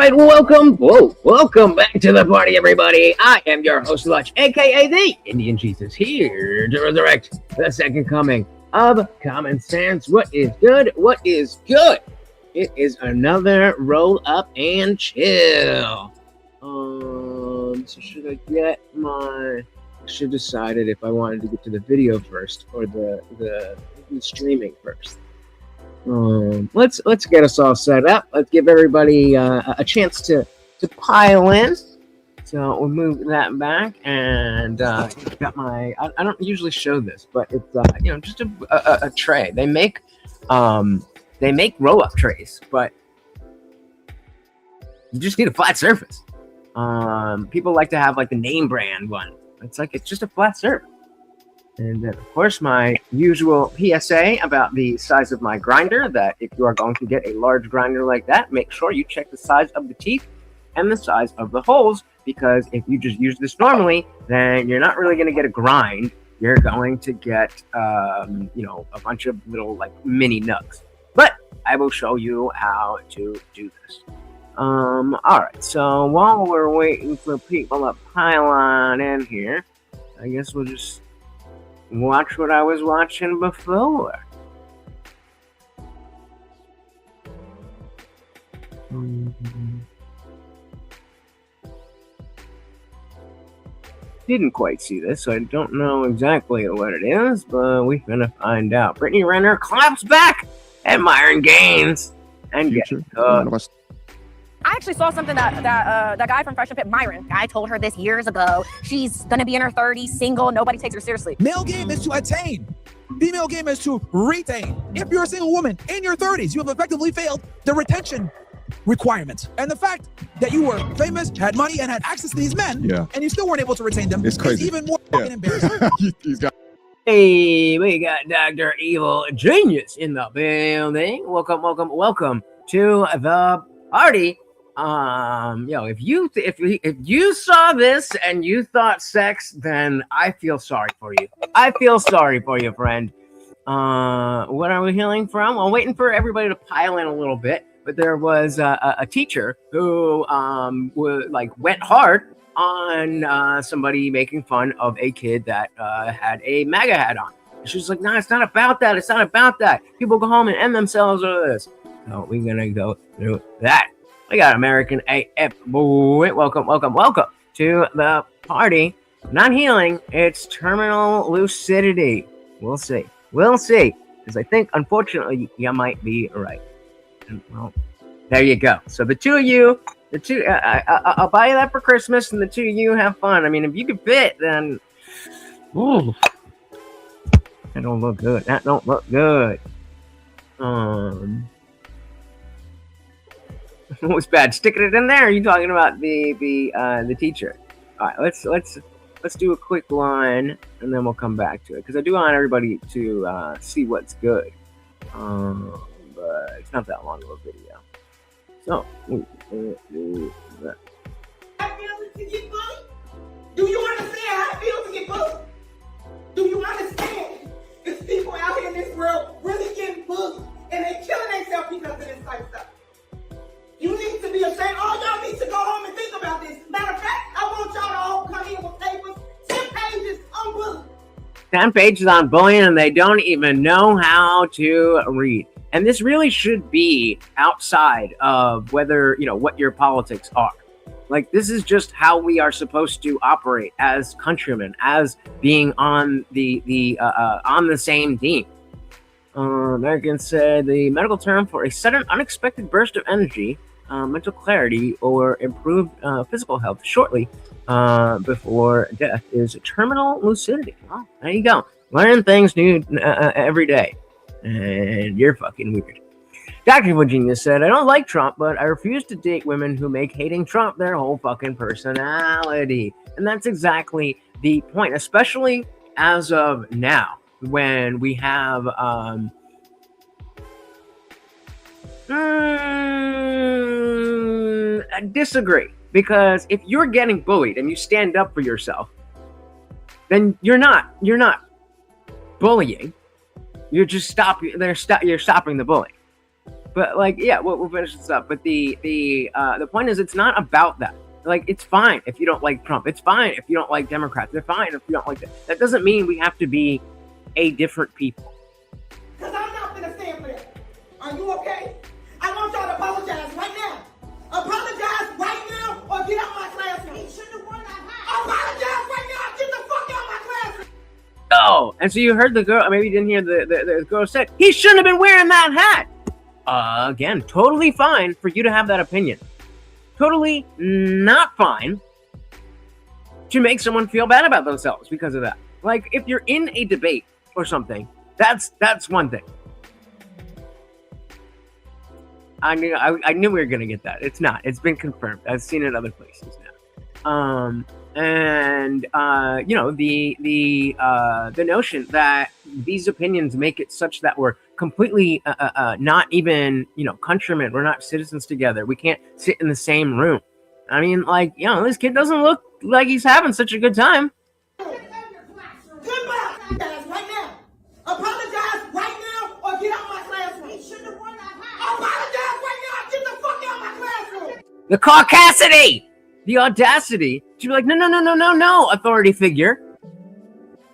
right, welcome back to the party, everybody. I am your host, Lutch, aka the Indian Jesus, here to resurrect the second coming of common sense. What is good? What is good? It is another roll up and chill. So should I get my? I should have decided if I wanted to get to the video first or the streaming first. Let's get us all set up. Let's give everybody a chance to pile in. So we'll move that back, and got my. I don't usually show this, but it's just a tray. They make roll up trays, but you just need a flat surface. People like to have like the name brand one. It's just a flat surface. And then, of course, my usual PSA about the size of my grinder, that if you are going to get a large grinder like that, make sure you check the size of the teeth and the size of the holes, because if you just use this normally, then you're not really going to get a grind. You're going to get, a bunch of little like mini nugs. But I will show you how to do this. All right, so while we're waiting for people to pile on in here, I guess we'll just watch what I was watching before. Didn't quite see this, so I don't know exactly what it is, but we're gonna find out. Brittany Renner claps back at Myron Gaines and gets hooked. I actually saw something that guy from Fresh and Fit, Myron, I told her this years ago. She's gonna be in her 30s, single, nobody takes her seriously. Male game is to attain. Female game is to retain. If you're a single woman in your 30s, you have effectively failed the retention requirements. And the fact that you were famous, had money, and had access to these men, and you still weren't able to retain them, it's crazy. Is even more embarrassing. Hey, we got Dr. Evil Genius in the building. Welcome to the party. If you saw this and you thought sex, then I feel sorry for you. I feel sorry for you, friend. What are we healing from? I'm waiting for everybody to pile in a little bit, but there was a teacher who went hard on somebody making fun of a kid that had a MAGA hat on. She was like, "No, it's not about that. It's not about that. People go home and end themselves over this." So we're gonna go through that. We got American AF boy. Welcome to the party. Not healing, it's terminal lucidity. We'll see. Because I think, unfortunately, you might be right. And, well, there you go. So the two of you, I'll buy you that for Christmas, and the two of you have fun. I mean, if you can fit, then, ooh, that don't look good. What was bad? Sticking it in there? Or are you talking about the teacher? All right, let's do a quick line, and then we'll come back to it, because I do want everybody to see what's good. But it's not that long of a video. So, do that. How it feels to get bullied? Do you understand how it feels to get bullied? Do you understand? There's people out here in this world really getting bullied, and they're killing themselves because of this type of stuff. You need to be ashamed. All y'all need to go home and think about this. Matter of fact, I want y'all to all come in with papers, 10 pages on bullying. 10 pages on bullying, and they don't even know how to read. And this really should be outside of whether, what your politics are. Like, this is just how we are supposed to operate as countrymen, as being on on the same team. American said the medical term for a sudden unexpected burst of energy, mental clarity, or improved physical health shortly before death is terminal lucidity. Well, there you go. Learn things new every day. And you're fucking weird. Dr. Evil Genius said, I don't like Trump, but I refuse to date women who make hating Trump their whole fucking personality. And that's exactly the point, especially as of now, when we have I disagree, because if you're getting bullied and you stand up for yourself, then you're not bullying. You're just stopping the bullying. But like, yeah, we'll finish this up. But the point is, it's not about that. Like, it's fine if you don't like Trump. It's fine if you don't like Democrats. It's fine if you don't like that. That doesn't mean we have to be a different people. Because I'm not going to stand for that. Are you okay? I want y'all to apologize right now. Apologize right now or get out my classroom. He shouldn't have worn that hat. Apologize right now. Get the fuck out my classroom. Oh, and so you heard the girl, maybe you didn't hear the girl said, he shouldn't have been wearing that hat. Again, totally fine for you to have that opinion. Totally not fine to make someone feel bad about themselves because of that. Like, if you're in a debate or something, that's one thing. I knew we were gonna get that. It's not. It's been confirmed. I've seen it other places now. You know, the notion that these opinions make it such that we're completely not even, you know, countrymen. We're not citizens together. We can't sit in the same room. I mean, like, you know, this kid doesn't look like he's having such a good time. Goodbye. Right now. Apologize right now or get out my classroom. He shouldn't have worn that hat. Apologize right now. Get the fuck out my classroom. The caucasity, the audacity to be like, no, authority figure.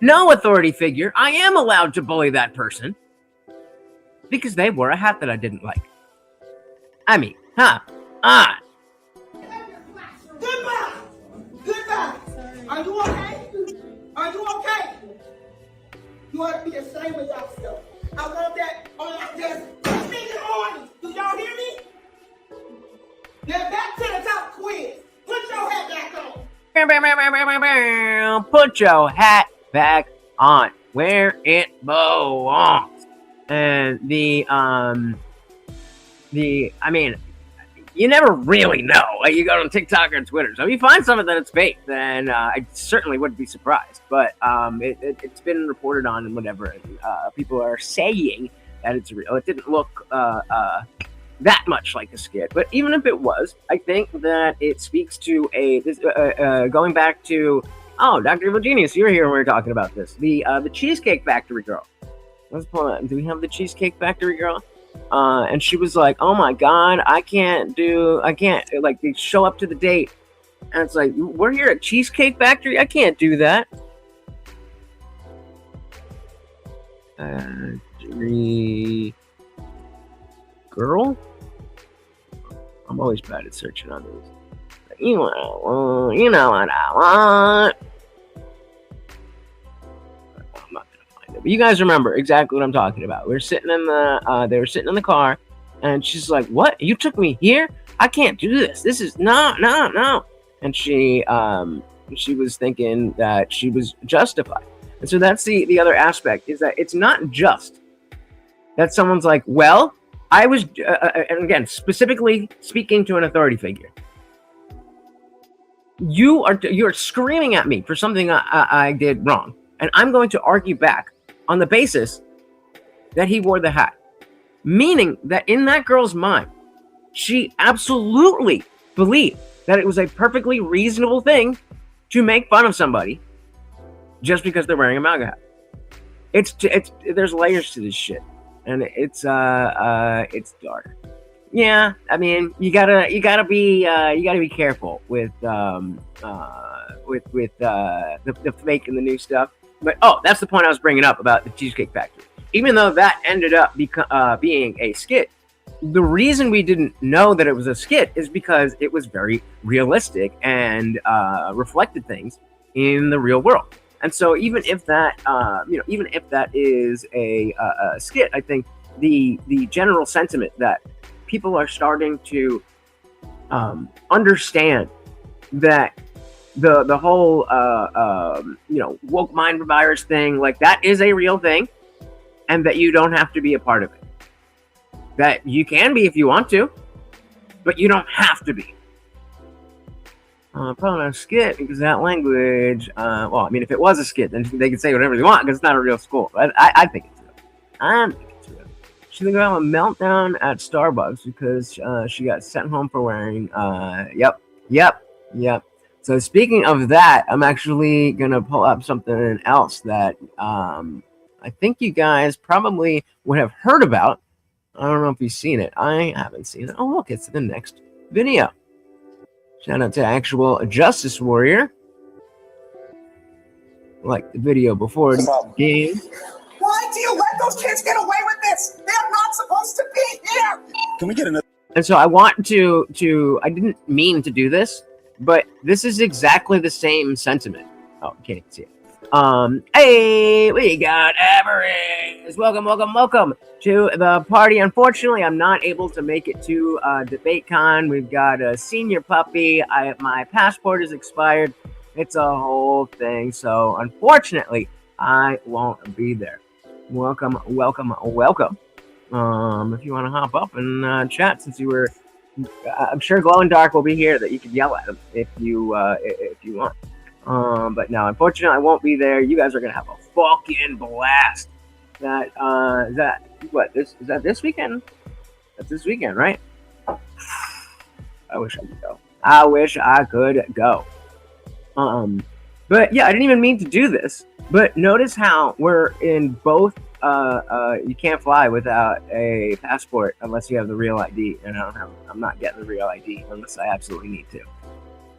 No, authority figure. I am allowed to bully that person because they wore a hat that I didn't like. I mean, huh? Goodbye. Goodbye. Are you okay? Are you okay? You ought to be ashamed of yourself. I want that on my desk. Put me on. Do y'all hear me? Now back to the top quiz. Put your hat back on. Put your hat back on where it belongs. And I mean, you never really know. Like, you go on TikTok or Twitter. So if you find something that's fake, then I certainly wouldn't be surprised. But it's been reported on and whatever. And, people are saying that it's real. It didn't look that much like a skit. But even if it was, I think that it speaks to going back to, Dr. Evil Genius, you were here when we were talking about this. The Cheesecake Factory girl. Let's pull it up. Do we have the Cheesecake Factory girl? And she was like, oh my God, I can't, like, they show up to the date. And it's like, we're here at Cheesecake Factory? I can't do that. Girl? I'm always bad at searching on these. You know what I want. I'm not gonna find it. But you guys remember exactly what I'm talking about. We were sitting in they were sitting in the car, and she's like, "What? You took me here? I can't do this. This is no." And she was thinking that she was justified. And so that's the other aspect, is that it's not just that someone's like, well, I was, and again, specifically speaking to an authority figure. You're screaming at me for something I did wrong, and I'm going to argue back on the basis that he wore the hat. Meaning that in that girl's mind, she absolutely believed that it was a perfectly reasonable thing to make fun of somebody just because they're wearing a MAGA hat. It's there's layers to this shit, and it's dark. Yeah, I mean, you gotta be careful with the fake and the new stuff. But that's the point I was bringing up about the Cheesecake Factory. Even though that ended up being a skit, the reason we didn't know that it was a skit is because it was very realistic and reflected things in the real world. And so even if that is a skit, I think the general sentiment that people are starting to understand that the whole woke mind virus thing, like, that is a real thing, and that you don't have to be a part of it. That you can be if you want to, but you don't have to be. Probably not a skit because that language. Well, I mean, if it was a skit, then they could say whatever they want because it's not a real school. But I think it's real. I think it's real. She's gonna have a meltdown at Starbucks because she got sent home for wearing. Yep. So speaking of that, I'm actually gonna pull up something else that I think you guys probably would have heard about I don't know if you've seen it. I haven't seen it. Oh, look, it's the next video. Shout out to Actual Justice Warrior. Like the video before the game. Why do you let those kids get away with this? They're not supposed to be here. Can we get another? And so I want to I didn't mean to do this, but this is exactly the same sentiment. Oh, you can't even see it. Hey, we got Everest. Welcome to the party. Unfortunately, I'm not able to make it to DebateCon. We've got a senior puppy. My passport is expired. It's a whole thing. So unfortunately, I won't be there. Welcome. If you want to hop up and chat, since you were, I'm sure Glow and Dark will be here that you could yell at him if you want. But no, unfortunately, I won't be there. You guys are gonna have a fucking blast. Is that this weekend? That's this weekend, right? I wish I could go. But yeah, I didn't even mean to do this. But notice how we're in both. You can't fly without a passport unless you have the real ID, and I'm not getting the real ID unless I absolutely need to.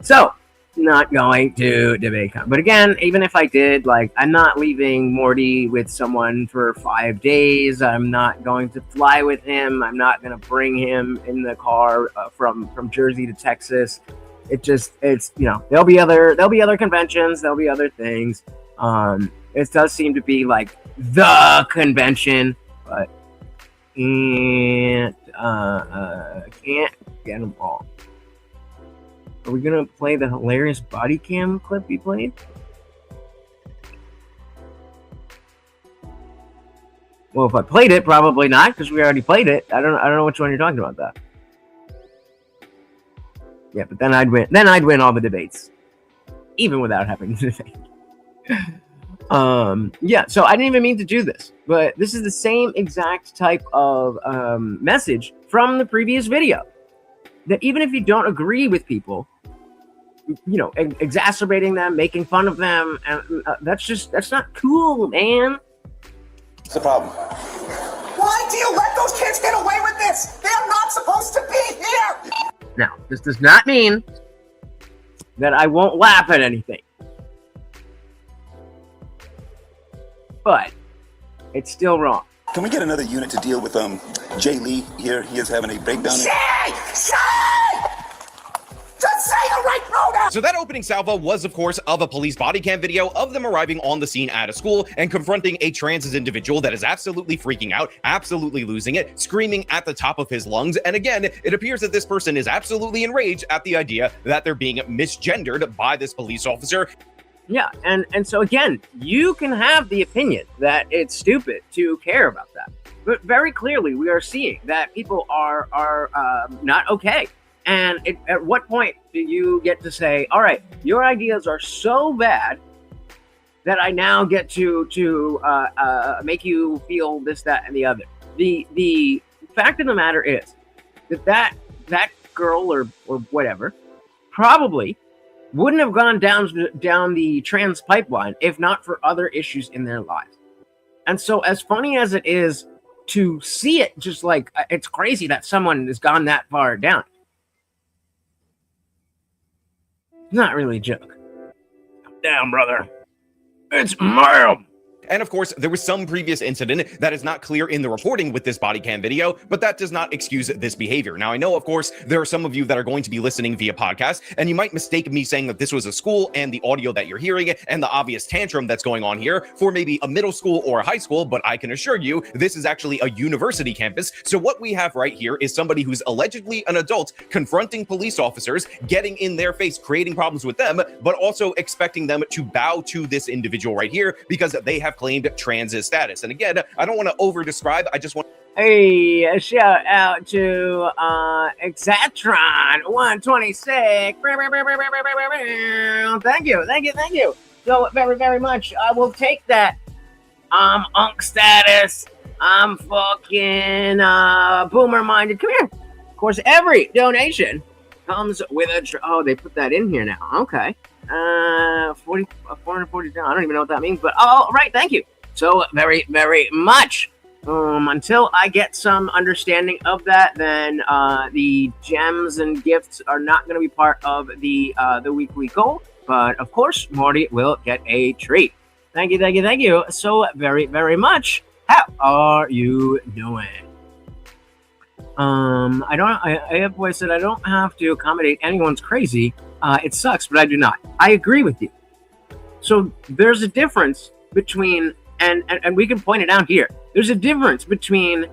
So, not going to DebateCon. But again, even if I did, like, I'm not leaving Morty with someone for 5 days. I'm not going to fly with him. I'm not going to bring him in the car from Jersey to Texas. It's there'll be other conventions, there'll be other things. It does seem to be like the convention, but can't get them all. Are we gonna play the hilarious body cam clip we played? Well, if I played it, probably not, because we already played it. I don't know which one you're talking about, though. Yeah, but then I'd win. Then I'd win all the debates, even without having to debate. Yeah. So I didn't even mean to do this, but this is the same exact type of message from the previous video. That even if you don't agree with people, exacerbating them, making fun of them, and that's not cool, man. What's the problem? Why do you let those kids get away with this? They're not supposed to be here. Now, this does not mean that I won't laugh at anything, but it's still wrong. Can we get another unit to deal with Jay Lee here? He is having a breakdown. Say! Just say the right pronoun! So that opening salvo was, of course, of a police body cam video of them arriving on the scene at a school and confronting a trans individual that is absolutely freaking out, absolutely losing it, screaming at the top of his lungs. And again, it appears that this person is absolutely enraged at the idea that they're being misgendered by this police officer. Yeah, and so again, you can have the opinion that it's stupid to care about that, but very clearly we are seeing that people are not okay. And at what point do you get to say, all right, your ideas are so bad that I now get to make you feel this, that, and the other? The fact of the matter is that girl or whatever probably wouldn't have gone down the trans pipeline if not for other issues in their lives. And so as funny as it is to see it, just like, it's crazy that someone has gone that far down. Not really a joke. Damn, brother. It's mild. And of course, there was some previous incident that is not clear in the reporting with this body cam video, but that does not excuse this behavior. Now, I know, of course, there are some of you that are going to be listening via podcast, and you might mistake me saying that this was a school and the audio that you're hearing and the obvious tantrum that's going on here for maybe a middle school or a high school, but I can assure you this is actually a university campus. So what we have right here is somebody who's allegedly an adult confronting police officers, getting in their face, creating problems with them, but also expecting them to bow to this individual right here because they have claimed trans status. And again, I don't want to over describe. I just want. Hey, a shout out to Exatron 126. Thank you so very, very much. I will take that. Unk status. I'm fucking boomer minded. Come here. Of course, every donation comes with a. Oh, they put that in here now. Okay. 440. I don't even know what that means, but all right. Thank you so very, very much. Until I get some understanding of that, then the gems and gifts are not going to be part of the weekly goal. But of course, Morty will get a treat. Thank you so very, very much. How are you doing? I have voiced that I don't have to accommodate anyone's crazy. It sucks, but I do not. I agree with you. So there's a difference between, and we can point it out here. There's a difference between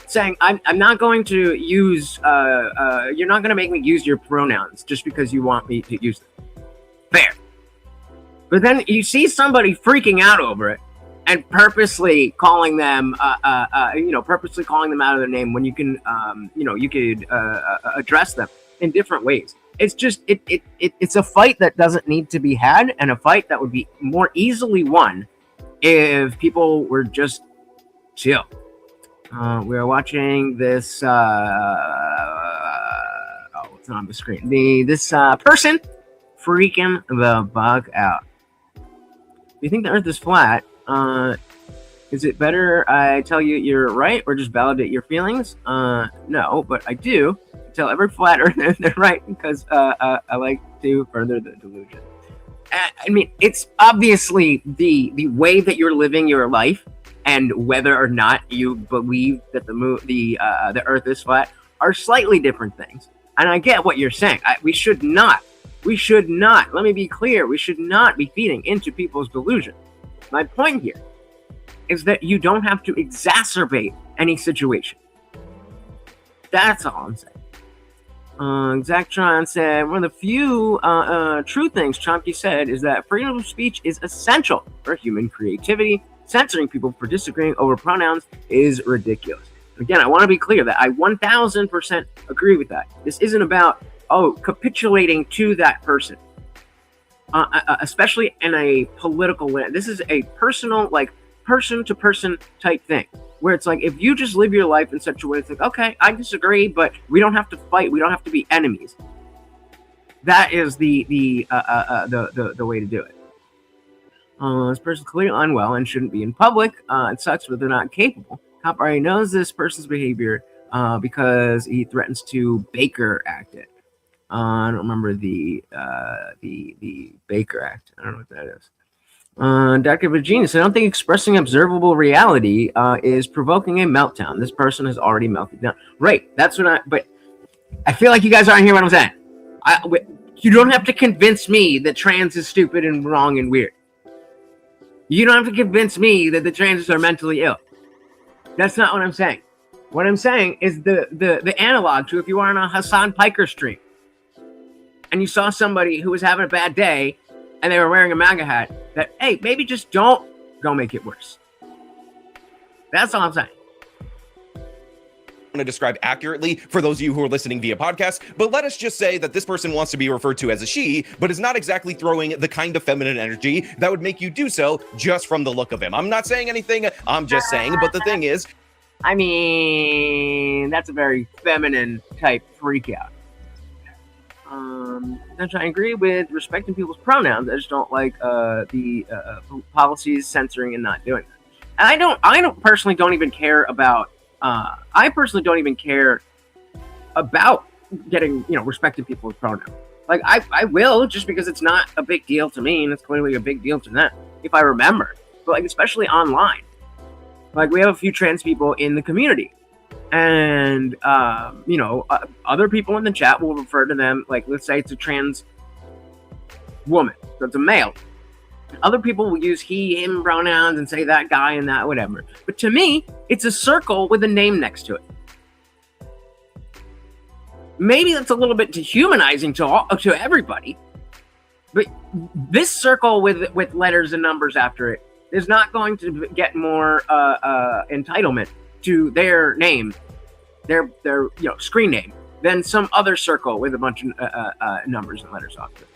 saying I'm not going to use you're not going to make me use your pronouns just because you want me to use them. Fair. But then you see somebody freaking out over it and purposely calling them purposely calling them out of their name when you can you could address them in different ways. It's just it's a fight that doesn't need to be had, and a fight that would be more easily won if people were just chill. We are watching this. It's not on the screen. This person freaking the bug out. Do you think the Earth is flat? Is it better I tell you you're right or just validate your feelings? No, but I do tell every flat earther they're right because I like to further the delusion. I mean, it's obviously the way that you're living your life and whether or not you believe that the Earth is flat are slightly different things. And I get what you're saying. We should not. Let me be clear. We should not be feeding into people's delusion. My point here is that you don't have to exacerbate any situation. That's all I'm saying. Zactron said, one of the few true things Chomsky said is that freedom of speech is essential for human creativity. Censoring people for disagreeing over pronouns is ridiculous. Again, I want to be clear that I 1000% agree with that. This isn't about, capitulating to that person, especially in a political way. This is a personal, person-to-person type thing. Where it's like, if you just live your life in such a way, it's like, okay, I disagree, but we don't have to fight. We don't have to be enemies. That is the way to do it. This person's clearly unwell and shouldn't be in public. It sucks, but they're not capable. Cop already knows this person's behavior because he threatens to Baker Act it. I don't remember the Baker Act. I don't know what that is. Dr. Virginia said, I don't think expressing observable reality is provoking a meltdown. This person has already melted down. Right. That's what but I feel like you guys aren't hearing what I'm saying. You don't have to convince me that trans is stupid and wrong and weird. You don't have to convince me that the trans are mentally ill. That's not what I'm saying. What I'm saying is the analog to if you were on a Hassan Piker stream and you saw somebody who was having a bad day and they were wearing a MAGA hat, that, hey, maybe just don't go make it worse. That's all I'm saying. To describe accurately for those of you who are listening via podcast, but let us just say that this person wants to be referred to as a she, but is not exactly throwing the kind of feminine energy that would make you do so just from the look of him. I'm not saying anything, I'm just saying, but the thing is, I mean, that's a very feminine type freak out. I agree with respecting people's pronouns. I just don't like the policies censoring and not doing that. And I personally don't even care about getting, respecting people's pronouns. Like I will, just because it's not a big deal to me and it's clearly a big deal to them if I remember. But like, especially online, like we have a few trans people in the community. And, other people in the chat will refer to them, like, let's say it's a trans woman, so it's a male. Other people will use he, him pronouns and say that guy and that, whatever. But to me, it's a circle with a name next to it. Maybe that's a little bit dehumanizing to everybody. But this circle with letters and numbers after it is not going to get more entitlement to their name, their screen name, than some other circle with a bunch of numbers and letters off it.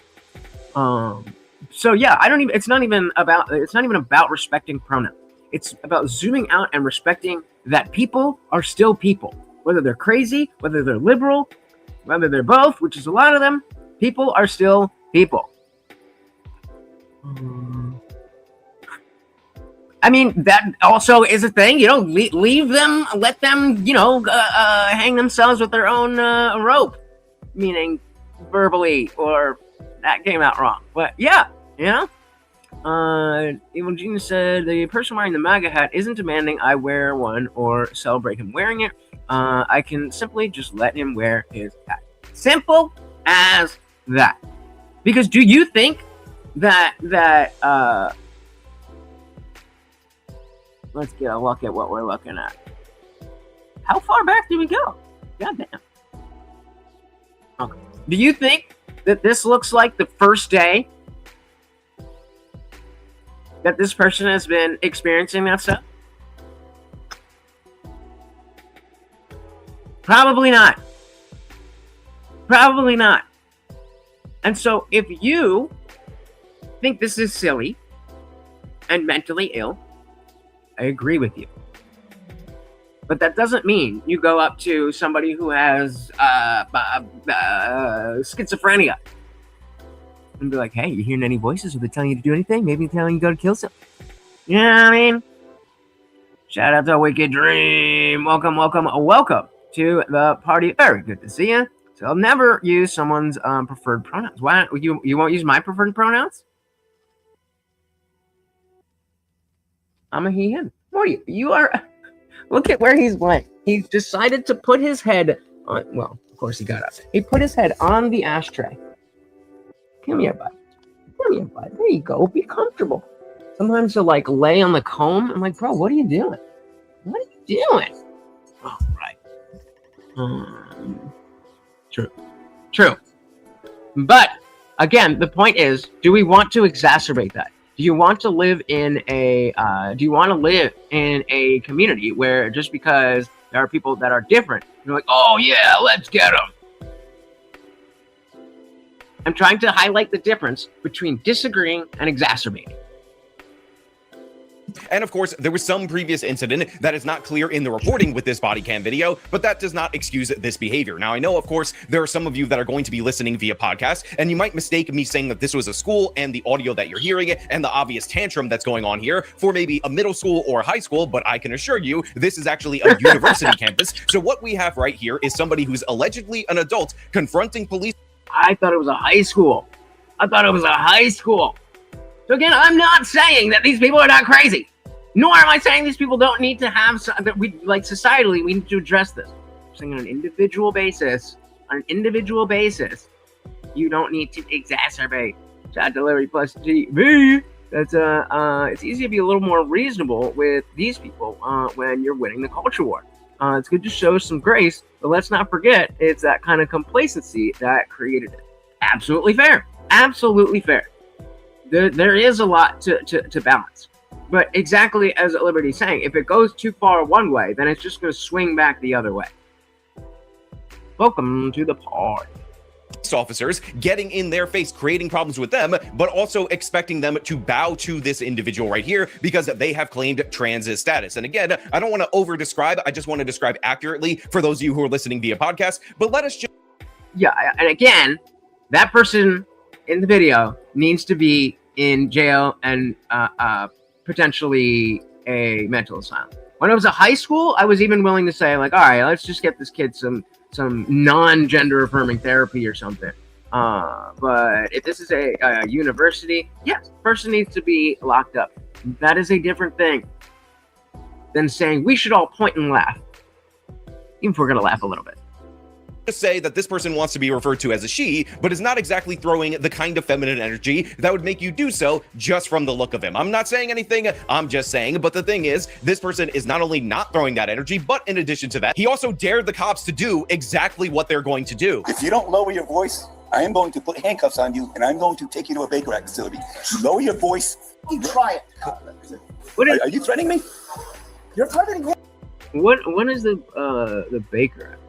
So yeah, it's not even about respecting pronouns. It's about zooming out and respecting that people are still people, whether they're crazy, whether they're liberal, whether they're both, which is a lot of them. People are still people. I mean, that also is a thing. You know, leave them, let them, hang themselves with their own rope, meaning verbally, or that came out wrong. But yeah, Evil Genius said the person wearing the MAGA hat isn't demanding I wear one or celebrate him wearing it. I can simply just let him wear his hat. Simple as that. Because do you think that let's get a look at what we're looking at. How far back do we go? Goddamn. Okay. Do you think that this looks like the first day that this person has been experiencing that stuff? Probably not. Probably not. And so if you think this is silly and mentally ill, I agree with you. But that doesn't mean you go up to somebody who has schizophrenia and be like, hey, you hearing any voices? Are they telling you to do anything? Maybe telling you to go to kill someone. You know what I mean? Shout out to Wicked Dream. Welcome to the party. Very good to see you. So I'll never use someone's preferred pronouns. Why you won't use my preferred pronouns? I'm a he, him. What are you? You are. Look at where he's went. He's decided to put his head on. Well, of course he got up. He put his head on the ashtray. Come here, bud. Come here, bud. There you go. Be comfortable. Sometimes he'll like lay on the comb. I'm like, bro, what are you doing? What are you doing? All right. True. But again, the point is, do we want to exacerbate that? Do you want to live in a community where just because there are people that are different, you're like, oh yeah, let's get them? I'm trying to highlight the difference between disagreeing and exacerbating. And of course, there was some previous incident that is not clear in the reporting with this body cam video, but that does not excuse this behavior. Now, I know, of course, there are some of you that are going to be listening via podcast, and you might mistake me saying that this was a school and the audio that you're hearing and the obvious tantrum that's going on here for maybe a middle school or a high school, but I can assure you this is actually a university campus. So what we have right here is somebody who's allegedly an adult confronting police. I thought it was a high school. So again, I'm not saying that these people are not crazy. Nor am I saying these people don't need to have that we like societally. We need to address this. I'm saying on an individual basis, you don't need to exacerbate. Chat delivery plus TV. That's it's easy to be a little more reasonable with these people when you're winning the culture war. It's good to show some grace, but let's not forget it's that kind of complacency that created it. Absolutely fair. There is a lot to balance. But exactly as Liberty's saying, if it goes too far one way, then it's just going to swing back the other way. Welcome to the party. Officers getting in their face, creating problems with them, but also expecting them to bow to this individual right here because they have claimed trans status. And again, I don't want to over describe. I just want to describe accurately for those of you who are listening via podcast. But let us just. Yeah, and again, that person in the video needs to be in jail and potentially a mental asylum. When I was a high school, I was even willing to say, like, all right, let's just get this kid some non-gender affirming therapy or something. But if this is a university, yes, person needs to be locked up. That is a different thing than saying we should all point and laugh, even if we're going to laugh a little bit. Say that this person wants to be referred to as a she, but is not exactly throwing the kind of feminine energy that would make you do so just from the look of him. I'm not saying anything, I'm just saying, but the thing is, this person is not only not throwing that energy, but in addition to that, he also dared the cops to do exactly what they're going to do. If you don't lower your voice, I am going to put handcuffs on you and I'm going to take you to a Baker Act facility. Lower your voice. You try it. Are you threatening me? You're threatening me. When is the Baker Act?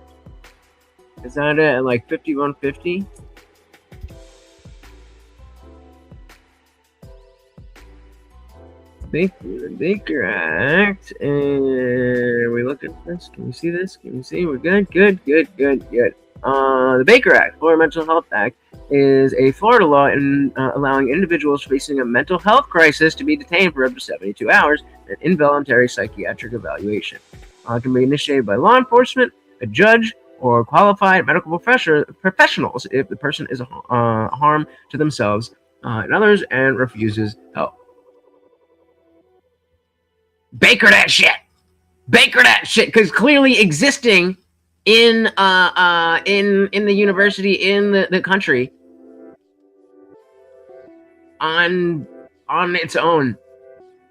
Is that at like 5150? Baker Act. And we look at this. Can we see this? Can we see? We're good. Good. The Baker Act, Florida Mental Health Act, is a Florida law allowing individuals facing a mental health crisis to be detained for up to 72 hours and involuntary psychiatric evaluation. It can be initiated by law enforcement, a judge, or qualified medical professionals if the person is a harm to themselves and others and refuses help. Baker that shit, because clearly existing in the university, in the country, on its own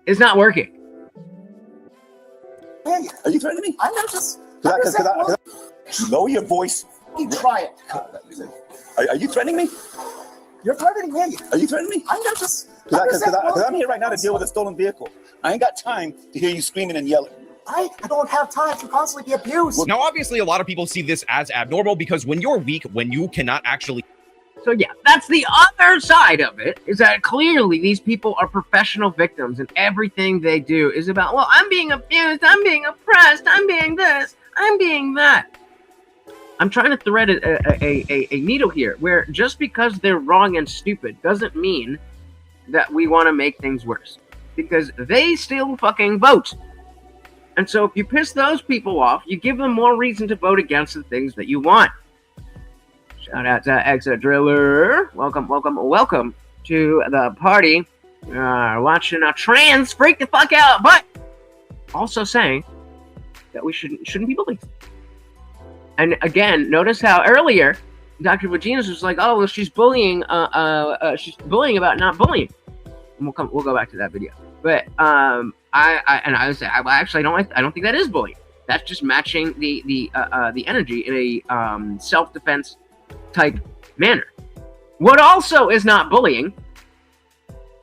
is not working. Hey, are you threatening me? I'm not just. Lower your voice. Try it. Are you threatening me? You're threatening me. Are you threatening me? I'm not just. Because I'm here right now to deal with a stolen vehicle. I ain't got time to hear you screaming and yelling. I don't have time to constantly be abused. Now, obviously, a lot of people see this as abnormal because when you're weak, when you cannot actually... So yeah, that's the other side of it, is that clearly these people are professional victims and everything they do is about, well, I'm being abused, I'm being oppressed, I'm being this, I'm being that. I'm trying to thread a needle here where just because they're wrong and stupid doesn't mean that we want to make things worse, because they still fucking vote. And so if you piss those people off, you give them more reason to vote against the things that you want. Shout out to Exa Driller. Welcome to the party. Watching a trans freak the fuck out, but also saying that we shouldn't be bullied. And again, notice how earlier Dr. Vaginas was like, "Oh, well, she's bullying. She's bullying about not bullying." And we'll go back to that video. But I don't think that is bullying. That's just matching the energy in a self-defense type manner. What also is not bullying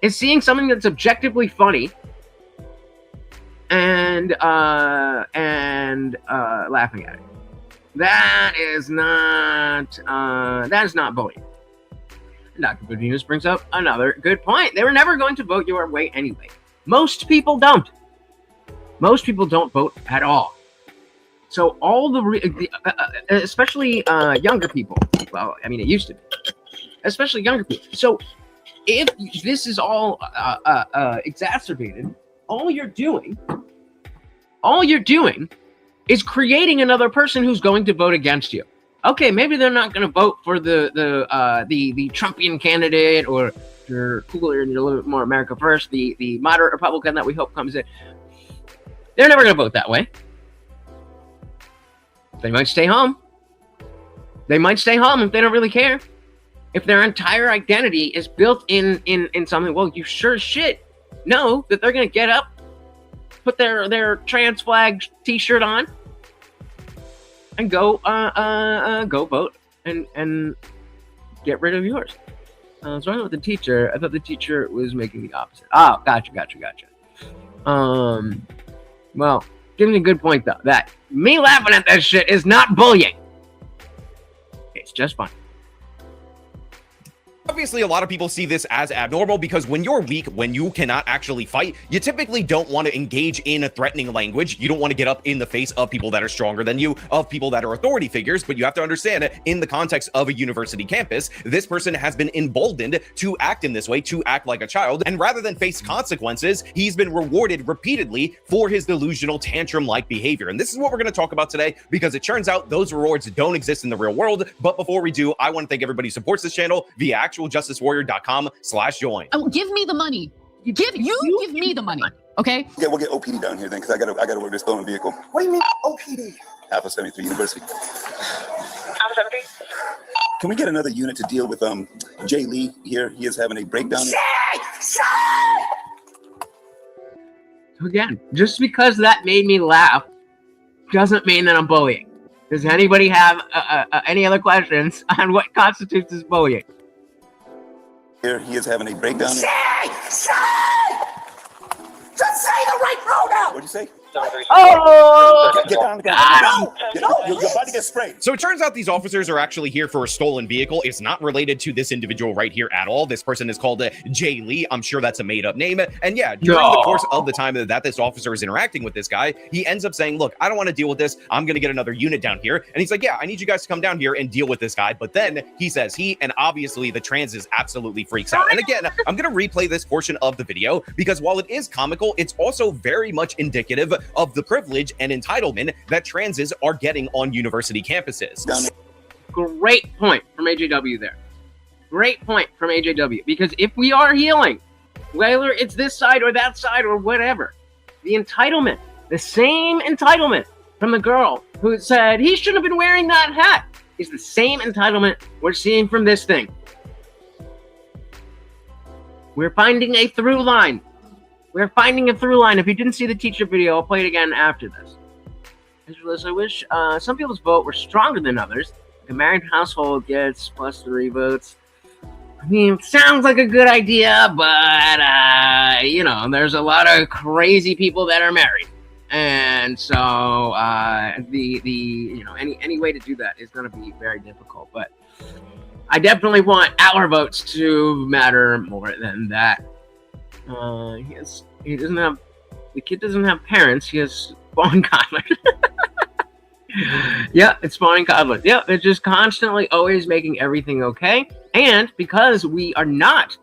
is seeing something that's objectively funny and laughing at it. That is not bullying. And Dr. Vaginas brings up another good point. They were never going to vote your way anyway. Most people don't. Most people don't vote at all. So all especially younger people. Well, I mean, it used to be. Especially younger people. So if this is all exacerbated, all you're doing is creating another person who's going to vote against you. Okay, maybe they're not going to vote for the Trumpian candidate, or if you're cooler and you're a little bit more America First, the moderate Republican that we hope comes in. They're never going to vote that way. They might stay home. They might stay home if they don't really care. If their entire identity is built in something, well, you sure as shit know that they're going to get up, put their trans flag t-shirt on, and go vote and get rid of yours. I was talking with the teacher. I thought the teacher was making the opposite. Oh, gotcha. Well, give me a good point though. That me laughing at that shit is not bullying. It's just fun. Obviously, a lot of people see this as abnormal because when you're weak, when you cannot actually fight, you typically don't want to engage in a threatening language. You don't want to get up in the face of people that are stronger than you, of people that are authority figures. But you have to understand that in the context of a university campus, this person has been emboldened to act in this way, to act like a child. And rather than face consequences, he's been rewarded repeatedly for his delusional tantrum-like behavior. And this is what we're going to talk about today, because it turns out those rewards don't exist in the real world. But before we do, I want to thank everybody who supports this channel via actualjusticewarrior.com/join. Oh, give me the money. Give me the money. Okay. Yeah, we'll get OPD down here then, because I gotta work this stolen vehicle. What do you mean OPD? Alpha 73 University. Alpha 73. Can we get another unit to deal with Jay Lee here? He is having a breakdown. So again, just because that made me laugh doesn't mean that I'm bullying. Does anybody have any other questions on what constitutes as bullying? Here he is having a breakdown. Just say the right pronoun. What'd you say? Oh, Get down, God. You're about to get sprayed. So it turns out these officers are actually here for a stolen vehicle. It's not related to this individual right here at all. This person is called Jay Lee. I'm sure that's a made-up name. And yeah, during the course of the time that this officer is interacting with this guy, he ends up saying, look, I don't want to deal with this. I'm going to get another unit down here. And he's like, yeah, I need you guys to come down here and deal with this guy. But then he says and obviously the trans absolutely freaks out. And again, I'm going to replay this portion of the video because while it is comical, it's also very much indicative of the privilege and entitlement that transes are getting on university campuses. Great point from AJW there. Great point from AJW. Because if we are healing, whether it's this side or that side or whatever, the entitlement, the same entitlement from the girl who said he shouldn't have been wearing that hat is the same entitlement we're seeing from this thing. We're finding a through line. We're finding a through line. If you didn't see the teacher video, I'll play it again after this. I wish some people's vote were stronger than others. The married household gets +3 votes. I mean, it sounds like a good idea, but, you know, there's a lot of crazy people that are married. And so, you know, any way to do that is going to be very difficult. But I definitely want our votes to matter more than that. He doesn't have, the kid doesn't have parents. He has spawn coddlers. Yeah, it's spawning coddlers. Yeah, it's just constantly always making everything okay. And because we are not,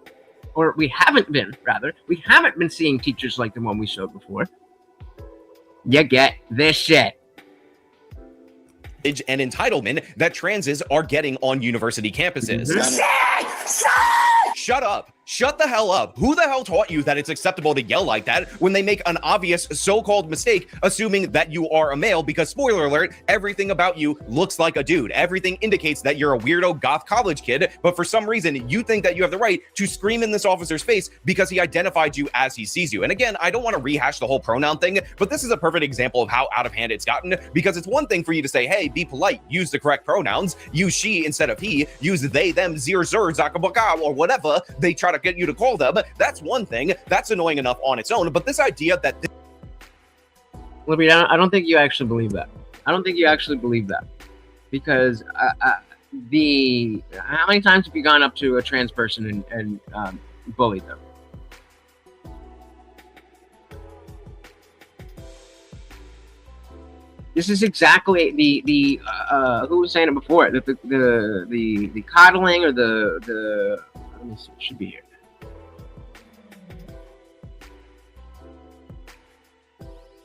or we haven't been seeing teachers like the one we showed before. You get this shit. And entitlement that transes are getting on university campuses. Shut up. Shut the hell up. Who the hell taught you that it's acceptable to yell like that when they make an obvious so-called mistake, assuming that you are a male? Because spoiler alert, everything about you looks like a dude. Everything indicates that you're a weirdo goth college kid, but for some reason, you think that you have the right to scream in this officer's face because he identified you as he sees you. And again, I don't want to rehash the whole pronoun thing, but this is a perfect example of how out of hand it's gotten, because it's one thing for you to say, hey, be polite, use the correct pronouns, use she instead of he, use they, them, zir, zer, zakabaka, or whatever they try to get you to call them. That's one thing. That's annoying enough on its own. But this idea that Libby, I don't think you actually believe that. I don't think you actually believe that. Because how many times have you gone up to a trans person and bullied them? This is exactly the who was saying it before, that the coddling or the let me see, it should be here.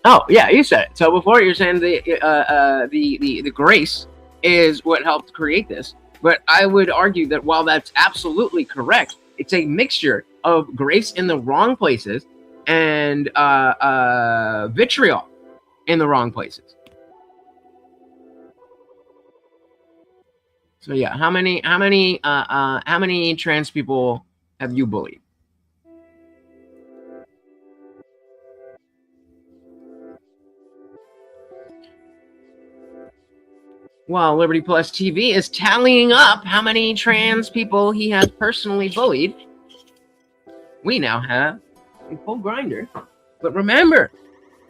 Oh yeah, you said it. So before you're saying the grace is what helped create this, but I would argue that while that's absolutely correct, it's a mixture of grace in the wrong places and vitriol in the wrong places. So yeah, how many trans people have you bullied? Well, Liberty Plus TV is tallying up how many trans people he has personally bullied. We now have a full grinder. But remember,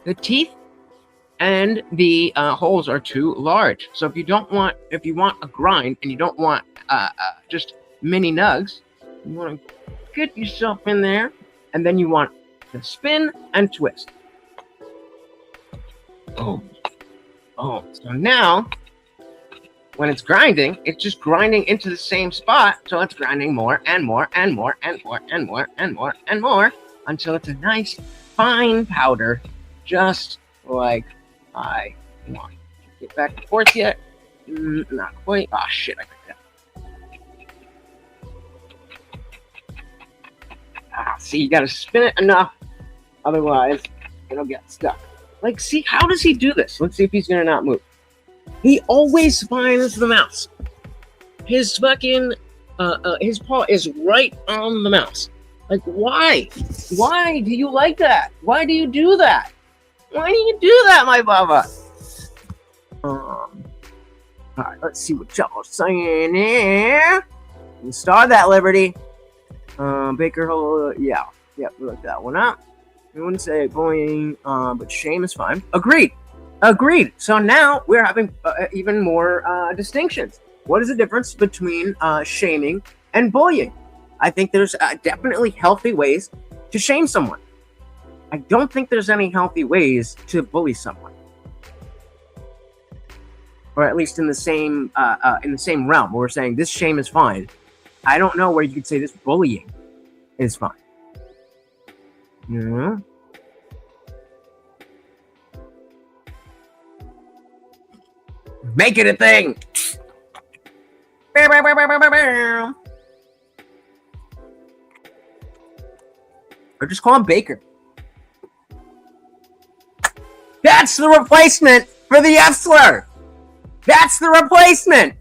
the teeth and the holes are too large. So if you want a grind and you don't want just mini nugs, you want to get yourself in there, and then you want to spin and twist. Oh, so now when it's grinding, it's just grinding into the same spot. So it's grinding more and more and more and more and more and more and more until it's a nice fine powder, just like I want. Get back and forth yet? Not quite. Oh shit, I got that. See, you gotta spin it enough, otherwise it'll get stuck. Like, see, how does he do this? Let's see if he's gonna not move. He always finds the mouse. His fucking, his paw is right on the mouse. Like, why? Why do you like that? Why do you do that? Why do you do that, my baba? All right, let's see what y'all are saying here. Star that, Liberty. Baker Hole, yeah, we looked that one up. I wouldn't say bullying, but shame is fine. Agreed. So now we're having even more distinctions. What is the difference between shaming and bullying? I think there's definitely healthy ways to shame someone. I don't think there's any healthy ways to bully someone, or at least in the same realm. Where we're saying this shame is fine. I don't know where you could say this bullying is fine. Yeah. Make it a thing. Or just call him Baker. That's the replacement for the F slur. That's the replacement.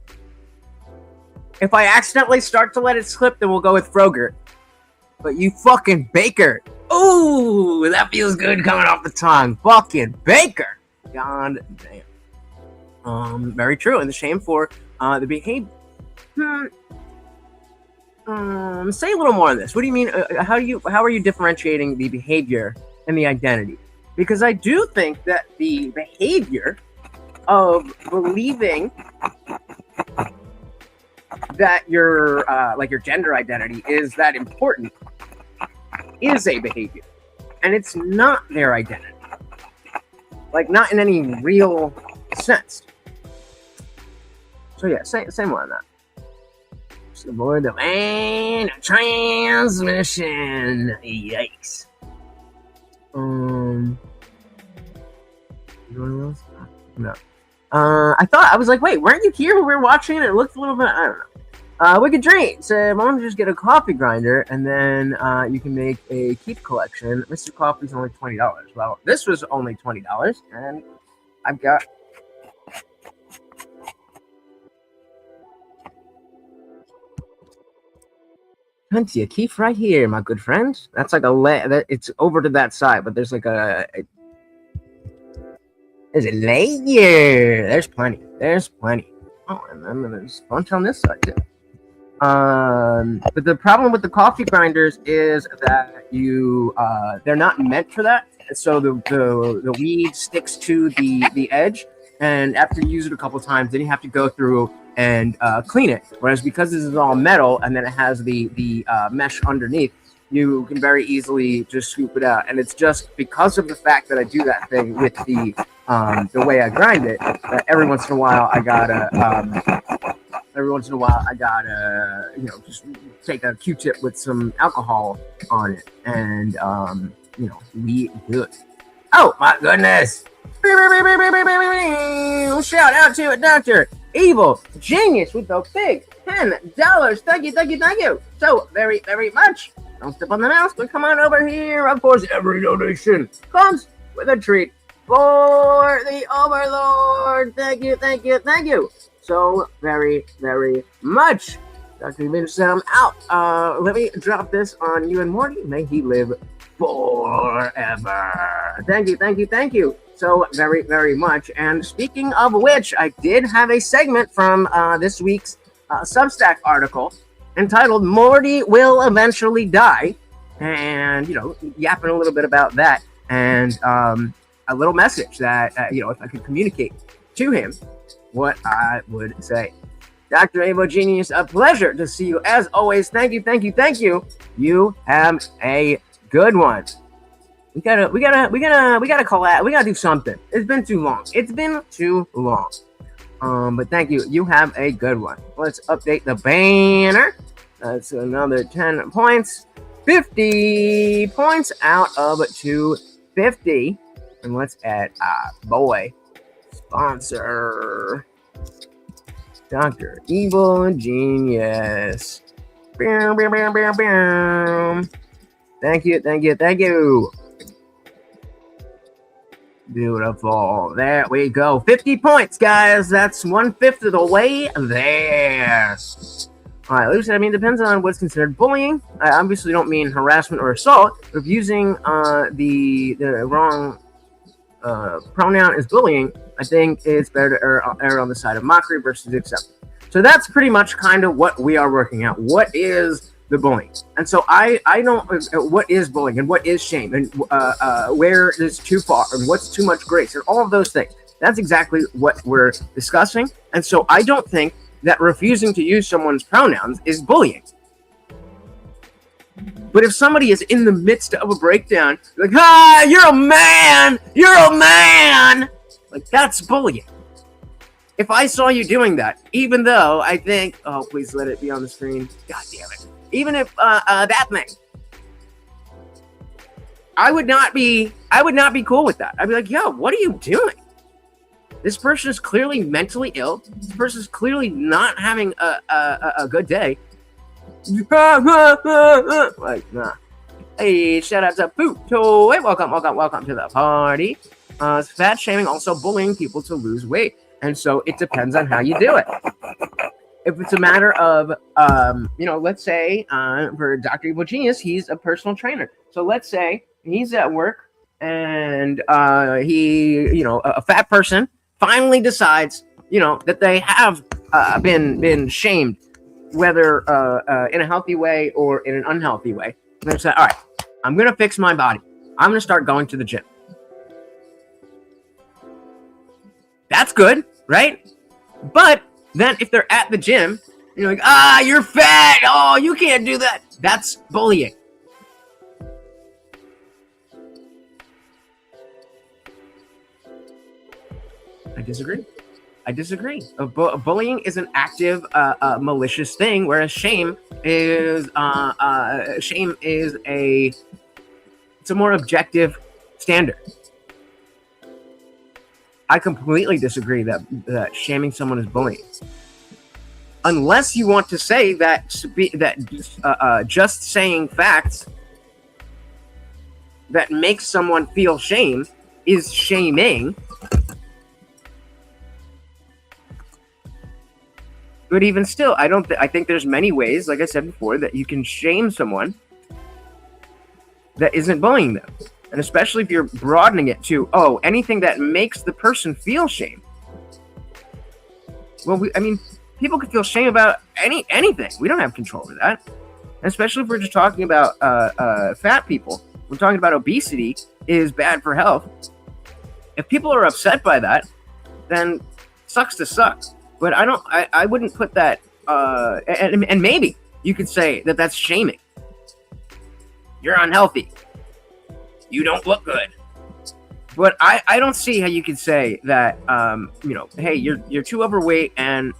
If I accidentally start to let it slip, then we'll go with Frogurt. But you fucking Baker. Ooh, that feels good coming off the tongue. Fucking Baker. God damn. Very true. And the shame for the behavior. Say a little more on this. What do you mean? How are you differentiating the behavior and the identity? Because I do think that the behavior of believing that your gender identity is that important is a behavior, and it's not their identity. Like, not in any real sense. So yeah, say more on that. Just avoid the main transmission. Yikes. No. I was like, wait, weren't you here when we were watching it? It looked a little bit, I don't know. Wicked Dreams. Why don't you just get a coffee grinder and then you can make a keep collection. Mr. Coffee's only $20. Well, this was only $20, and I've got plenty of keef right here, my good friend. That's like it's over to that side, but there's like there's a layer. There's plenty. Oh, and then there's a bunch on this side too. But the problem with the coffee grinders is that they're not meant for that. So the weed sticks to the edge, and after you use it a couple times, then you have to go through and clean it. Whereas because this is all metal and then it has the mesh underneath, you can very easily just scoop it out. And it's just because of the fact that I do that thing with the way I grind it, every once in a while I gotta just take a Q-tip with some alcohol on it, and we good. Oh my goodness! Shout out to a Dr. Evil Genius with the big $10. Thank you so very, very much. Don't step on the mouse, but come on over here. Of course, every donation comes with a treat for the Overlord. Thank you so very, very much. Dr. Evil said I'm out. Let me drop this on you and Morty. May he live forever. Thank you so very, very much. And speaking of which, I did have a segment from this week's Substack article entitled "Morty Will Eventually Die," and yapping a little bit about that, and a little message that if I could communicate to him what I would say. Dr. Avo Genius, a pleasure to see you as always. Thank you. You have a good one. We gotta collab. We gotta do something. It's been too long. But thank you. You have a good one. Let's update the banner. That's another 10 points. 50 points out of 250. And let's add boy sponsor. Dr. Evil Genius. Boom. Thank you. Beautiful. There we go. 50 points, guys. That's 1/5 of the way there. All right, Lucy, it depends on what's considered bullying. I obviously don't mean harassment or assault. If using the wrong pronoun is bullying, I think it's better to err on the side of mockery versus acceptance. So that's pretty much kind of what we are working out. What is the bullying. And so I don't, what is bullying and what is shame, and where is too far and what's too much grace, and all of those things. That's exactly what we're discussing. And so I don't think that refusing to use someone's pronouns is bullying. But if somebody is in the midst of a breakdown, like, you're a man, like, that's bullying. If I saw you doing that, even though I think, oh, please let it be on the screen. God damn it. Even if that thing, I would not be cool with that. I'd be like, yo, what are you doing? This person is clearly mentally ill. This person is clearly not having a good day. Like, nah. Hey, shout out to Puto. Hey, welcome to the party. Fat shaming, also bullying people to lose weight. And so it depends on how you do it. If it's a matter of, let's say for Dr. Evil Genius, he's a personal trainer. So let's say he's at work and he, a fat person finally decides, that they have been shamed, whether in a healthy way or in an unhealthy way. And they say, all right, I'm going to fix my body. I'm going to start going to the gym. That's good, right? But then if they're at the gym, you're like, you're fat. Oh, you can't do that. That's bullying. I disagree. Bullying is an active, malicious thing, whereas shame is it's a more objective standard. I completely disagree that shaming someone is bullying, unless you want to say that just saying facts that makes someone feel shame is shaming. But even still, I think there's many ways, like I said before, that you can shame someone that isn't bullying them. And especially if you're broadening it to, anything that makes the person feel shame. Well, people can feel shame about anything. We don't have control over that. And especially if we're just talking about fat people. We're talking about obesity is bad for health. If people are upset by that, then sucks to suck. But I wouldn't put that, and maybe you could say that that's shaming. You're unhealthy. You don't look good. But I don't see how you could say that, hey, you're too overweight, and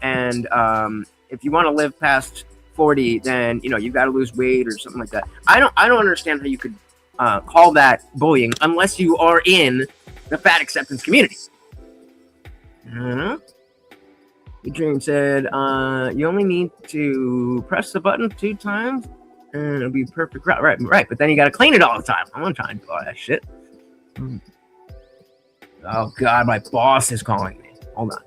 if you want to live past 40, then you've got to lose weight or something like that. I don't understand how you could call that bullying unless you are in the fat acceptance community. I don't know. Adrian said, you only need to press the button 2 times and it'll be perfect. Right. But then you got to clean it all the time. I'm not trying to do all that shit. Oh, God, my boss is calling me. Hold on.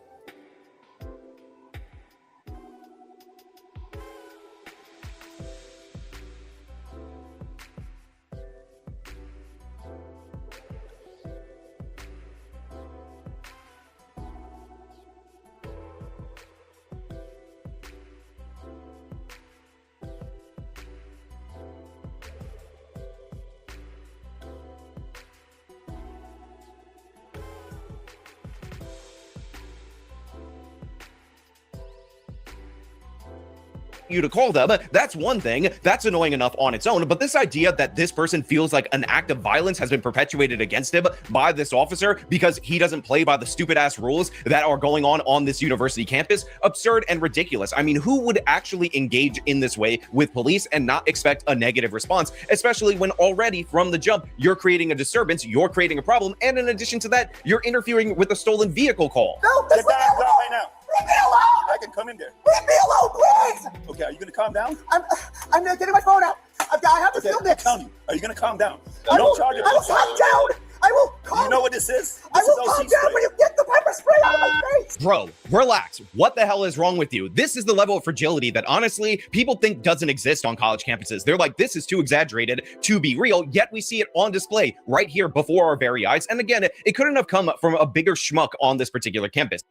You to call them, that's one thing. That's annoying enough on its own. But this idea that this person feels like an act of violence has been perpetuated against him by this officer because he doesn't play by the stupid ass rules that are going on this university campus, absurd and ridiculous. I mean, who would actually engage in this way with police and not expect a negative response, especially when already from the jump, you're creating a disturbance, you're creating a problem, and in addition to that, you're interfering with a stolen vehicle call. No, that's right now. Leave me alone! I can come in there. Leave me alone, please! Okay, are you gonna calm down? I'm not getting my phone out. I have to Okay, film this. tell me. Are you gonna calm down? I will charge it. calm down. I will calm. You know what this is? I This will is calm OC down spray. when you get the pepper spray out of my face. Bro, relax. What the hell is wrong with you? This is the level of fragility that honestly people think doesn't exist on college campuses. They're like, this is too exaggerated to be real, yet we see it on display right here before our very eyes. And again, it couldn't have come from a bigger schmuck on this particular campus.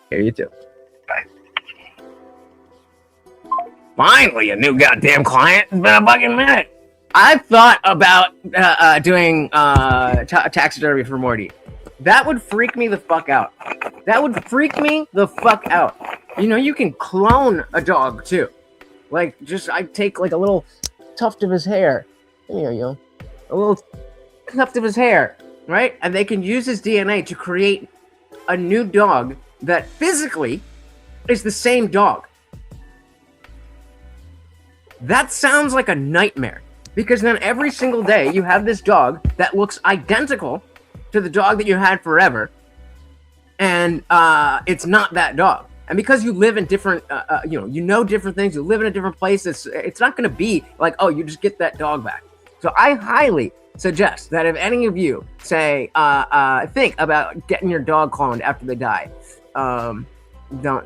Here, you too. Bye. Finally, a new goddamn client. It's been a fucking minute. I've thought about doing taxidermy for Morty. That would freak me the fuck out. That would freak me the fuck out. You know, you can clone a dog too. Like, I take like a little tuft of his hair. There you go. A little tuft of his hair, right? And they can use his DNA to create a new dog that physically is the same dog. That sounds like a nightmare. Because then every single day you have this dog that looks identical to the dog that you had forever. And it's not that dog. And because you live in different, you know different things, you live in a different place, it's not going to be like, oh, you just get that dog back. So I highly suggest that if any of you say, think about getting your dog cloned after they die, don't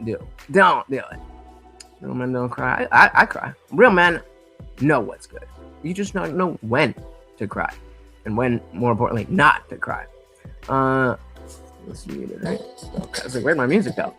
do it. Don't do it. Real men don't cry. I cry. Real men know what's good. You just don't know when to cry. And when, more importantly, not to cry. Let's see it, right? Okay, I was like, where'd my music go?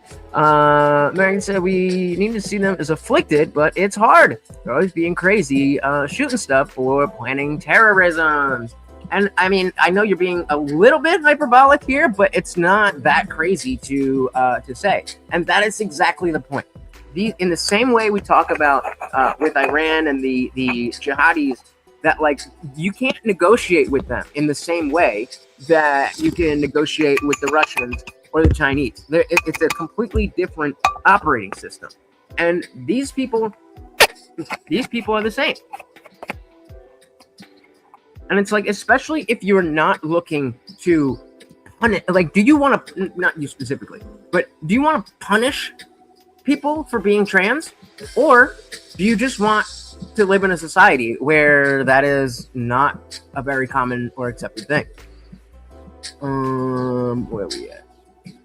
Megan said we need to see them as afflicted, but it's hard. They're always being crazy, shooting stuff or planning terrorism. And I mean, I know you're being a little bit hyperbolic here, but it's not that crazy to say. And that is exactly the point. In the same way we talk about with Iran and the jihadis, that like you can't negotiate with them in the same way that you can negotiate with the Russians or the Chinese. It's a completely different operating system, and these people are the same. And it's like, especially if you're not looking to punish, like, do you want to, not you specifically, but do you want to punish people for being trans, or do you just want to live in a society where that is not a very common or accepted thing? Where are we at?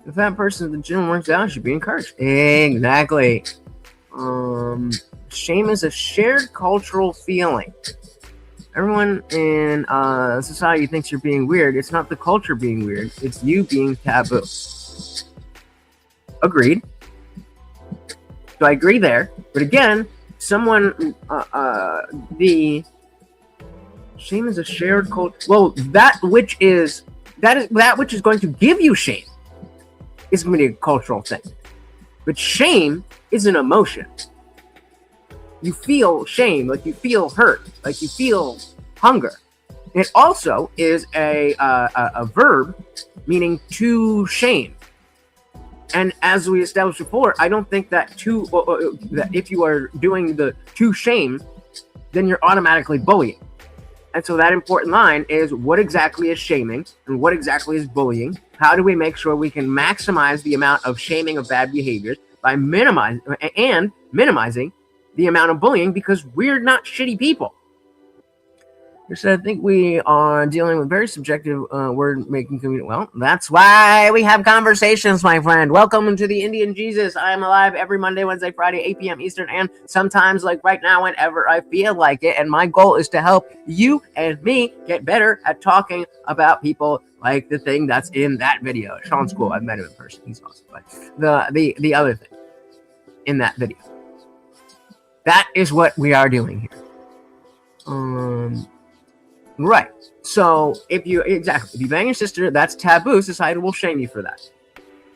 If that person at the gym works out, should be encouraged. Exactly. Shame is a shared cultural feeling. Everyone in society thinks you're being weird. It's not the culture being weird. It's you being taboo. Agreed. So I agree there. But again, the shame is a shared culture. Well, that which is going to give you shame is going to be a cultural thing. But shame is an emotion. You feel shame, like you feel hurt, like you feel hunger. It also is a verb meaning to shame. And as we established before, I don't think that that if you are doing the to shame, then you're automatically bullying. And so that important line is, what exactly is shaming and what exactly is bullying? How do we make sure we can maximize the amount of shaming of bad behaviors by minimizing the amount of bullying, because we're not shitty people. So I think we are dealing with very subjective word-making community. Well, that's why we have conversations, my friend. Welcome to the Indian Jesus. I am alive every Monday, Wednesday, Friday, 8 p.m. Eastern, and sometimes, like right now, whenever I feel like it. And my goal is to help you and me get better at talking about people like the thing that's in that video. Sean's cool. I've met him in person. He's awesome. But the other thing in that video. That is what we are doing here. Right. So if you bang your sister, that's taboo. Society will shame you for that.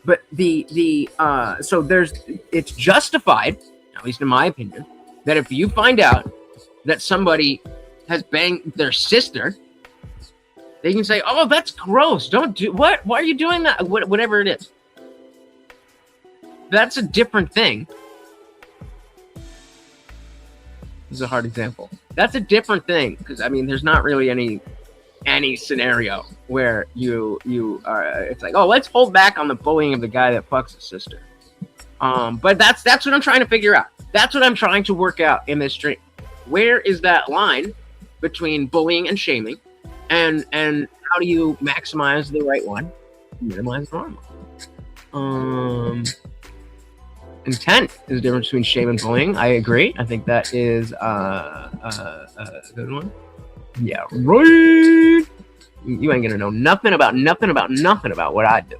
But it's justified, at least in my opinion, that if you find out that somebody has banged their sister, they can say, "Oh, that's gross. Don't do what? Why are you doing that?" Whatever it is. That's a different thing. This is a hard example. That's a different thing, because I mean, there's not really any scenario where you are. It's like, oh, let's hold back on the bullying of the guy that fucks his sister. But that's what I'm trying to figure out. That's what I'm trying to work out in this stream. Where is that line between bullying and shaming, and how do you maximize the right one, minimize the wrong one? Intent is the difference between shame and bullying. I agree. I think that is a good one. Yeah, right. You ain't gonna know nothing about what I do.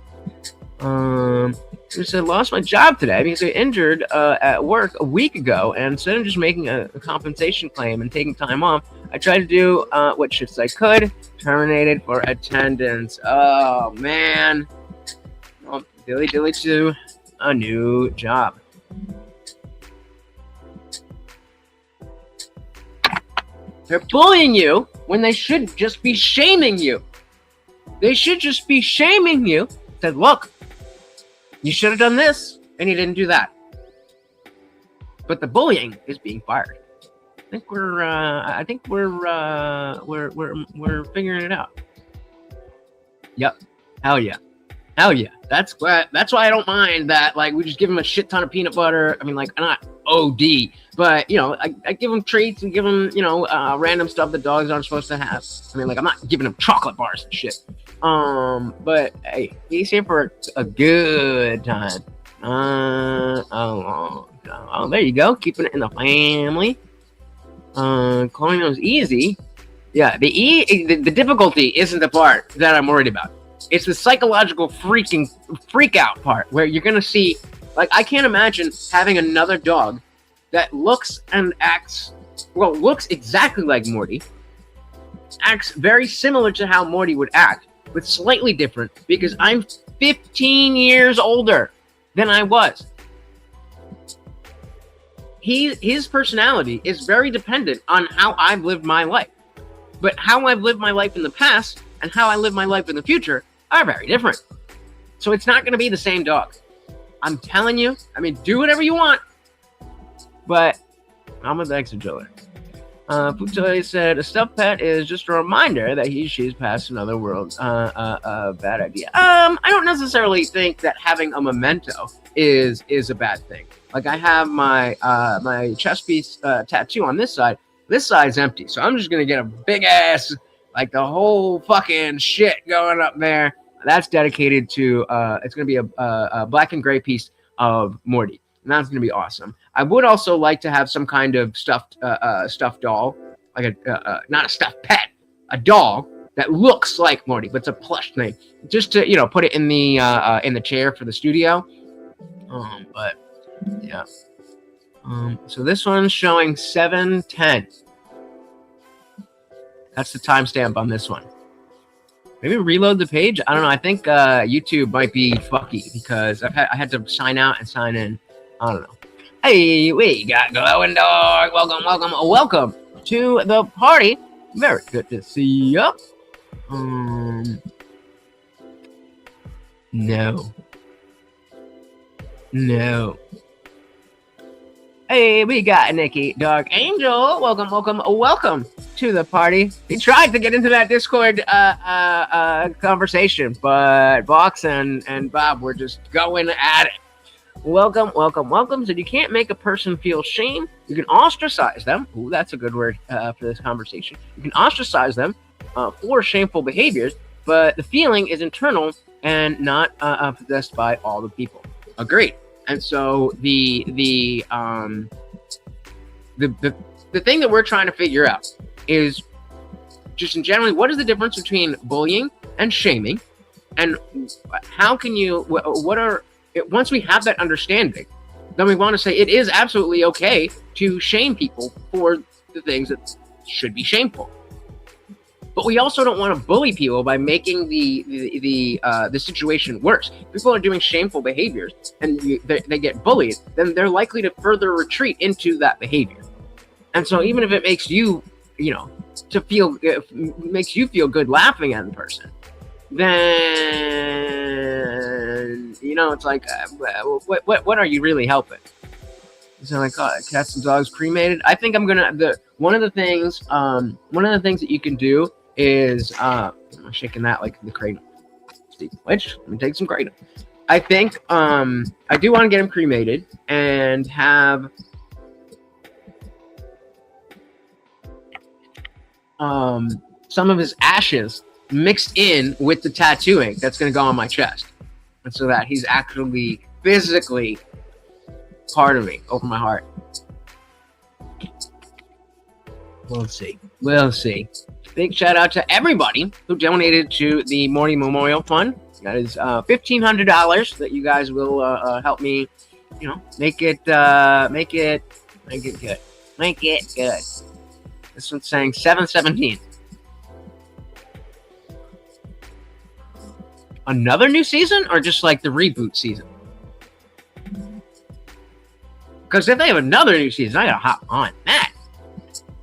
He said, lost my job today because I injured at work a week ago. And instead of just making a compensation claim and taking time off, I tried to do what shifts I could, terminated for attendance. Oh, man. Well, dilly to a new job. They're bullying you when they should just be shaming you. They should just be shaming you. Said, look, you should have done this, and you didn't do that. But the bullying is being fired. I think we're figuring it out. Yep. Hell yeah. That's why I don't mind that. Like, we just give them a shit ton of peanut butter. I mean, like, not OD, but you know, I give them treats and give them, you know, random stuff that dogs aren't supposed to have. I mean, like, I'm not giving them chocolate bars and shit. But hey, he's here for a good time. Oh, there you go. Keeping it in the family. Calling those easy. Yeah, the difficulty isn't the part that I'm worried about. It's the psychological freak out part where you're gonna see, like, I can't imagine having another dog that looks and acts, well, looks exactly like Morty, acts very similar to how Morty would act, but slightly different because I'm 15 years older than I was. His personality is very dependent on how I've lived my life. But how I've lived my life in the past and how I live my life in the future are very different. So it's not going to be the same dog. I'm telling you. I mean, do whatever you want. But I'm a Dexter. Putoy said, a stuffed pet is just a reminder that she's passed another world. Bad idea. I don't necessarily think that having a memento is a bad thing. Like, I have my my chest piece tattoo on this side. This side's empty, so I'm just gonna get a big ass, like the whole fucking shit going up there. That's dedicated to it's gonna be a black and gray piece of Morty, and that's gonna be awesome. I would also like to have some kind of stuffed doll, like a not a stuffed pet, a doll that looks like Morty, but it's a plush thing, just to, you know, put it in the chair for the studio. But yeah. So this one's showing 7:10. That's the timestamp on this one. Maybe reload the page. I don't know. I think YouTube might be fucky because I had to sign out and sign in. I don't know. Hey, we got glowing dog. Welcome to the party. Very good to see you. No. Hey, we got Nikki Dark Angel. Welcome to the party. He tried to get into that Discord conversation, but Box and Bob were just going at it. Welcome. So you can't make a person feel shame. You can ostracize them. Ooh, that's a good word for this conversation. You can ostracize them for shameful behaviors, but the feeling is internal and not possessed by all the people. Agreed. And so the thing that we're trying to figure out is just in generally, what is the difference between bullying and shaming, and how can you, once we have that understanding, then we want to say it is absolutely okay to shame people for the things that should be shameful. But we also don't want to bully people by making the situation worse. People are doing shameful behaviors and they get bullied, then they're likely to further retreat into that behavior. And so even if it makes you, makes you feel good laughing at the person, then, it's like, what are you really helping? So like, cats and dogs cremated. I think I'm gonna, one of the things that you can do is I'm shaking that like the cradle. Which, let me take some cradle. I think I do want to get him cremated and have some of his ashes mixed in with the tattooing that's going to go on my chest, and so that he's actually physically part of me over my heart. We'll see. We'll see. Big shout out to everybody who donated to the Morty Memorial Fund. That is $1,500 that you guys will help me, make it good. Make it good. This one's saying 7/17. Another new season, or just like the reboot season? Because if they have another new season, I gotta hop on that.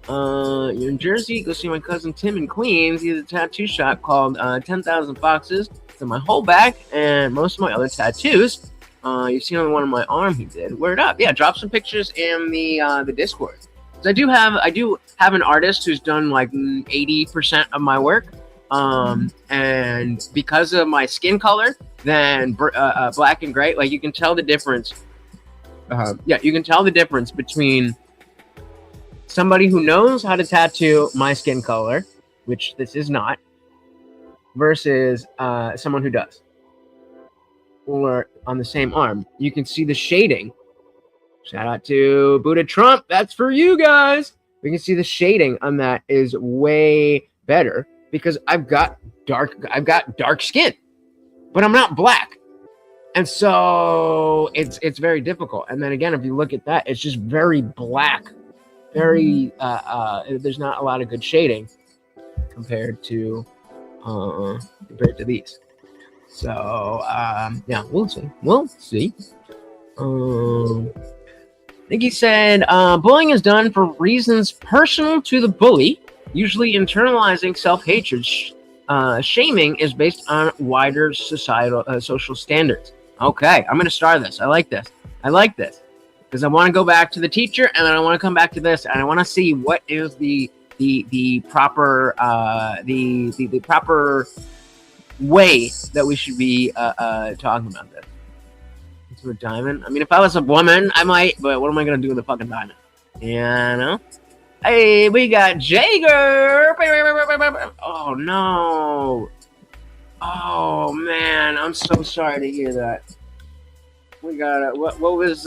You're in Jersey, go see my cousin Tim in Queens. He has a tattoo shop called 10,000 Foxes. So my whole back and most of my other tattoos. You've seen on one on my arm he did. Word up. Yeah, drop some pictures in the Discord. So I do have an artist who's done like 80% of my work. And because of my skin color, then black and gray, like you can tell the difference. You can tell the difference between somebody who knows how to tattoo my skin color, which this is not, versus someone who does. Or on the same arm, you can see the shading. Shout out to Buddha Trump. That's for you guys. We can see the shading on that is way better because I've got dark skin, but I'm not black. And so it's very difficult. And then again, if you look at that, it's just very black. Very there's not a lot of good shading compared to these. So we'll see. I think he said bullying is done for reasons personal to the bully, usually internalizing self-hatred. Shaming is based on wider societal social standards. Okay, I'm gonna start this. I like this because I want to go back to the teacher, and then I want to come back to this, and I want to see what is the proper the proper way that we should be talking about this. Into a diamond. I mean, if I was a woman, I might, but what am I gonna do with a fucking diamond? Hey, we got Jager. Oh no. Oh man, I'm so sorry to hear that. We got what was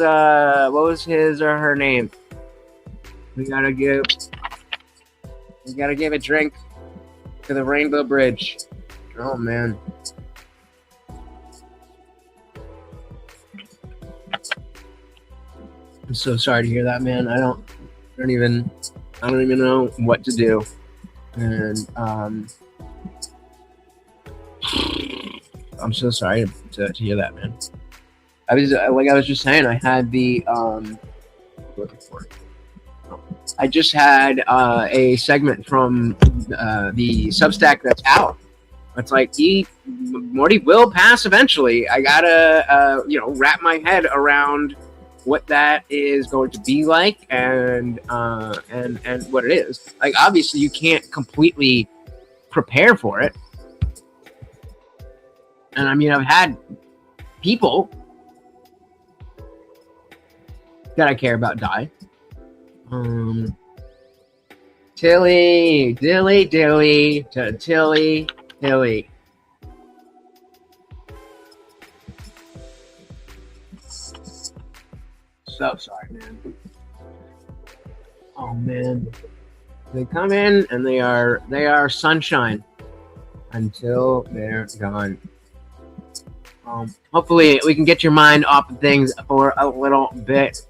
his or her name? We gotta give a drink to the Rainbow Bridge. Oh man. I'm so sorry to hear that, man. I don't even know what to do. And I'm so sorry to hear that, man. I was just saying, I had looking for it. I just had a segment from the Substack that's out. It's like Morty will pass eventually. I gotta wrap my head around what that is going to be like and what it is. Like obviously you can't completely prepare for it. And I mean I've had people that I care about die. Tilly. So sorry, man. Oh man. They come in and they are sunshine until they're gone. Hopefully we can get your mind off of things for a little bit.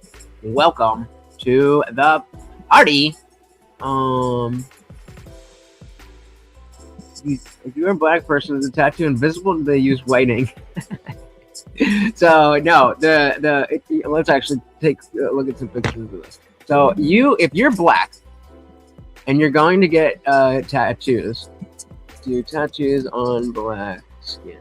Welcome to the party. If you're a black person with a tattoo invisible, they use whitening. So no, let's actually take a look at some pictures of this. So if you're black and you're going to get tattoos, do tattoos on black skin,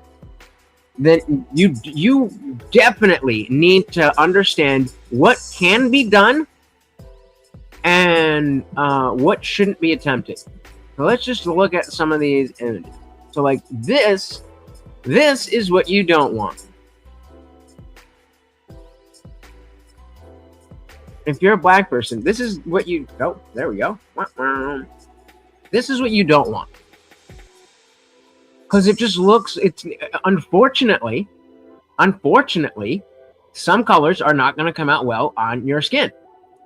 then you definitely need to understand what can be done and what shouldn't be attempted. So let's just look at some of these images. So like this is what you don't want. If you're a black person, this is what you... Oh, there we go. This is what you don't want. Because it just looks... It's unfortunately, some colors are not going to come out well on your skin.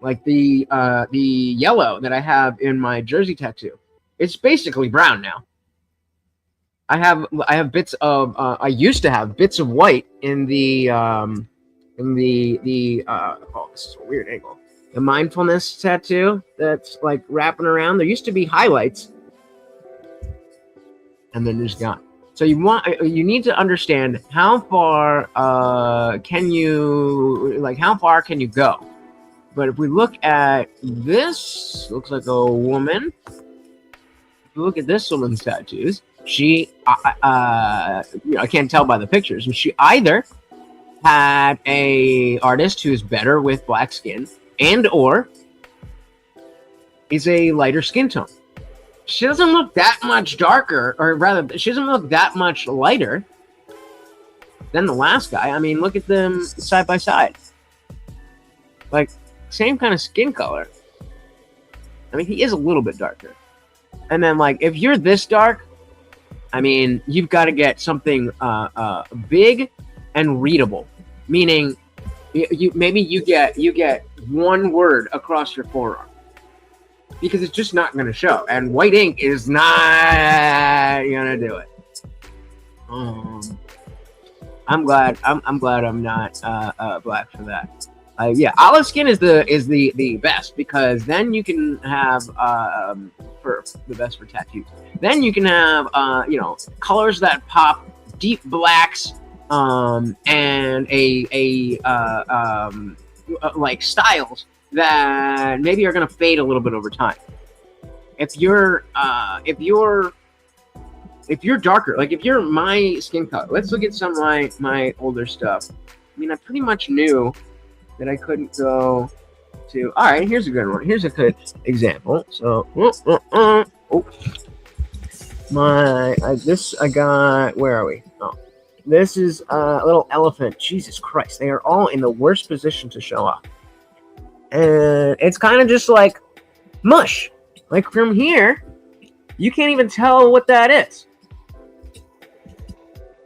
Like the yellow that I have in my jersey tattoo, it's basically brown now. I have bits of I used to have bits of white in the oh, this is a weird angle. The mindfulness tattoo that's like wrapping around. There used to be highlights, and then there's gone. So you need to understand how far can you go. But if we look at this, looks like a woman. If you look at this woman's tattoos, she I can't tell by the pictures, but she either had a artist who's better with black skin and or is a lighter skin tone. She doesn't look that much darker, or rather, she doesn't look that much lighter than the last guy. I mean, look at them side by side. Like, same kind of skin color. I mean, he is a little bit darker. And then, like, if you're this dark, I mean, you've got to get something big and readable. Meaning, you get one word across your forearm. Because it's just not going to show, and white ink is not going to do it. I'm glad I'm not black for that. Yeah, olive skin is the best, because then you can have for the best for tattoos. Then you can have colors that pop, deep blacks, and like styles that maybe are going to fade a little bit over time. If you're darker, like if you're my skin color, let's look at some of my older stuff. I mean, I pretty much knew that I couldn't go to. All right, here's a good one. Here's a good example. So, this I got. Where are we? Oh, this is a little elephant. Jesus Christ, they are all in the worst position to show off. And it's kind of just like mush. Like from here, you can't even tell what that is.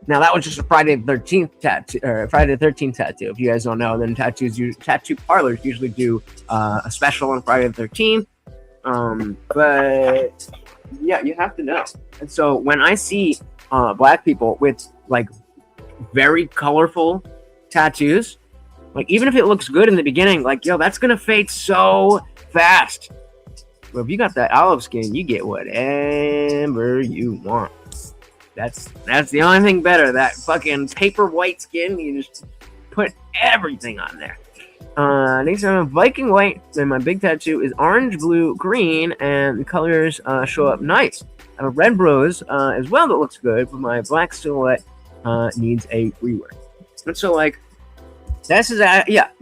Now that was just a Friday the 13th tattoo, or Friday the 13th tattoo. If you guys don't know, then tattoo parlors usually do a special on Friday the 13th. But yeah, you have to know. And so when I see black people with like very colorful tattoos, like, even if it looks good in the beginning, like, yo, that's going to fade so fast. But if you got that olive skin, you get whatever you want. That's the only thing better. That fucking paper white skin, you just put everything on there. Next time, Viking white, and my big tattoo is orange, blue, green, and the colors show up nice. I have a red rose as well that looks good, but my black silhouette needs a rework. And so, like, this is the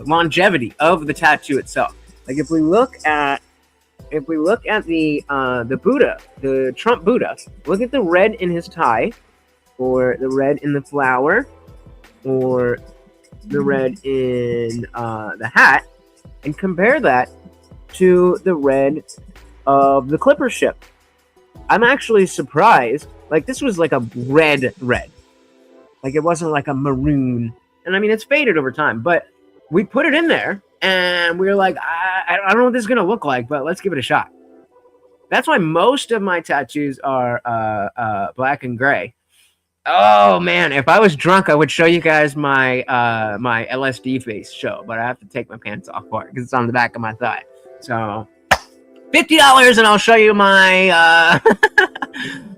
longevity of the tattoo itself. Like if we look at the Buddha, the Trump Buddha, look at the red in his tie, or the red in the flower, or the red in the hat, and compare that to the red of the Clipper ship. I'm actually surprised. Like this was like a red. Like it wasn't like a maroon. And I mean, it's faded over time, but we put it in there and we were like, I don't know what this is going to look like, but let's give it a shot. That's why most of my tattoos are black and gray. Oh man, if I was drunk, I would show you guys my my LSD face show, but I have to take my pants off for it because it's on the back of my thigh. So $50 and I'll show you my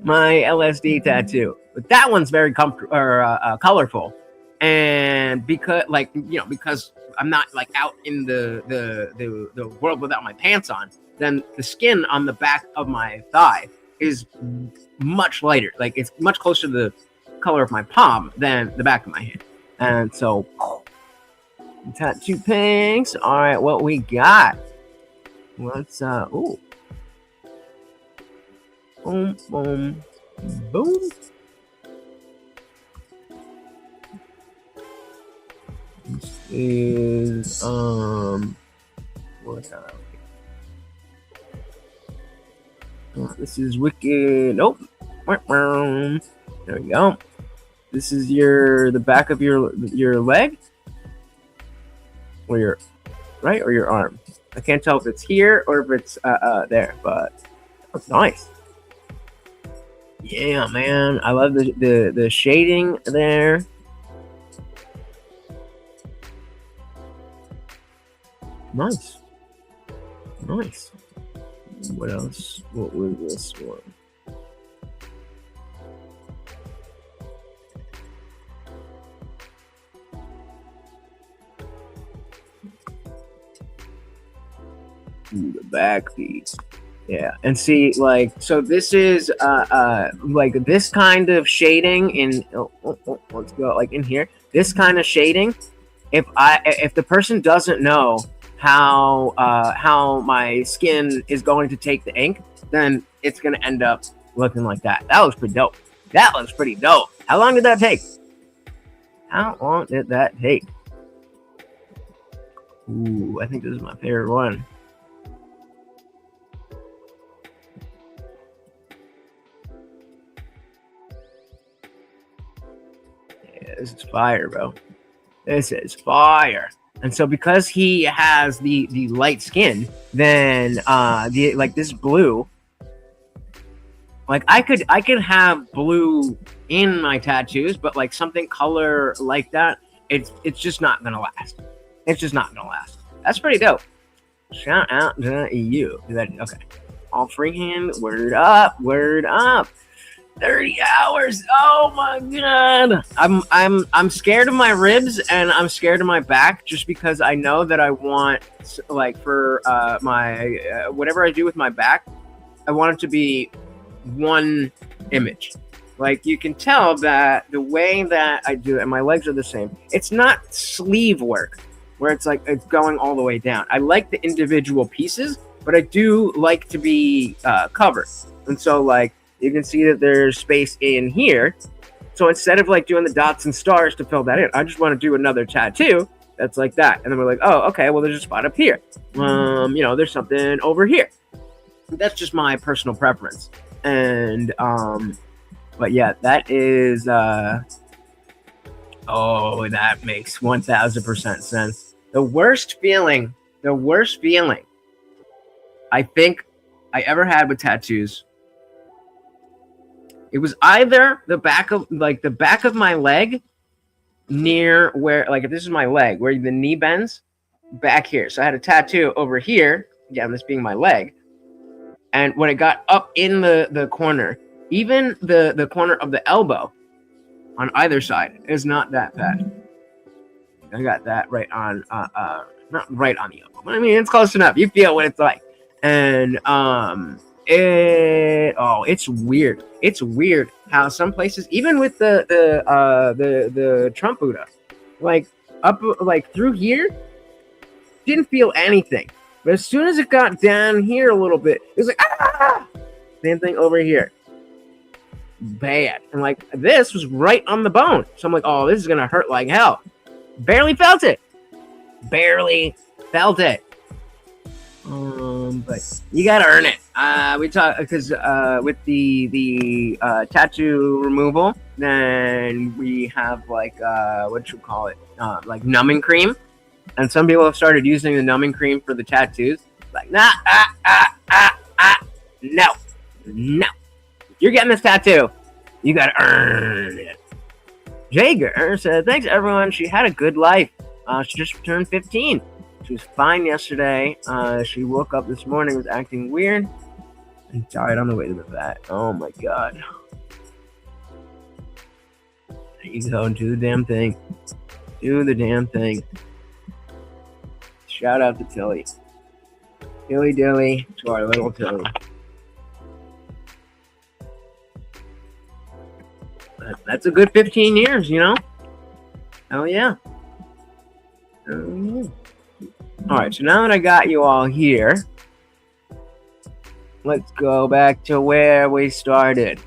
my LSD tattoo. But that one's very colorful, and because I'm not like out in the world without my pants on, then the skin on the back of my thigh is much lighter. Like it's much closer to the color of my palm than the back of my hand. And so, tattoo pinks. All right, what we got? Let's boom, boom, boom. This is what this is wicked. Nope. There we go. This is the back of your leg. or your right or your arm. I can't tell if it's here or if it's there, but that's nice. Yeah, man, I love the shading there. Nice. What else? What was this one? Ooh, the back piece. Yeah, and see, like, so this is like this kind of shading in let's go like in here. This kind of shading, if the person doesn't know how my skin is going to take the ink, then it's gonna end up looking like that. That looks pretty dope. How long did that take? Ooh, I think this is my favorite one. This is fire, bro. This is fire. And so because he has the light skin, then this blue, like I could have blue in my tattoos, but like something color like that, it's just not gonna last. That's pretty dope. Shout out to you. Okay. All freehand. Word up. 30 hours. Oh my god. I'm scared of my ribs and I'm scared of my back just because I know that I want, like, for my whatever I do with my back, I want it to be one image. Like, you can tell that the way that I do it, and my legs are the same. It's not sleeve work where it's like it's going all the way down. I like the individual pieces, but I do like to be covered. And so, like, you can see that there's space in here. So instead of like doing the dots and stars to fill that in, I just want to do another tattoo that's like that. And then we're like, oh, okay, well, there's a spot up here. There's something over here. That's just my personal preference. And but yeah, that is that makes 1000% sense. The worst feeling I think I ever had with tattoos, it was either the back of my leg, near where, like, if this is my leg, where the knee bends back here. So I had a tattoo over here, again, this being my leg. And when it got up in the corner, even the corner of the elbow on either side is not that bad. I got that right on, not right on the elbow, but I mean, it's close enough. You feel what it's like. And it's weird. It's weird how some places, even with the Trump Buddha, like up like through here, didn't feel anything. But as soon as it got down here a little bit, it was like ah. Same thing over here. Bad. And like this was right on the bone. So I'm like, oh, this is gonna hurt like hell. Barely felt it. But you gotta earn it. We talk because with the tattoo removal, then we have like what you call it, like numbing cream, and some people have started using the numbing cream for the tattoos. Like no. If you're getting this tattoo, you gotta earn it. Jager said, "Thanks everyone. She had a good life. She just turned 15." She was fine yesterday. She woke up this morning, was acting weird, and died on the way to the vet. Oh my god. There you go, do the damn thing. Shout out to Tilly. Dilly dilly to our little Tilly. That's a good 15 years, you know? Hell yeah. All right, so now that I got you all here, let's go back to where we started.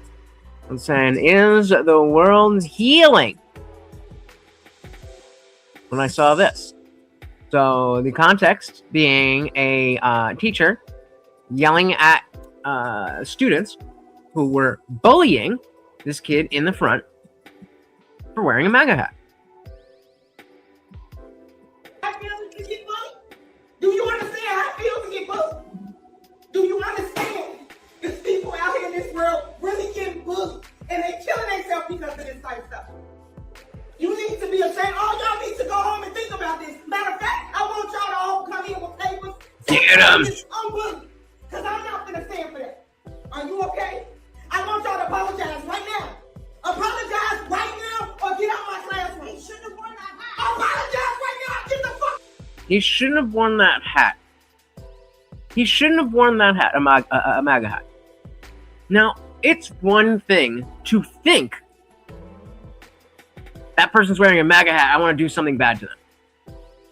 I'm saying, is the world healing? When I saw this. So the context being a teacher yelling at students who were bullying this kid in the front for wearing a MAGA hat. I feel to Get him. Because I'm not going to stand for that. Are you okay? I want y'all to apologize right now. Apologize right now or get out my classroom. He shouldn't have worn that hat. Apologize right now. Get the fuck. He shouldn't have worn that hat. He shouldn't have worn that hat, a MAGA hat. Now, it's one thing to think that person's wearing a MAGA hat, I want to do something bad to them.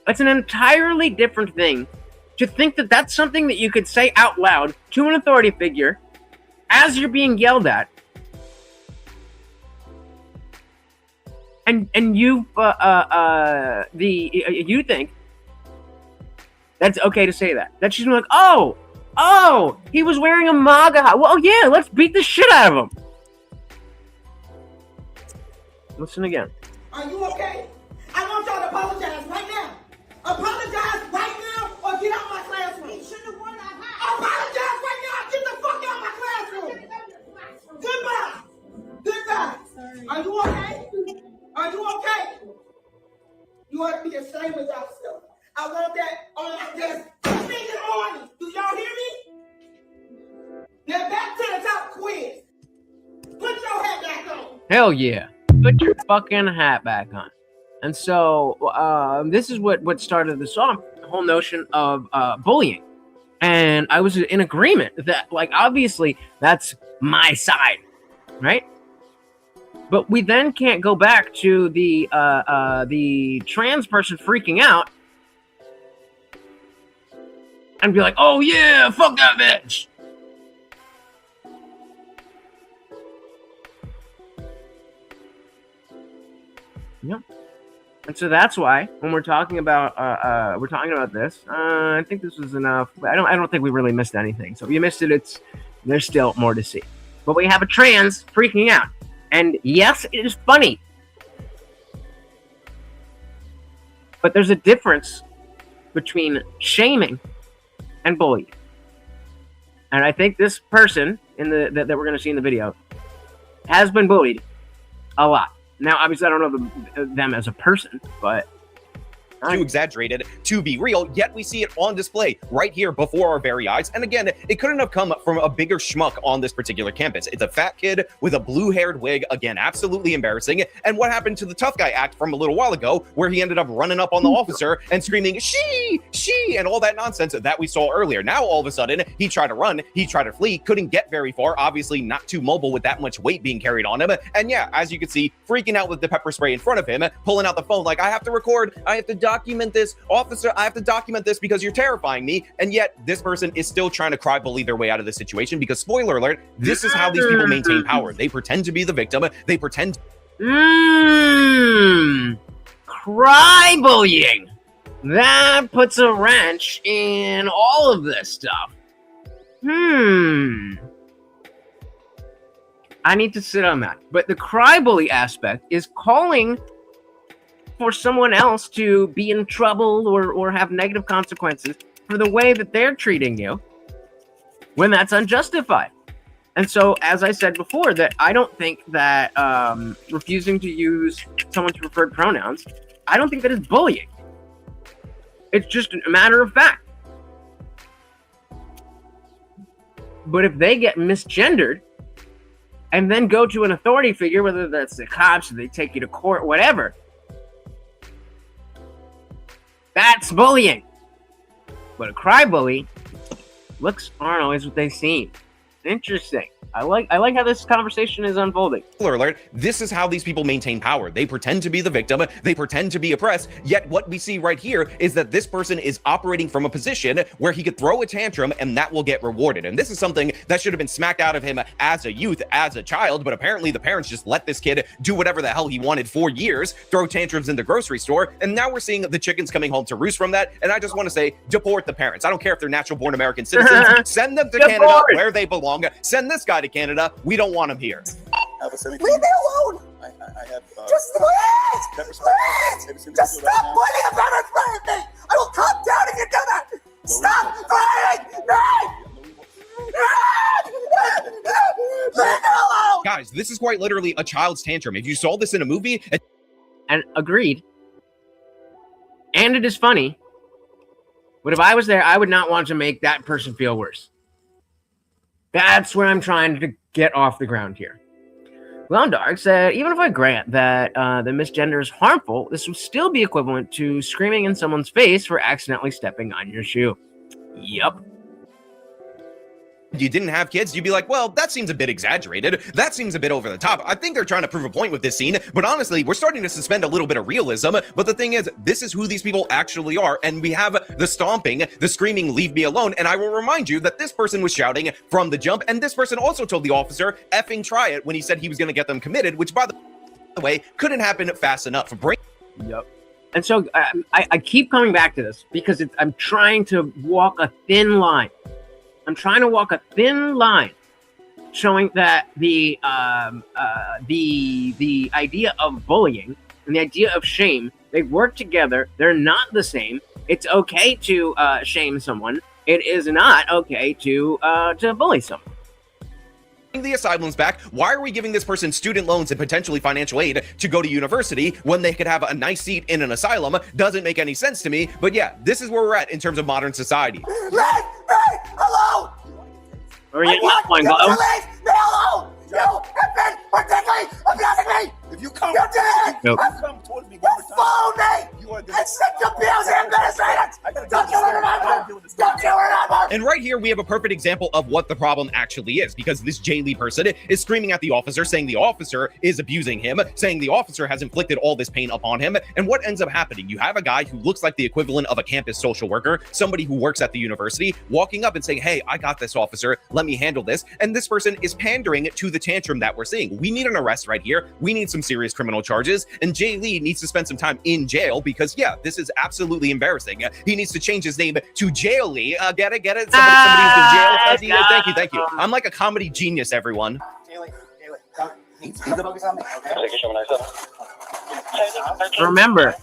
It's an entirely different thing to think that that's something that you could say out loud to an authority figure as you're being yelled at. And you you think that's okay to say that. That she's like, oh, he was wearing a MAGA hat. Well, yeah, let's beat the shit out of him. Listen again. Are you okay? I want y'all to apologize right now. Apologize right now or get out my classroom. He shouldn't have worn that hat. Apologize right now. Get the fuck out of my classroom. Goodbye. Goodbye. Sorry. Are you okay? Are you okay? You ought to be ashamed of yourself. I want that on this speaking morning. Do y'all hear me? Now back to the top quiz. Put your hat back on. Hell yeah. Put your fucking hat back on. And so this is what started this off, the whole notion of bullying. And I was in agreement that, like, obviously that's my side, right? But we then can't go back to the trans person freaking out and be like, oh yeah, fuck that bitch. Yep. And so that's why when we're talking about this, I think this was enough. I don't think we really missed anything. So if you missed it, there's still more to see. But we have a trans freaking out. And yes, it is funny. But there's a difference between shaming and bullying. And I think this person that we're going to see in the video has been bullied a lot. Now, obviously, I don't know them as a person, but too exaggerated to be real, yet we see it on display right here before our very eyes. And again, it couldn't have come from a bigger schmuck on this particular campus. It's a fat kid with a blue-haired wig. Again, absolutely embarrassing. And what happened to the tough guy act from a little while ago, where he ended up running up on the officer and screaming, she, and all that nonsense that we saw earlier. Now, all of a sudden, he tried to run, he tried to flee, couldn't get very far, obviously not too mobile with that much weight being carried on him. And yeah, as you can see, freaking out with the pepper spray in front of him, pulling out the phone like, I have to record, I have to document this, officer, I have to document this because you're terrifying me. And yet this person is still trying to cry bully their way out of this situation, because spoiler alert, this is how these people maintain power. They pretend to be the victim. They pretend. Cry bullying. That puts a wrench in all of this stuff. I need to sit on that. But the cry bully aspect is calling for someone else to be in trouble or have negative consequences for the way that they're treating you when that's unjustified. And so, as I said before, that I don't think that refusing to use someone's preferred pronouns, I don't think that is bullying. It's just a matter of fact. But if they get misgendered and then go to an authority figure, whether that's the cops or they take you to court, whatever, that's bullying. But a cry bully, looks aren't always what they seem. Interesting. I like how this conversation is unfolding. Spoiler alert, this is how these people maintain power. They pretend to be the victim, they pretend to be oppressed, yet what we see right here is that this person is operating from a position where he could throw a tantrum and that will get rewarded. And this is something that should have been smacked out of him as a youth, as a child, but apparently the parents just let this kid do whatever the hell he wanted for years, throw tantrums in the grocery store, and now we're seeing the chickens coming home to roost from that. And I just want to say, deport the parents. I don't care if they're natural-born American citizens. Send them to Canada where they belong. Send this guy to Canada. We don't want him here. Leave me alone! I have, just please! Just stop pointing a pepper spray at me! I will calm down if you do that! Stop fighting! Leave me alone! Guys, this is quite literally a child's tantrum. If you saw this in a movie... And agreed. And it is funny. But if I was there, I would not want to make that person feel worse. That's where I'm trying to get off the ground here. Well, Dark said, even if I grant that the misgender is harmful, this would still be equivalent to screaming in someone's face for accidentally stepping on your shoe. Yup. You didn't have kids, you'd be like, well, that seems a bit exaggerated. That seems a bit over the top. I think they're trying to prove a point with this scene, but honestly, we're starting to suspend a little bit of realism. But the thing is, this is who these people actually are. And we have the stomping, the screaming, leave me alone. And I will remind you that this person was shouting from the jump. And this person also told the officer, effing try it, when he said he was going to get them committed, which by the way, couldn't happen fast enough. Yep. And so I keep coming back to this because I'm trying to walk a thin line. I'm trying to walk a thin line, showing that the idea of bullying and the idea of shame, they work together. They're not the same. It's okay to shame someone. It is not okay to bully someone. The asylums back. Why are we giving this person student loans and potentially financial aid to go to university when they could have a nice seat in an asylum? Doesn't make any sense to me. But yeah, this is where we're at in terms of modern society. Leave me alone! Or you not one, go. Leave me alone! You have been particularly abusing me! If you come, Nope. come towards me, follow me! And stick your bills and administrators! Don't you remember? Don't you remember? And right here, we have a perfect example of what the problem actually is, because this Jay Lee person is screaming at the officer, saying the officer is abusing him, saying the officer has inflicted all this pain upon him. And what ends up happening? You have a guy who looks like the equivalent of a campus social worker, somebody who works at the university, walking up and saying, hey, I got this, officer, let me handle this. And this person is pandering to the tantrum that we're seeing. We need an arrest right here. We need some serious criminal charges. And Jay Lee needs to spend some time in jail because, yeah, this is absolutely embarrassing. He needs to change his name to Jail Lee. Get it? Somebody's in jail. Thank you. I'm like a comedy genius, everyone. Remember,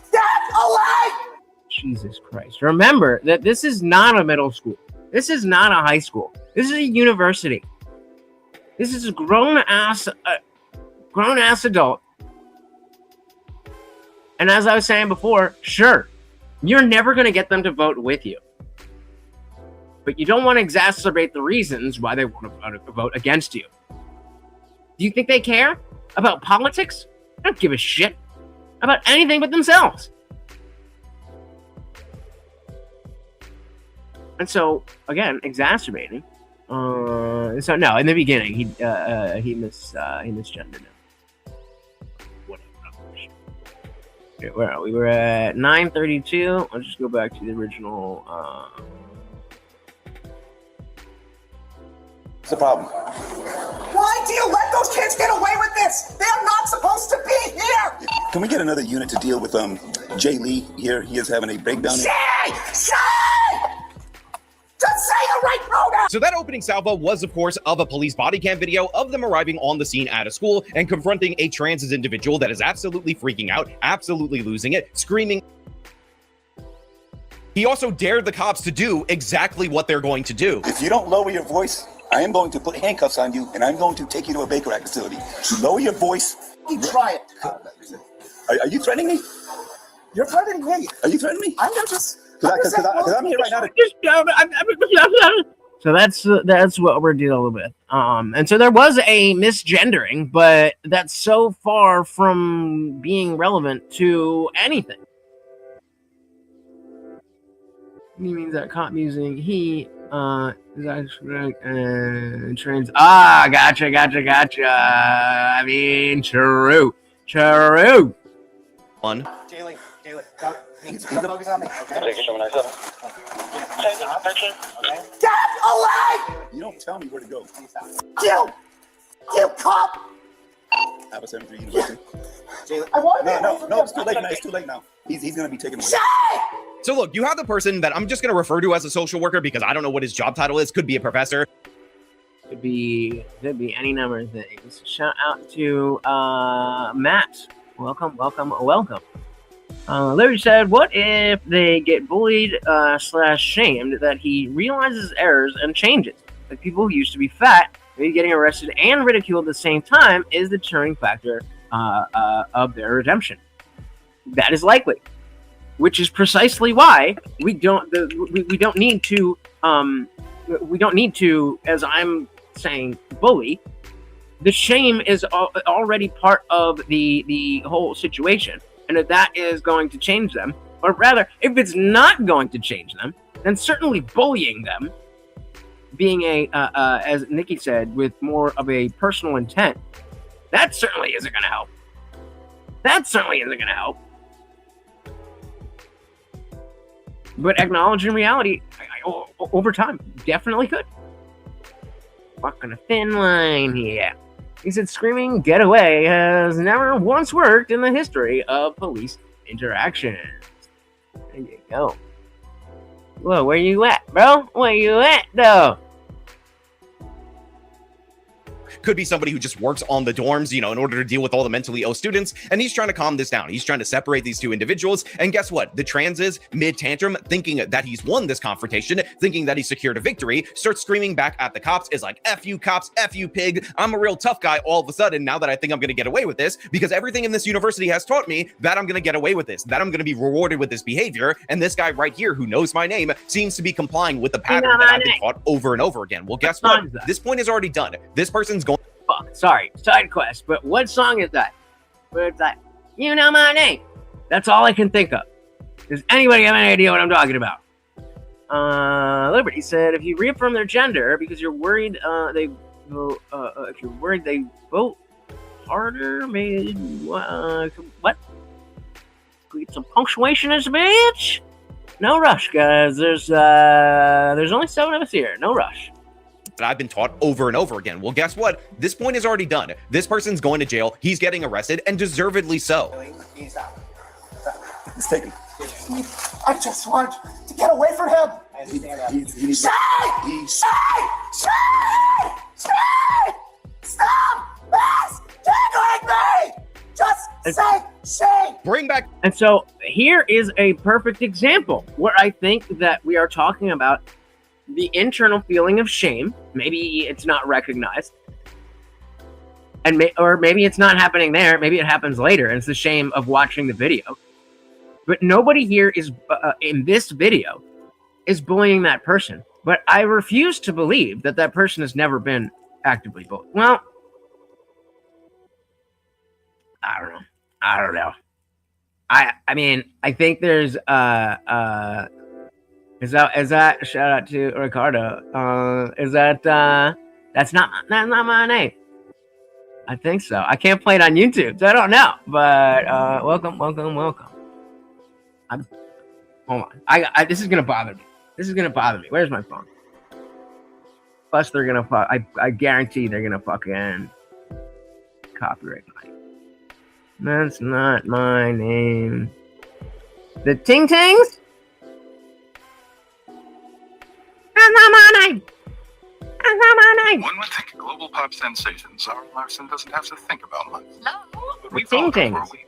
Jesus Christ. Remember that this is not a middle school. This is not a high school. This is a university. This is a grown-ass adult. And as I was saying before, sure, you're never going to get them to vote with you. But you don't want to exacerbate the reasons why they want to vote against you. Do you think they care about politics? They don't give a shit about anything but themselves. And so, again, exacerbating. So no, in the beginning, he misgendered him. Whatever. Where are we? We're at 9:32. I'll just go back to the original. What's the problem? Why do you let those kids get away with this? They're not supposed to be here! Can we get another unit to deal with Jay Lee here? He is having a breakdown. Say! Just say the right pronoun! So that opening salvo was, of course, of a police body cam video of them arriving on the scene at a school and confronting a trans individual that is absolutely freaking out, absolutely losing it, screaming. He also dared the cops to do exactly what they're going to do. If you don't lower your voice, I am going to put handcuffs on you and I'm going to take you to a Baker Act facility. Lower your voice. Try it. Are you threatening me? You're threatening me. Are you threatening me? I'm just... Because I'm here right now. So that's what we're dealing with. And so there was a misgendering, but that's so far from being relevant to anything. He means that cop using he is actually trans. Gotcha. I mean, true. One. Jaylee, he's focus on me, okay? Get away! You don't tell me where to go. You cop! Alpha 73 University. Jaylee, no, it's too late now. It's too late now. He's gonna be taken away. So look, you have the person that I'm just going to refer to as a social worker because I don't know what his job title is. Could be a professor. Could be any number of things. Shout out to Matt. Welcome. Larry said, what if they get bullied / shamed that he realizes errors and changes? Like people who used to be fat, maybe getting arrested and ridiculed at the same time is the turning factor of their redemption. That is likely. which is precisely why we don't need to as I'm saying, bully. The shame is already part of the whole situation, and if that is going to change them, or rather, if it's not going to change them, then certainly bullying them, being as Nikki said, with more of a personal intent, that certainly isn't going to help. That certainly isn't going to help. But acknowledging reality over time definitely could. Walking a thin line here. He said screaming "get away" has never once worked in the history of police interactions. There you go. Whoa, where you at, bro? Where you at, though? Could be somebody who just works on the dorms, in order to deal with all the mentally ill students, and he's trying to calm this down. He's trying to separate these two individuals, and guess what? The trans is mid-tantrum, thinking that he's won this confrontation, thinking that he's secured a victory, starts screaming back at the cops, is like, F you cops, F you pig, I'm a real tough guy all of a sudden, now that I think I'm gonna get away with this, because everything in this university has taught me that I'm gonna get away with this, that I'm gonna be rewarded with this behavior, and this guy right here who knows my name seems to be complying with the pattern that I've been taught over and over again. Well, guess what? This point is already done. This person's going... Fuck, sorry, side quest, but what song is that? Where it's like, you know my name. That's all I can think of. Does anybody have any idea what I'm talking about? Liberty said, if you reaffirm their gender because you're worried if you're worried they vote harder, maybe what? Get some punctuation as a bitch. No rush, guys. There's only 7 of us here. No rush. That I've been taught over and over again. Well, guess what? This point is already done. This person's going to jail. He's getting arrested, and deservedly so. Let's take him. I just want to get away from him. I understand that. Stop! Please! Can't me! Just say shame! Bring back... And so here is a perfect example where I think that we are talking about the internal feeling of shame. Maybe it's not recognized, and or maybe it's not happening there. Maybe it happens later, and it's the shame of watching the video. But nobody here is in this video is bullying that person. But I refuse to believe that that person has never been actively bullied. Well, I don't know. I mean, I think there's Is that shout out to Ricardo? That's not my name. I think so. I can't play it on YouTube, so I don't know. But welcome. Hold on. I this is gonna bother me. Where's my phone? Plus they're gonna I guarantee they're gonna fucking copyright mine. That's not my name. The Ting Tings? That's not my name. That's not my name. One would think a global pop sensation, Zara Larsson doesn't have to think about much. No. But we've Ting all Tings. got where we-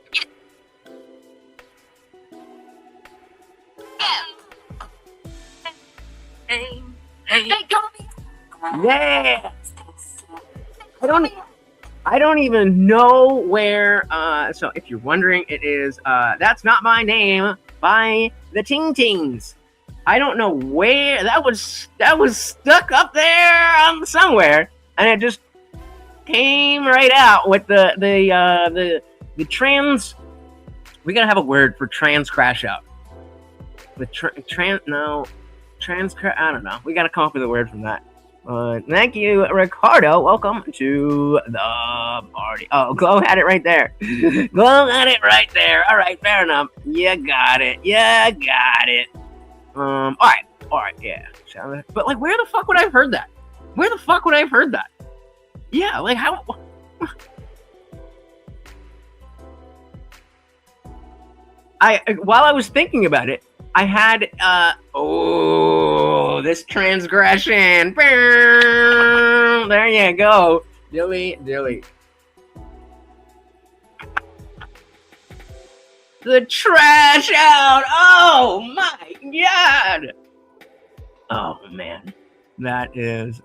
Hey, come Yeah. I don't even know where. So if you're wondering, it is "That's Not My Name" by the Ting Tings. I don't know where that was stuck up there somewhere, and it just came right out with the trans. We gotta have a word for trans crash out. The trans I don't know. We gotta come up with a word from that. Thank you, Ricardo. Welcome to the party. Oh, Glow had it right there. Glow had it right there. All right, fair enough. You got it. All right, yeah. But like, where the fuck would I have heard that? Yeah, like how? While I was thinking about it, I had this transgression. There you go. Dilly. The trash out. Oh my god. Oh man. That is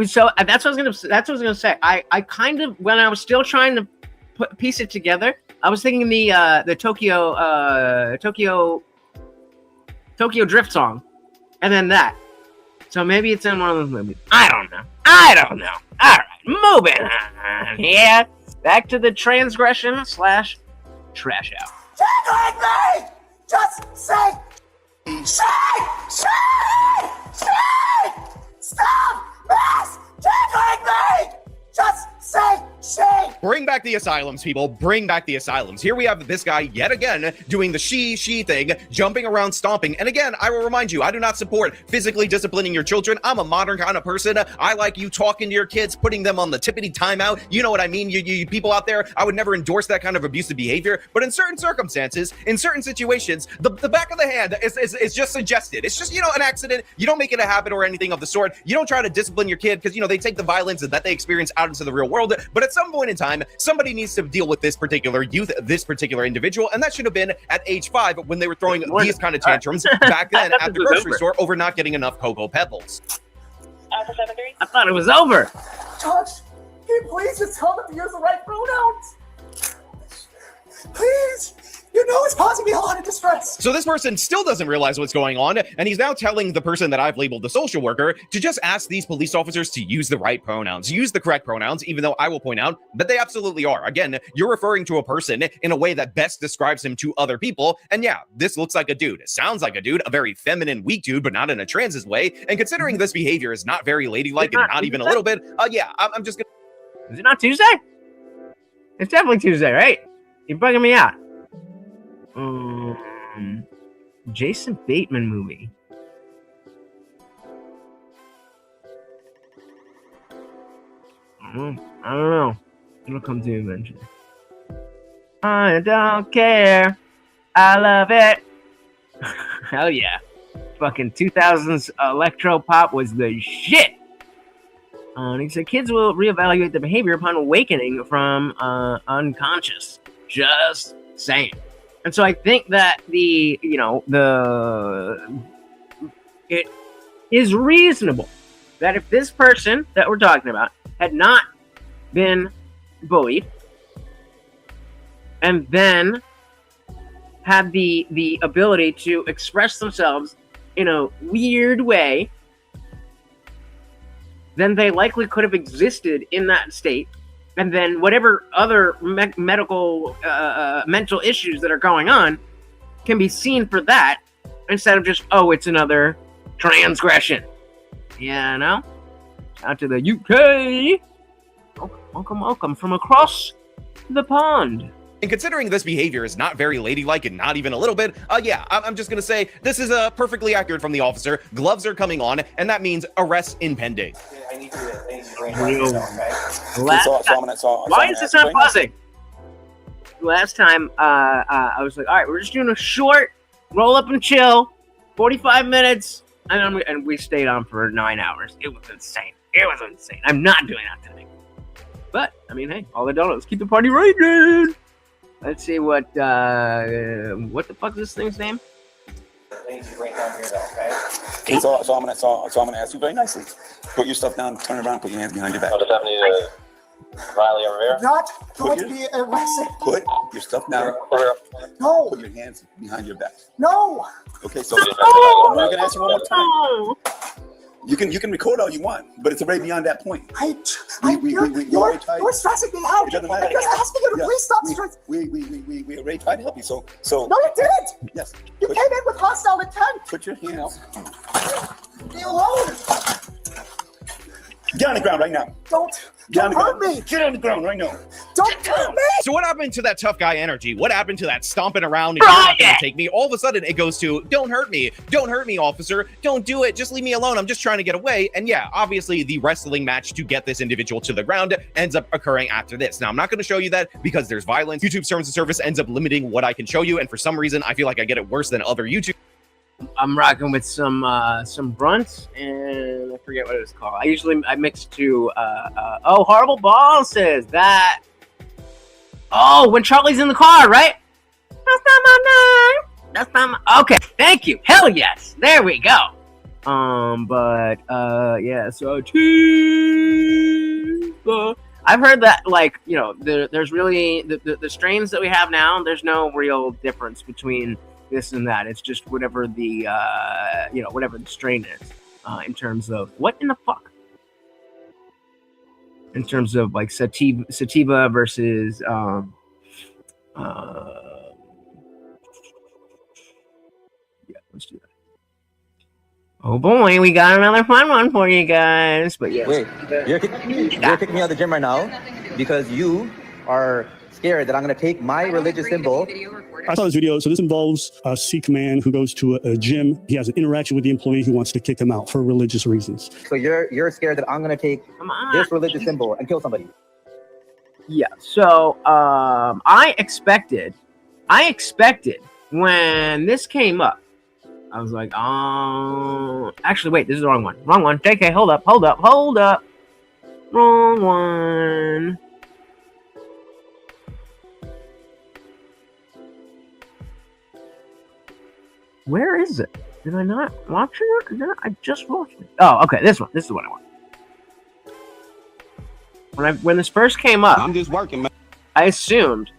so that's what I was gonna say. I kind of, when I was still trying to piece it together. I was thinking the Tokyo Drift song, and then that. So maybe it's in one of those movies. I don't know. All right, moving on. Yeah, back to the transgression / trash out. Tickling me! Just say, stop this! Tickling me! Just say, Bring back the asylums, people. Bring back the asylums. Here we have this guy yet again doing the she thing, jumping around, stomping. And again, I will remind you, I do not support physically disciplining your children. I'm a modern kind of person. I like you talking to your kids, putting them on the tippity timeout. You know what I mean? You people out there, I would never endorse that kind of abusive behavior. But in certain circumstances, in certain situations, the back of the hand is just suggested. It's just, an accident. You don't make it a habit or anything of the sort. You don't try to discipline your kid because, they take the violence that they experience out into the real world. But at some point in time, somebody needs to deal with this particular youth, this particular individual, and that should have been at age 5 when they were throwing these kind of tantrums back then at the grocery store over not getting enough Cocoa Pebbles. I thought it was over. Judge, can you please just tell them to use the right pronouns? Please! You know it's causing me a lot of distress. So this person still doesn't realize what's going on, and he's now telling the person that I've labeled the social worker to just ask these police officers to use the right pronouns, use the correct pronouns, even though I will point out that they absolutely are. Again, you're referring to a person in a way that best describes him to other people, and yeah, this looks like a dude. It sounds like a dude, a very feminine, weak dude, but not in a transist way, and considering this behavior is not very ladylike and not even a little bit, yeah, I'm just gonna... Is it not Tuesday? It's definitely Tuesday, right? You're bugging me out. Jason Bateman movie. I don't know. It'll come to you eventually. I don't care. I love it. Hell yeah. Fucking 2000s electro pop was the shit. And he said kids will reevaluate their behavior upon awakening from unconscious. Just saying. And so I think that it is reasonable that if this person that we're talking about had not been bullied and then had the ability to express themselves in a weird way, then they likely could have existed in that state. And then whatever other mental issues that are going on can be seen for that instead of just, oh, it's another transgression. Out to the UK. Welcome from across the pond. And considering this behavior is not very ladylike and not even a little bit, yeah, I'm just gonna say this is perfectly accurate from the officer. Gloves are coming on, and that means arrest impending. I need to bring Why is this not pausing? Last time, I was like, all right, we're just doing a short roll up and chill, 45 minutes, and we stayed on for 9 hours. It was insane. I'm not doing that today. But I mean, hey, all I do is keep the party raging. Let's see what the fuck is this thing's name? So I'm gonna ask you very nicely. Put your stuff down, turn around, put your hands behind your back. Riley over here. Not going to be arrested. Put your stuff down. No. Put your hands behind your back. No. Okay, so I'm not gonna ask you one more time. You can record all you want, but it's already beyond that point. You're stressing me out. I'm just asking you to please stop stressing. We already tried to help you, so. No, you didn't. Yes. You came in with hostile intent. Put your hands. Be alone. Get on the ground right now. Don't hurt me. Get on the ground right now. Don't hurt me. So what happened to that tough guy energy? What happened to that stomping around and you're not gonna take me? All of a sudden it goes to, don't hurt me, officer, don't do it, just leave me alone, I'm just trying to get away. And yeah, obviously the wrestling match to get this individual to the ground ends up occurring after this. Now I'm not gonna show you that because there's violence. YouTube's terms of service ends up limiting what I can show you, and for some reason I feel like I get it worse than other YouTube. I'm rocking with some brunts, and I forget what it was called. I mix to Horrible Ball says that. Oh, when Charlie's in the car, right? That's not my name. That's not my. Okay, thank you. Hell yes. There we go. Yeah. So I've heard that, like, you know, there's really the strains that we have now. There's no real difference between this and that. It's just whatever the whatever the strain is in terms of what in the fuck. In terms of like sativa versus yeah, let's do that. Oh boy, we got another fun one for you guys. But yeah, wait, you're kicking me out of the gym right now because you are scared that I'm going to take my religious symbol. I saw this video. So this involves a Sikh man who goes to a gym. He has an interaction with the employee who wants to kick him out for religious reasons. So you're scared that I'm going to take this religious symbol and kill somebody. Yeah. So I expected when this came up, I was like, oh, actually, wait, this is the wrong one. Wrong one. JK, hold up. Wrong one. Where is it? Did I not watch it? I just watched it. Oh, okay, this one. This is what I want. When this first came up, I'm just working, man. I assumed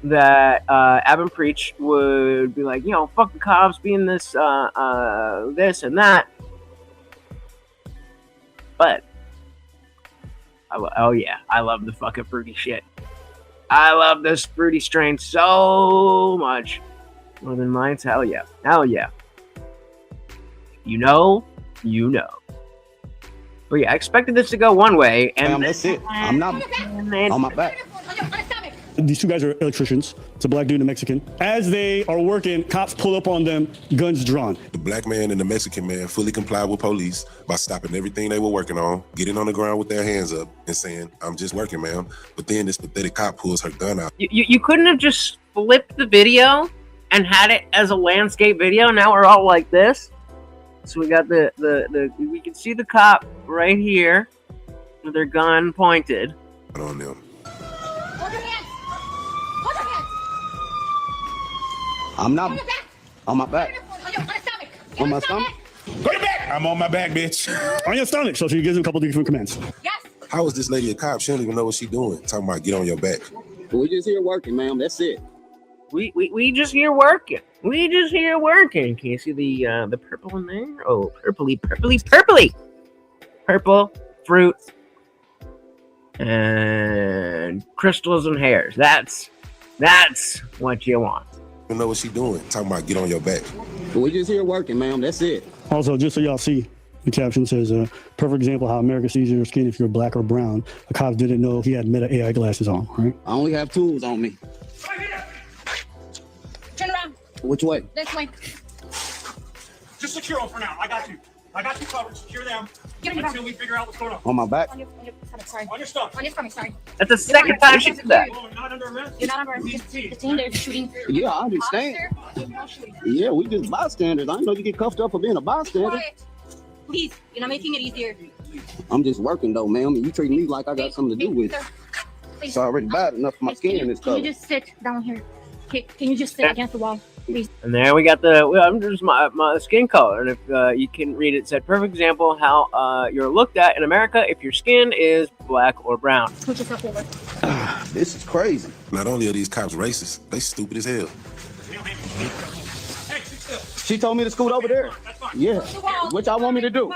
that Abin Preach would be like, you know, fuck the cops, being this this and that. But oh yeah, I love the fucking fruity shit. I love this fruity strain so much. Northern Lights, hell yeah. You know. But yeah, I expected this to go one way, and that's it. I'm not on my back. These two guys are electricians. It's a black dude and a Mexican. As they are working, cops pull up on them, guns drawn. The black man and the Mexican man fully complied with police by stopping everything they were working on, getting on the ground with their hands up and saying, I'm just working, ma'am. But then this pathetic cop pulls her gun out. You couldn't have just flipped the video and had it as a landscape video. Now we're all like this. So we got we can see the cop right here with their gun pointed on them. Hold your hands. I'm not on my back. On my stomach. Go your back. I'm on my back, bitch. On your stomach. So she gives him a couple different commands. Yes. How is this lady a cop? She don't even know what she's doing. Talking about get on your back. We just here working, ma'am. That's it. We just here working. We just here working. Can you see the purple in there? Oh, purpley. Purple fruit and crystals and hairs. That's what you want. You know what she's doing. Talking about get on your back. We just here working, ma'am. That's it. Also, just so y'all see, the caption says, perfect example of how America sees your skin if you're black or brown. The cops didn't know he had Meta AI glasses on, right? I only have tools on me. Turn around. Which way? This way. Just secure them for now. I got you covered. Secure them Get on your until we figure out what's going on. On my back? On your stomach, sorry. On your stomach. On your stomach, sorry. That's the second time she said that. Oh, you're not under arrest? You're not under arrest. The team there's shooting. Yeah, I understand. Yeah, we just bystanders. I know you get cuffed up for being a bystander. Quiet. Please, you're not making it easier. I'm just working though, ma'am, and you treat me like I got something to do with it. It's already bad enough for my skin in this color. Can you just sit down here? Okay, can you just sit against the wall, please? And there we got I'm just my skin color. And if you can read it, said perfect example how you're looked at in America if your skin is black or brown. Put yourself over. This is crazy. Not only are these cops racist, they stupid as hell. She told me to scoot over there. Yeah. What y'all want me to do?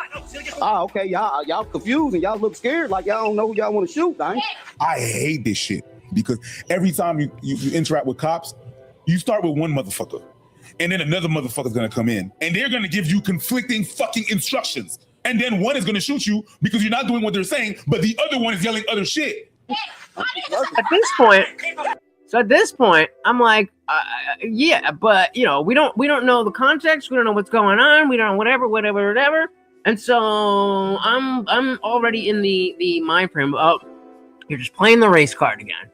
Okay. Y'all confused and y'all look scared like y'all don't know who y'all want to shoot, dang. I hate this shit because every time you interact with cops, you start with one motherfucker and then another motherfucker's gonna come in and they're gonna give you conflicting fucking instructions. And then one is gonna shoot you because you're not doing what they're saying, but the other one is yelling other shit. At this point, I'm like, yeah, but you know, we don't know the context. We don't know what's going on. We don't know whatever. And so I'm already in the mind frame of, oh, you're just playing the race card again.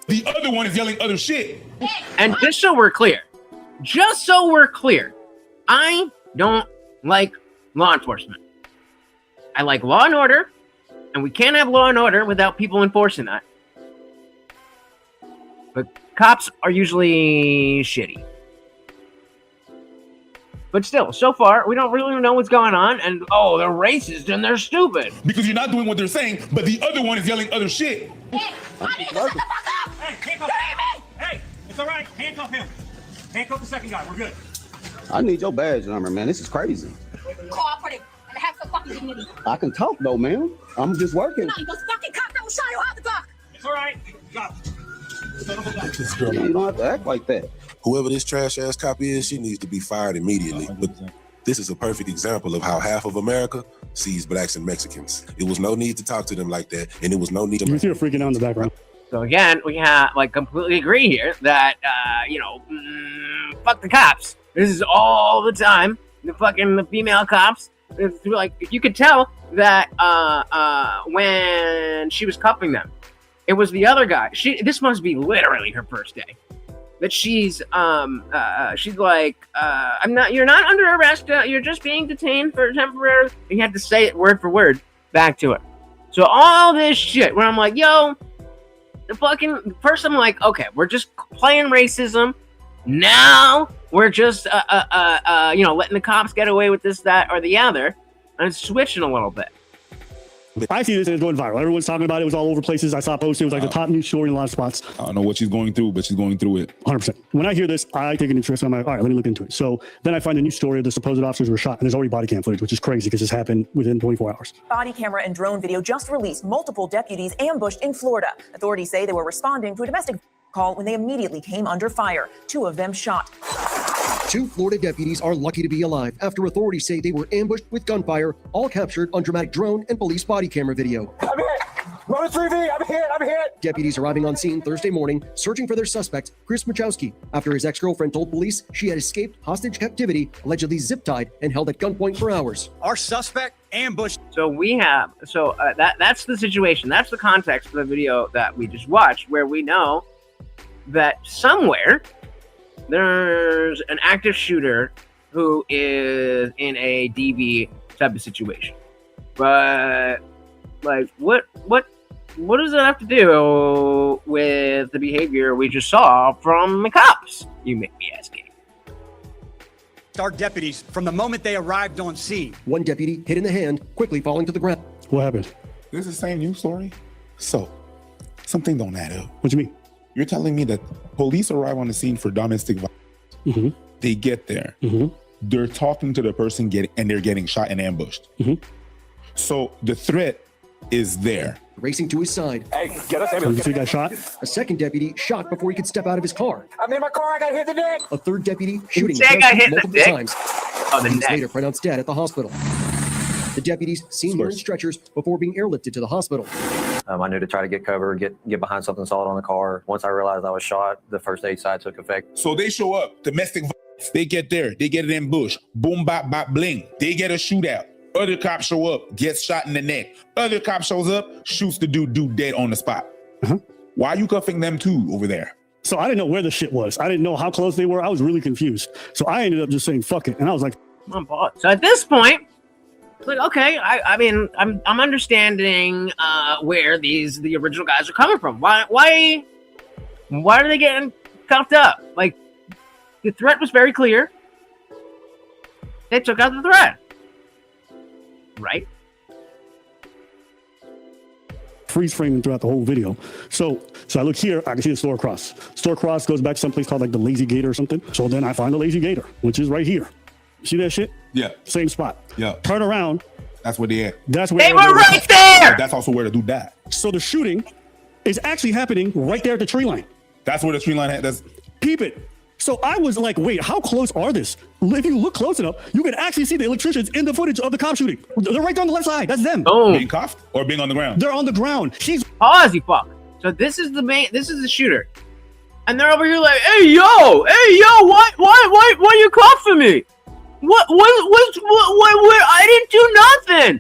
The other one is yelling other shit. And just so we're clear, I don't like law enforcement. I like law and order, and we can't have law and order without people enforcing that. But cops are usually shitty. But still, so far, we don't really know what's going on. And, oh, they're racist and they're stupid. Because you're not doing what they're saying, but the other one is yelling other shit. Hey, handcuff him. Hey, it's all right. Handcuff him. Handcuff the second guy. We're good. I need your badge number, man. This is crazy. Cooperative and have some fucking dignity. I can talk though, man. I'm just working. No, those fucking cops that will show you how to talk. It's all right. Got it. You don't have to act like that. Whoever this trash ass cop is, she needs to be fired immediately. But this is a perfect example of how half of America sees blacks and Mexicans. It was no need to talk to them like that, and it was no need to. You can see her freaking out in the background. So again, we have like completely agree here that fuck the cops. This is all the time. The female cops. It's like you could tell that when she was cuffing them, it was the other guy. This must be literally her first day. That she's like, you're not under arrest. You're just being detained for temporary. You had to say it word for word back to her. So all this shit where I'm like, yo, first I'm like, okay, we're just playing racism. Now we're just, letting the cops get away with this, that, or the other. And it's switching a little bit. I see this and it's going viral. Everyone's talking about it. It was all over places. I saw posts. It was like the top news story in a lot of spots. I don't know what she's going through, but she's going through it. 100%. When I hear this, I take an interest. I'm like, all right, let me look into it. So then I find a news story of the supposed officers were shot, and there's already body cam footage, which is crazy because this happened within 24 hours. Body camera and drone video just released. Multiple deputies ambushed in Florida. Authorities say they were responding to a domestic call when they immediately came under fire. 2 of them shot. 2 Florida deputies are lucky to be alive after authorities say they were ambushed with gunfire, all captured on dramatic drone and police body camera video. I'm hit. Rollin 3V. I'm hit. Deputies arriving on scene Thursday morning, searching for their suspect, Chris Machowski, after his ex-girlfriend told police she had escaped hostage captivity, allegedly zip-tied and held at gunpoint for hours. Our suspect ambushed. So that's the situation. That's the context of the video that we just watched, where we know that somewhere there's an active shooter who is in a DV type of situation. But like, what does that have to do with the behavior we just saw from the cops? You may be asking. Our deputies from the moment they arrived on scene. 1 deputy hit in the hand, quickly falling to the ground. What happened? This is the same news story. So something don't add up. What do you mean? You're telling me that police arrive on the scene for domestic violence. Mm-hmm. They get there. Mm-hmm. They're talking to the person and they're getting shot and ambushed. Mm-hmm. So the threat is there. Racing to his side. Hey, get us. So you see that shot? A second deputy shot before he could step out of his car. I'm in my car. I got hit in the neck. A third deputy shooting multiple times. He's later pronounced dead at the hospital. The deputies seen here in stretchers before being airlifted to the hospital. I knew to try to get cover, get behind something solid on the car. Once I realized I was shot, the first aid side took effect. So they show up, domestic violence. They get there, they get an ambush. Boom, bop, bop, bling. They get a shootout. Other cops show up, gets shot in the neck. Other cop shows up, shoots the dude dead on the spot. Why are you cuffing them too over there? So I didn't know where the shit was. I didn't know how close they were. I was really confused. So I ended up just saying, fuck it. And I was like, so at this point, it's like, okay, I mean, I'm understanding where the original guys are coming from. Why are they getting cuffed up? Like, the threat was very clear. They took out the threat, right? freeze framing throughout the whole video. So I look here, I can see the store across. Store across goes back to someplace called like the Lazy Gator or something. So then I find the Lazy Gator, which is right here. See that shit? Yeah. Same spot. Yeah. Turn around. That's where they at. That's where they were right there. That's also where the dude died. So the shooting is actually happening right there at the tree line. That's where the tree line had. That's peep it. So I was like, wait, how close are this? If you look close enough, you can actually see the electricians in the footage of the cop shooting. They're right there on the left side. That's them. Oh. Being cuffed or being on the ground? They're on the ground. She's pause, you fuck. So this is the shooter. And they're over here like, hey yo, why you cuffing me? What, I didn't do nothing.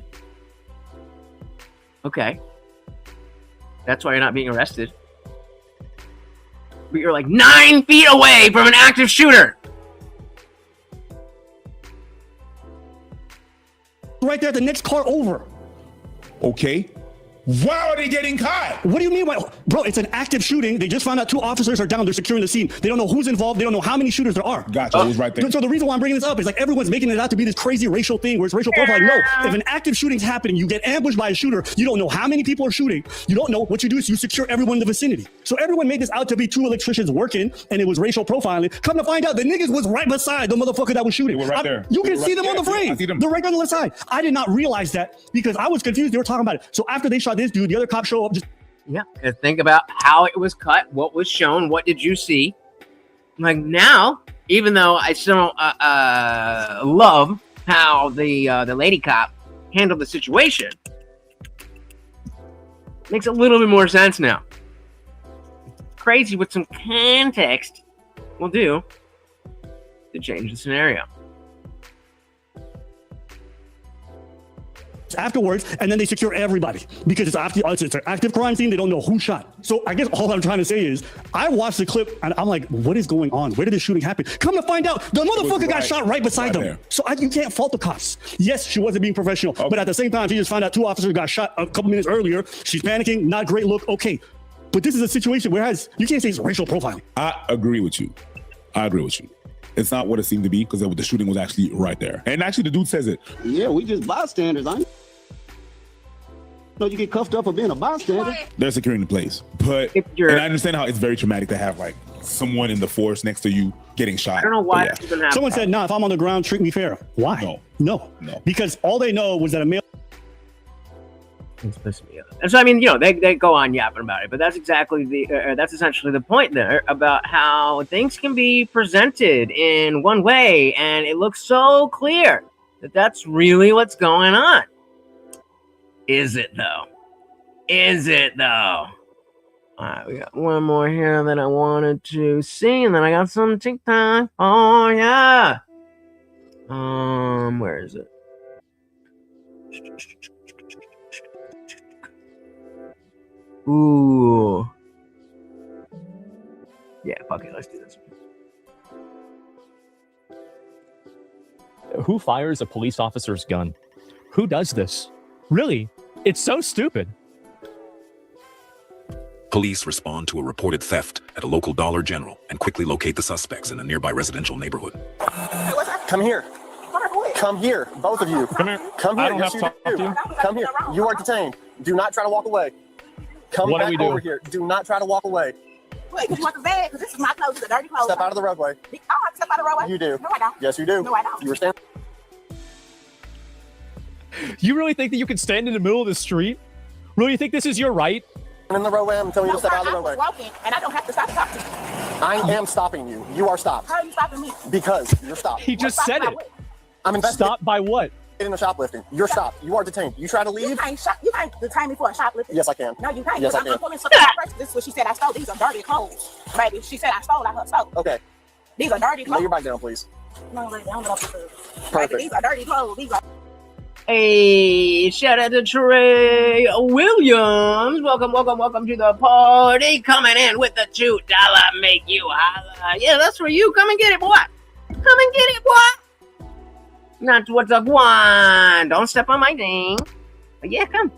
Okay. That's why you're not being arrested. But you're like 9 feet away from an active shooter. Right there, the next car over. Okay. Why are they getting caught? What do you mean? Bro, it's an active shooting. They just found out 2 officers are down. They're securing the scene. They don't know who's involved. They don't know how many shooters there are. Gotcha. It was right there. So the reason why I'm bringing this up is like everyone's making it out to be this crazy racial thing where it's racial profiling. No, if an active shooting's happening, you get ambushed by a shooter. You don't know how many people are shooting. You don't know. What you do is you secure everyone in the vicinity. So everyone made this out to be 2 electricians working, and it was racial profiling. Come to find out, the niggas was right beside the motherfucker that was shooting. They were right there. You can see them on the frame. I see them. They're right on the left side. I did not realize that because I was confused. They were talking about it. So after they shot this dude, the other cop show up just. Yeah, and think about how it was cut, what was shown, what did you see? Like now, even though I still don't love how the lady cop handled the situation, makes a little bit more sense now. Crazy what some context will do to change the scenario. Afterwards, and then they secure everybody because it's an active crime scene. They don't know who shot. So I guess all I'm trying to say is I watched the clip and I'm like, what is going on? Where did the shooting happen? Come to find out, the motherfucker got shot right beside them. So you can't fault the cops. Yes, she wasn't being professional, but at the same time, she just found out 2 officers got shot a couple minutes earlier. She's panicking, not great look. Okay, but this is a situation where you can't say it's racial profiling. I agree with you. It's not what it seemed to be because the shooting was actually right there. And actually, the dude says it. Yeah, we just bystanders. I know you get cuffed up for being a bystander. They're securing the place. But and I understand how it's very traumatic to have like someone in the force next to you getting shot. I don't know why that even happened. Someone said, if I'm on the ground, treat me fair. Why? No. Because all they know was that a male. And so I mean, they go on yapping about it, but that's exactly that's essentially the point there about how things can be presented in one way, and it looks so clear that that's really what's going on. Is it though? All right, we got one more here that I wanted to see, and then I got some TikTok. Oh yeah. Where is it? Ooh. Yeah, fuck it, let's do this. Who fires a police officer's gun? Who does this? Really? It's so stupid. Police respond to a reported theft at a local Dollar General and quickly locate the suspects in a nearby residential neighborhood. Come here. Come here, both of you. Come here. Come here. I don't have to talk to you. Come here. You are detained. Do not try to walk away. Come What do back we do? over here. Do not try to walk away. Wait, because you want the bag? Because this is my clothes. It's a dirty clothes. Step out of the roadway. I don't have to step out of the roadway. You do. No, I don't. Yes, you do. No, I don't. You were standing. You really think that you can stand in the middle of the street? Really think this is your right? In the roadway, I'm telling you to step out of the I roadway. was walking, and I don't have to stop talking. I am stopping you. You are stopped. How are you stopping me? Because you're stopped. He just said it. I'm investigating. Stopped by what? In the shoplifting. You're stopped. You are detained. You try to leave? You can't detain me for a shoplifting. Yes, I can. No, you can't. Yes, I I'm can. pulling stuff in my purse. This is what she said I stole. These are dirty clothes. Baby, she said I stole. I stole. Okay. These are dirty Lay clothes. your bike down, please. No, lay down. Perfect. Baby, these are dirty clothes. These are. Hey, shout out to Trey Williams. Welcome to the party. Coming in with the $2 make you holla. Yeah, that's for you. Come and get it, boy. Come and get it, boy. Not what's up, one. Don't step on my thing. But yeah, come.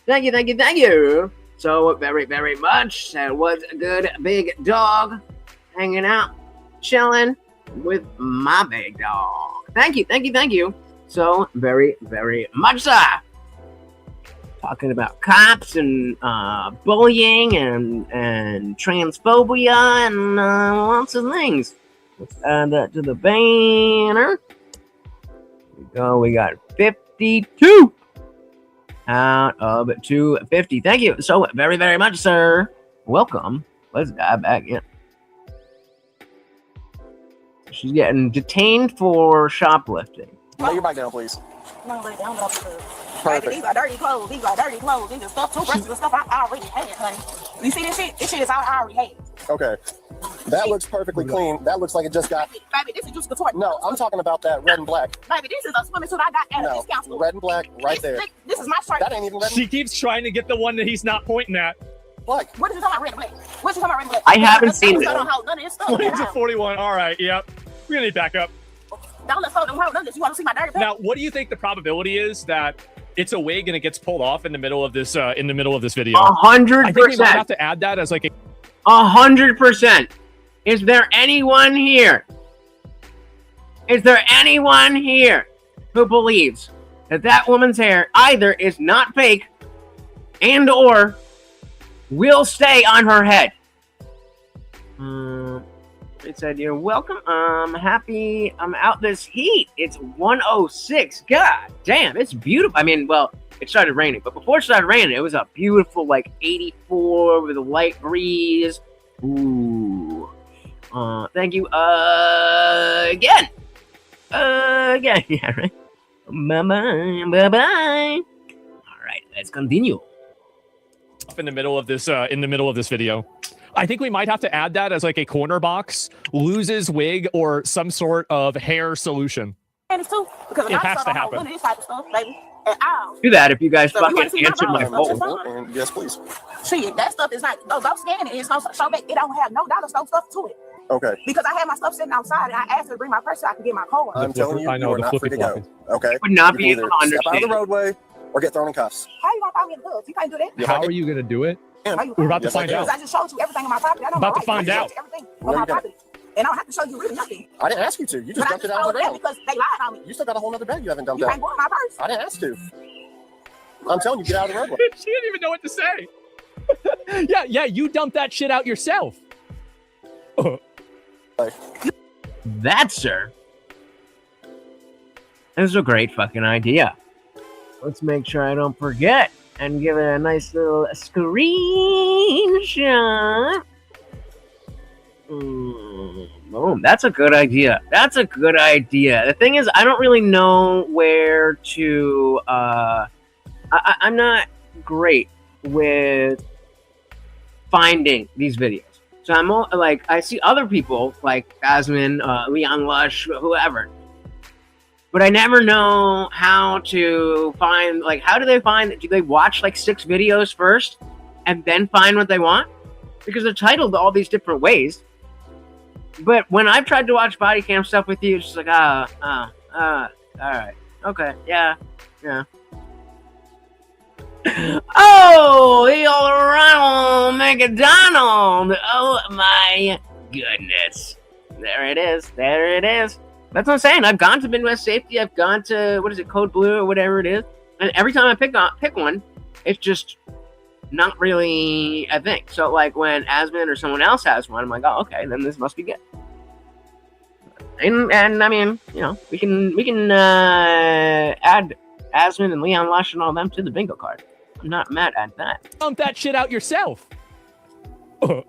Thank you. So very, very much. That was a good big dog hanging out, chilling with my big dog. Thank you. So very, very much, sir. Talking about cops and bullying and transphobia and lots of things. Let's add that to the banner. Here we go. We got 52 out of 250. Thank you so very, very much, sir. Welcome. Let's dive back in. She's getting detained for shoplifting. Lay your bike down, please. No, lay down. Perfect. These are dirty clothes. These are stuff, toothbrushes and stuff I already had, honey. You see this shit? This shit is all I already had. Okay. That looks perfectly clean. That looks like it just got... Baby, this is just couture. No, I'm talking about that red and black. Baby, this is a swimming suit I got at a discount store. Red and black right there. This is my shirt. That ain't even red. She keeps trying to get the one that he's not pointing at. Black. What is you talking about red and black? What you talking about red and black? I haven't seen it. None of this stuff. 20 to 41. All right, yep. We're going to need backup. Don't let's hold them hold none of this. You want to see my dirty pants? Now, what do you think the probability is that It's a wig and it gets pulled off in the middle of this video. 100%. I think we might have to add that as like a 100%. Is there anyone here? Is there anyone here who believes that that woman's hair either is not fake and or will stay on her head? It said, you're welcome. I'm happy I'm out this heat. It's 106. God damn, it's beautiful. I mean, well, it started raining, but before it started raining, it was a beautiful, like, 84 with a light breeze. Ooh. Thank you, again. Again, yeah, right? Bye-bye, bye-bye. All right, let's continue. in the middle of this video. I think we might have to add that as like a corner box, loses wig or some sort of hair solution. And it's too, because It has to happen. this type of stuff, baby. And Do that if you guys So you wanna fucking see my answered my brother? phone. Yes, please. shit, that stuff is not, go scan it. It's no show back. It don't have no dollar store stuff to it. Okay. Because I had my stuff sitting outside and I asked her to bring my purse so I could get my card. I'm telling you, you are not free to go. Okay. Would not be You can able to either step out of the understand. roadway or get thrown in cuffs. How you gonna throw me in the gloves? You can't do that. Yes, How are you gonna do it? How you- We're about to Yes, I find can. out. Because I just showed you everything on my property. I don't About know to find I out. showed you everything No, on you my didn't. property. And I don't have to show you really nothing. I didn't ask you to. You just But I dumped it just out of showed the that ground. because they lied on me. You still got a whole other bag you haven't dumped You out. can't go in my purse. I didn't ask to. I'm telling you, get out of the roadway. She didn't even know what to say. yeah, you dumped that shit out yourself. That, sir, is a great fucking idea. Let's make sure I don't forget and give it a nice little screenshot. Boom. That's a good idea. That's a good idea. The thing is, I don't really know where to. I'm not great with finding these videos. So I'm like, I see other people like Asmin, Leon Lush, whoever, but I never know how to find, like, how do they find, do they watch like 6 videos first and then find what they want? Because they're titled all these different ways. But when I've tried to watch body cam stuff with you, it's just like, all right, okay, yeah. Oh, the old Ronald McDonald. Oh my goodness. There it is. That's what I'm saying. I've gone to Midwest Safety. I've gone to, what is it, Code Blue or whatever it is. And every time I pick one, it's just not really a thing. So like when Asmin or someone else has one, I'm like, oh, okay, then this must be good. And I mean, you know, we can add Asmin and Leon Lush and all them to the bingo card. I'm not mad at that. Dump that shit out yourself. You're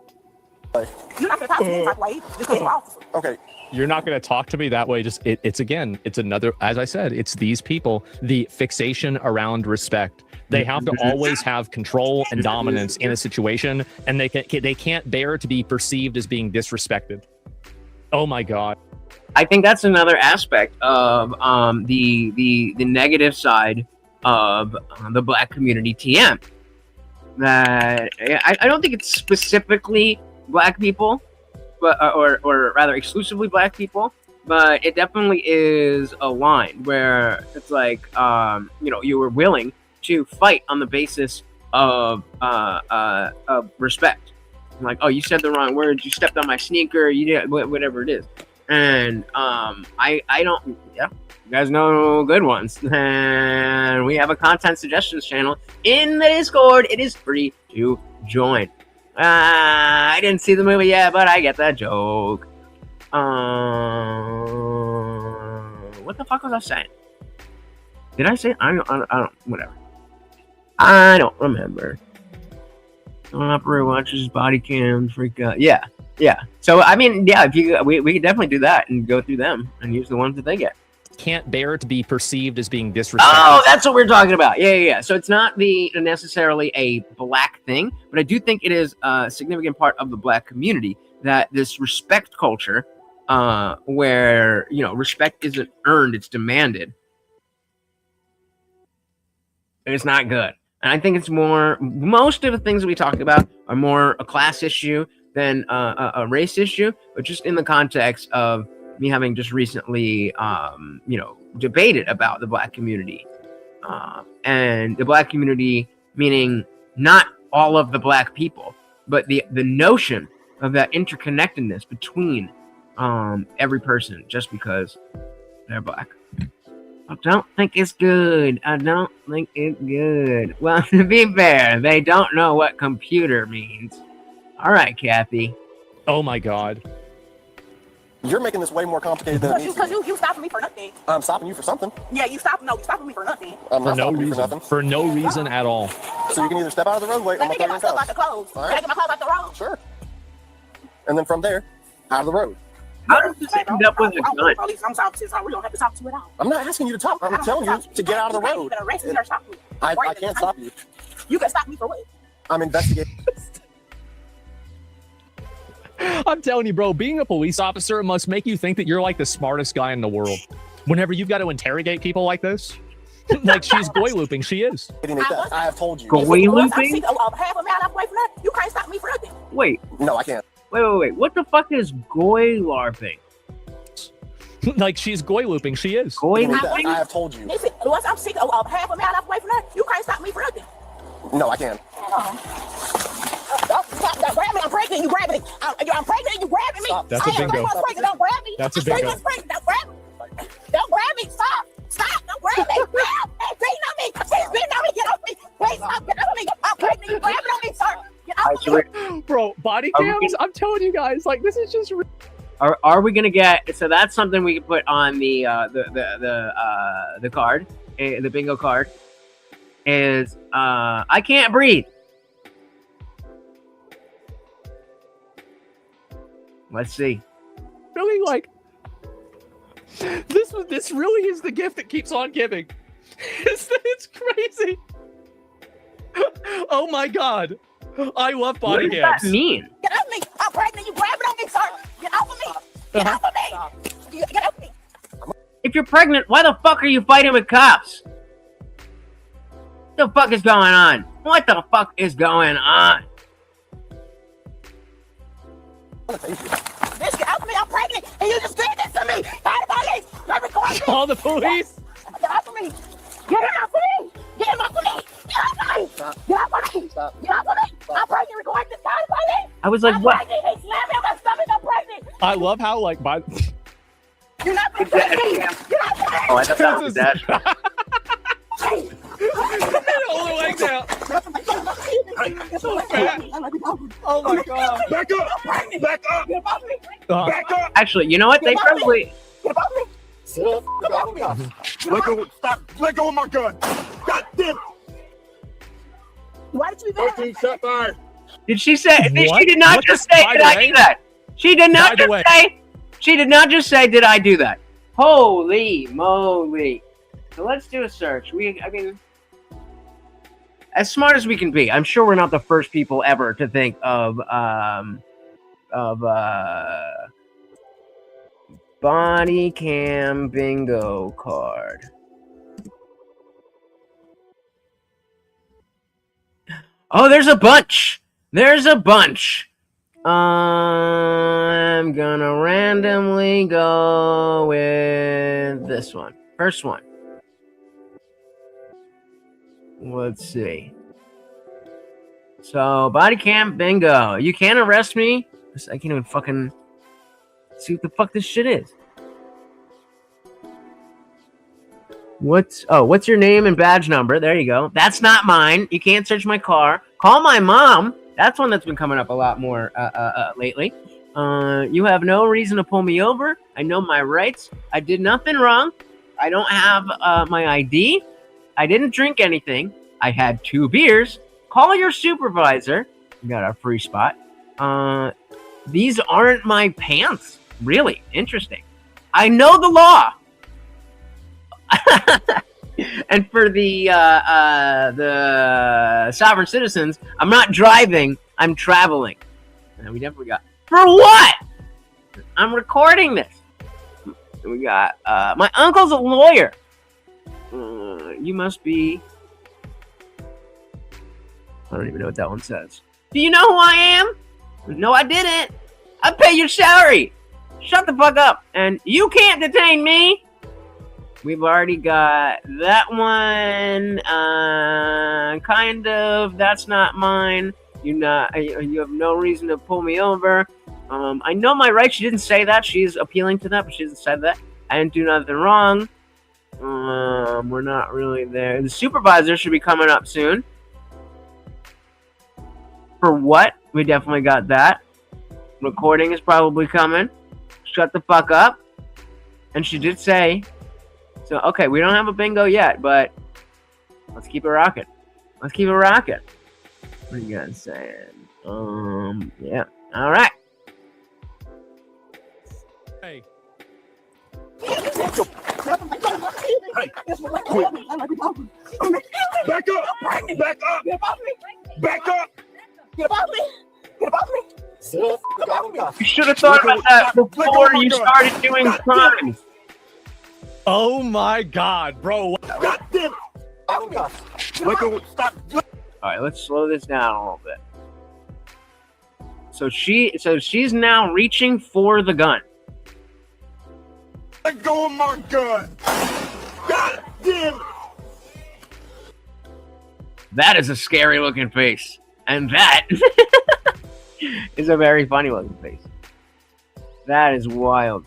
not gonna talk to me that way. Just because you're officer. Okay. You're not going to talk to me that way. Just it's another, as I said, it's these people, the fixation around respect. They have to always have control and dominance in a situation, and they can't bear to be perceived as being disrespected. Oh my God. I think that's another aspect of the negative side of the Black community TM. That I don't think it's specifically Black people, but or rather exclusively Black people, but it definitely is a line where it's like you know, you were willing to fight on the basis of respect. Like, oh, you said the wrong words, you stepped on my sneaker, you did whatever it is. And I don't, yeah, you guys know good ones. And we have a content suggestions channel in the Discord. It is free to join. I didn't see the movie yet, but I get that joke. What the fuck was I saying? Did I say? I don't, whatever. I don't remember. Someone operator watches body cam, freak out. Yeah. So I mean, yeah, if you we could definitely do that and go through them and use the ones that they get. Can't bear to be perceived as being disrespected. Oh, that's what we're talking about. Yeah. So it's not necessarily a Black thing, but I do think it is a significant part of the Black community that this respect culture, where, you know, respect isn't earned, it's demanded. It's not good. And I think it's most of the things that we talk about are more a class issue than a race issue, but just in the context of me having just recently, you know, debated about the Black community and the black community, meaning not all of the black people, but the notion of that interconnectedness between every person just because they're black. I don't think it's good. I don't think it's good. Well, to be fair, they don't know what computer means. All right, Kathy. Oh my God. You're making this way more complicated than it needs to Because you stopping me for nothing. be. I'm stopping you for something. Yeah, you stopping me for nothing. I'm For not no stopping you for reason. nothing. For no reason at all. So you can either step out of the roadway or Let I'm me going get to throw my you in stuff out house. the clothes. All Can I right. get my clothes out the road? Sure. And then from there, out of the road. How does this end up with a gun? Police, I'm sorry, sis. We don't have to talk to you at all. I'm not asking you to talk. I'm telling you to get out of the road. You can arrest me or stop me. I can't stop you. You can stop me for what? I'm investigating. I'm telling you, bro, being a police officer must make you think that you're like the smartest guy in the world. Whenever you've got to interrogate people like this, like she's goy looping, she is. I have told you. Goy looping? Half a mile away from that. You can't stop me for nothing. Wait. No, I can't. Wait. What the fuck is goy larping? Like she's goy looping, she is. Goy looping? I have told you. Listen, once I'm sick of half a mile away from that, you can't stop me for nothing. No, I can't. Don't grab me. I'm pregnant. You grabbing me. I'm pregnant. You grabbing me. Stop. That's a bingo. Don't grab me. That's a I'm bingo. pregnant. Don't grab me. Don't grab me. Stop. Don't grab me. Hey, beating on me. She's beating on me. Get off me. Please stop. Get off me. I'm pregnant. You grabbing on me, sir. Get off me. Bro, body cams, I'm telling you guys, like this is just Are we gonna get? So that's something we can put on the card, the bingo card. Is I can't breathe. Let's see. really like this really is the gift that keeps on giving. It's crazy. Oh my God. I love body What does cams. that mean? Get off me. I'm pregnant. You grabbing on me, sir. Get off of me. Get off of me. Get off me. If you're pregnant, why the fuck are you fighting with cops? What the fuck is going on? What the fuck is going on? Bitch, get off me. I'm pregnant. And you just did this to me. Call the police. Let me call me. Call the police. Get off of me. Get off of me. Get off of me. Get off of me. Get off of me. Get off of me. I'm pregnant. Record this. Call the police. I was like, I'm what? pregnant. He slammed me on my stomach. I'm pregnant. I love how like by You're not going to me. You're not Oh, I thought that was that. Hold the legs out. Oh my God. Back up! Back up! Back up! Actually, you know what? They probably. Sit up. Let go of my gun. God damn it. Why did you even 13 shot fired. Did she say? What? She did not What just the- say. by Did the I way- do that? She did not By the just way- say. She did not just say. Did I do that? Holy moly! So let's do a search. I mean, as smart as we can be, I'm sure we're not the first people ever to think of body cam bingo card. Oh, there's a bunch. There's a bunch. I'm gonna randomly go with this one. First one. Let's see. So, body cam bingo. You can't arrest me. I can't even fucking see what the fuck this shit is. What's your name and badge number? There you go. That's not mine. You can't search my car. Call my mom. That's one that's been coming up a lot more lately. You have no reason to pull me over. I know my rights. I did nothing wrong. I don't have my ID. I didn't drink anything. I had 2 beers. Call your supervisor. You got a free spot. These aren't my pants. Really interesting. I know the law. And for the sovereign citizens, I'm not driving. I'm traveling. And we definitely got for what? I'm recording this. We got my uncle's a lawyer. You must be. I don't even know what that one says. Do you know who I am? No, I didn't. I pay your salary. Shut the fuck up. And you can't detain me. We've already got that one. Kind of. That's not mine. You have no reason to pull me over. I know my rights. She didn't say that. She's appealing to that, but she hasn't said that. I didn't do nothing wrong. We're not really there. The supervisor should be coming up soon. For what? We definitely got that. Recording is probably coming. Shut the fuck up. And she did say, so, okay, we don't have a bingo yet, but let's keep it rocking. Let's keep it rocking. What are you guys saying? Yeah. All right. Hey. Hey, quit. Back up! Back up! Back up! Get off me! Get off me! You should have thought about that before you started doing crimes. Oh my God, bro. God damn it! Stop. All right, let's slow this down a little bit. So she's now reaching for the gun. Let go of my gun! God damn it! That is a scary looking face. And that is a very funny looking face. That is wild.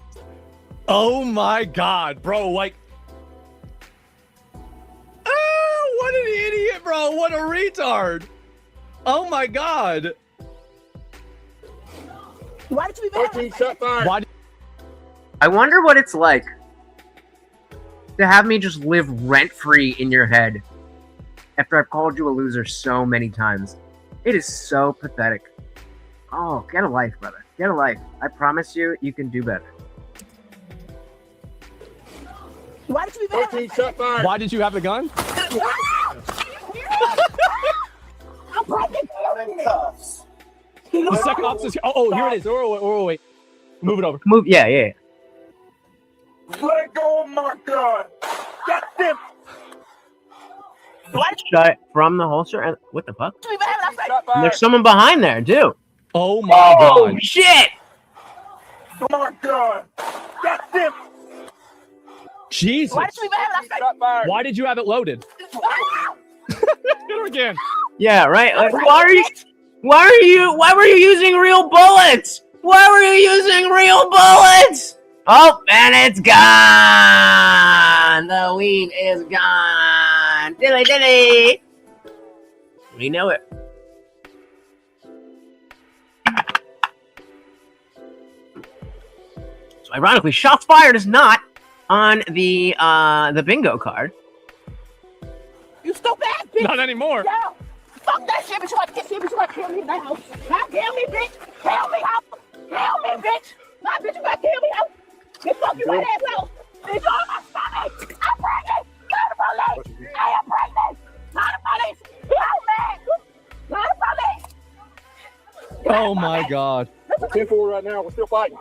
Oh my God, bro. Like, oh, what an idiot, bro. What a retard. Oh my God. Why did you even Why? I wonder what it's like to have me just live rent-free in your head after I've called you a loser so many times. It is so pathetic. Oh, get a life, brother. Get a life. I promise you, you can do better. Why did you even Why did you have the gun? I'm pregnant. The second officer's. Oh, here it is. Wait. Move it over. Move. Yeah. Let go of my gun! God damn it! Shut from the holster. And what the fuck? What? There's someone behind there too. Oh my God! Shit! Oh my God! God damn it! Jesus! Why did you even Why did you have it loaded? Hit her again. Yeah, right. Like, why were you using real bullets? Why were you using real bullets? Oh, and it's gone. The weed is gone. Dilly. We know it. So ironically, shots fired is not on the bingo card. You stupid ass bitch! Not anymore. Yo, fuck that shit, bitch! You want to kill me now? Not kill me, bitch! Kill me, hoe! Kill me, bitch! Nah, bitch, you gotta kill me, hoe! You fucking right ass hoe! Bitch, on my stomach! I'm pregnant! Call the police! I am pregnant! Call the police! Help me! Call the police! Oh my God. We're 10-4 right now. We're still fighting.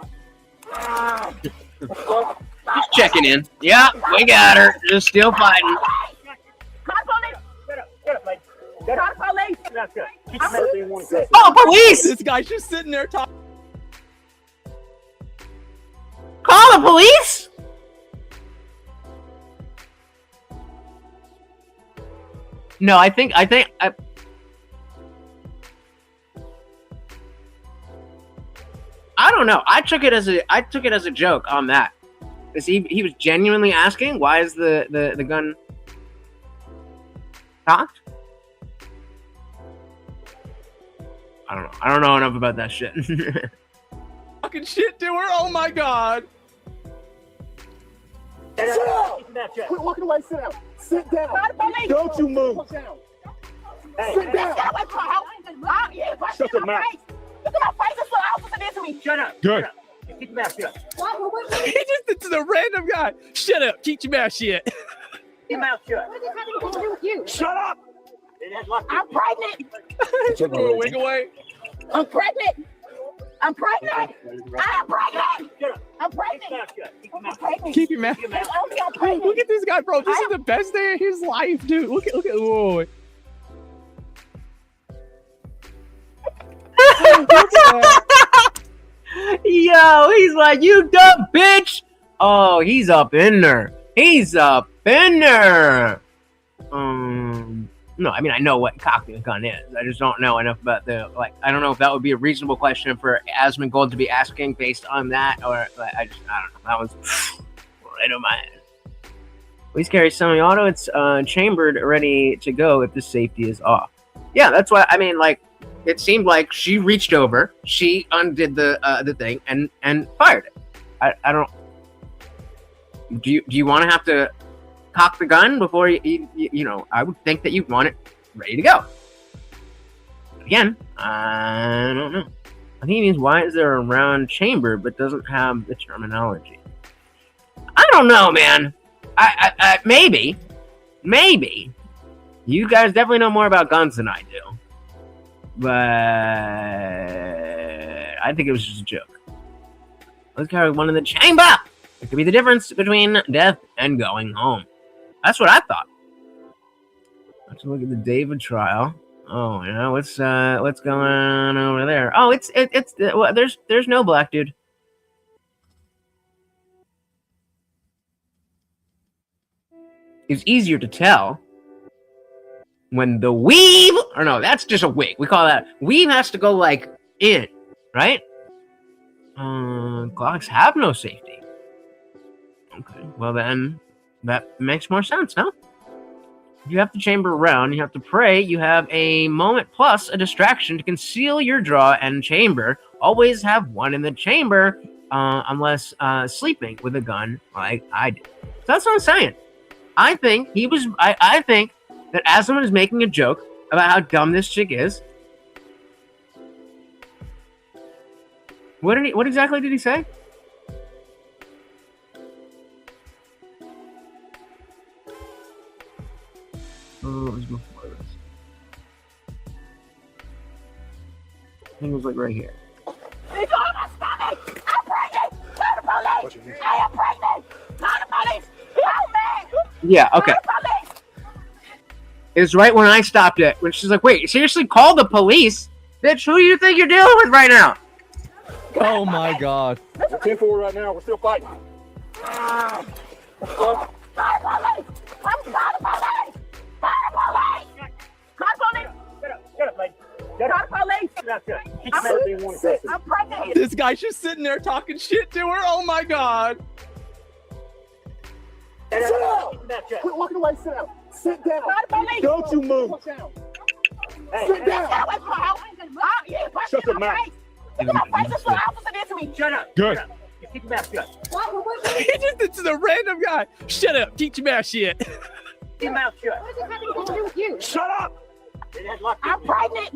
Just checking in. Yeah, we got her. Just still fighting. Call the police! Call the police! Oh, police! This guy's just sitting there talking. Call the police! No, I don't know. I took it as a joke on that. Because he was genuinely asking, why is the gun cocked? I don't know enough about that shit. Fucking shit to her. Oh my God. Sit down! Quit walking away. Sit down. Sit down. Don't you move. Sit down. Shut your mouth. Look at my face. That's what officer did to me. Shut up. Good. Keep your mouth shut. He just did to the random guy. Shut up. Keep your mouth shut. Keep your mouth shut. What does this have anything to do with you? Shut up. I'm pregnant. Took a wig away. I'm pregnant. I'm pregnant. I am pregnant. I'm pregnant. I'm pregnant. Keep your mouth. Look at this guy, bro. This is the best day of his life, dude. Look at. Whoa. Yo, he's like, you dumb bitch. Oh, he's up in there. He's up in there. No, I mean I know what cocking a gun is. I just don't know enough about I don't know if that would be a reasonable question for Asmongold to be asking based on that, or I don't know. That was right on my head. Please carry semi-auto. It's chambered, ready to go if the safety is off. Yeah, that's what I mean. Like, it seemed like she reached over, she undid the thing, and fired it. I don't. Do you want to have to cock the gun before you know? I would think that you'd want it ready to go. Again, I don't know. I think it means why is there a round chamber but doesn't have the terminology? I don't know, man. I maybe you guys definitely know more about guns than I do, but I think it was just a joke. Let's carry one in the chamber. It could be the difference between death and going home. That's what I thought. Let's look at the David trial. Oh, you know what's going on over there? Oh, there's no black dude. It's easier to tell when the weave, or no, that's just a wig. We call that weave has to go like in, right? Clocks have no safety. Okay, well then that makes more sense, no? You have to chamber around, you have to pray, you have a moment plus a distraction to conceal your draw and chamber. Always have one in the chamber, unless sleeping with a gun like I did. So that's what I'm saying. I think I think that Aslan is making a joke about how dumb this chick is. What exactly did he say? Oh, it was before this. I think it was like right here. It's on my stomach! I'm pregnant! Call the police! I am pregnant! Call the police! Help me! Yeah, okay. It's right when I stopped it. When she's like, wait, seriously, call the police? Bitch, who do you think you're dealing with right now? Oh my god. We're 10-4 right now. We're still fighting. Call the police! I'm calling the police! Call the police! Call the police! Shut up, lady. Call the police! I'm pregnant! This guy's just sitting there talking shit to her. Oh my god. Sit down! Quit walking away, sit down. Sit down. Don't you move. Sit down. Shut your mouth. Shut up. Good. Keep your mouth shut. He just did to the random guy. Shut up. Keep your mouth shut. Keep your mouth shut. Shut up. I'm pregnant.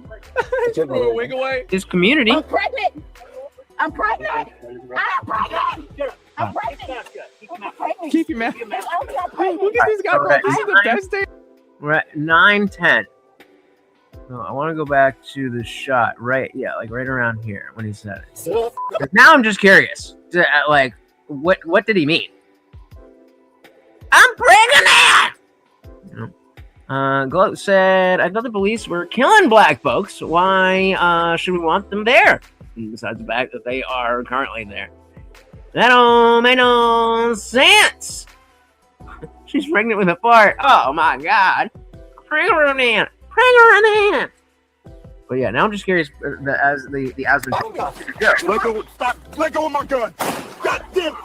Throw a wig away. His community. I'm pregnant. I'm pregnant. I'm pregnant. I'm pregnant. Keep your mouth. Look at this guy, bro. Okay. This is the best day. We're at 9:10. No, I want to go back to the shot. Right, yeah, like right around here when he said it. Now I'm just curious. Like, what did he mean? I'm pregnant! Gloat said, I thought the police were killing black folks. Why should we want them there? And besides the fact that they are currently there. That don't make no sense. She's pregnant with a fart. Oh my god. Bring her in. Bring her in. But yeah, now I'm just curious. The Asmund. Stop. Let go of my gun. God damn it.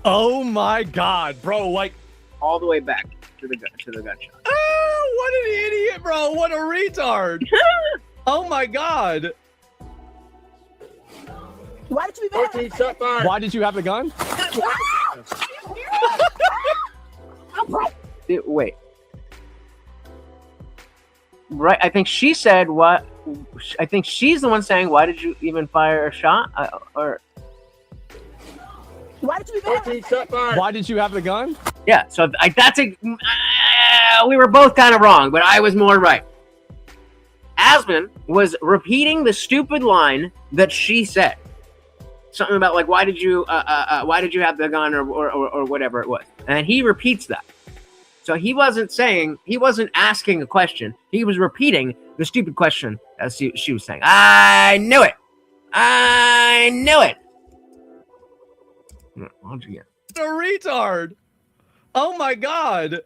Oh my god, bro! Like all the way back to the gunshot. Oh, what an idiot, bro! What a retard! Oh my god! Why did you shot fired. Why did you have the gun? Wait. Right, I think she said what? I think she's the one saying, "Why did you even fire a shot?" Or why did you shot fired. Why did you have the gun? Yeah, so that's a. We were both kind of wrong, but I was more right. Asmund was repeating the stupid line that she said. Something about like, why did you have the gun or whatever it was, and he repeats that. So he wasn't asking a question. He was repeating the stupid question as she was saying. I knew it. A retard. Oh my God.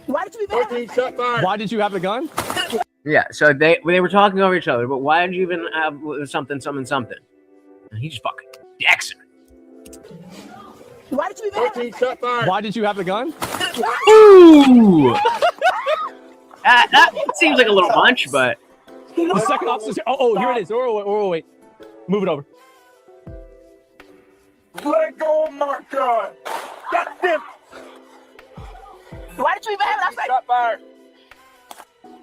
Why did you even have Why did you have the gun? Yeah, so they were talking over each other, but why did you even have something? And he just fucking decks her. Why did you even have Why did you have the gun? Ooh! That seems like a little much, but... The second officer. Oh, here it is. Wait. Move it over. Let go of my gun. Goddamn. Why did you even have that? Shot fired.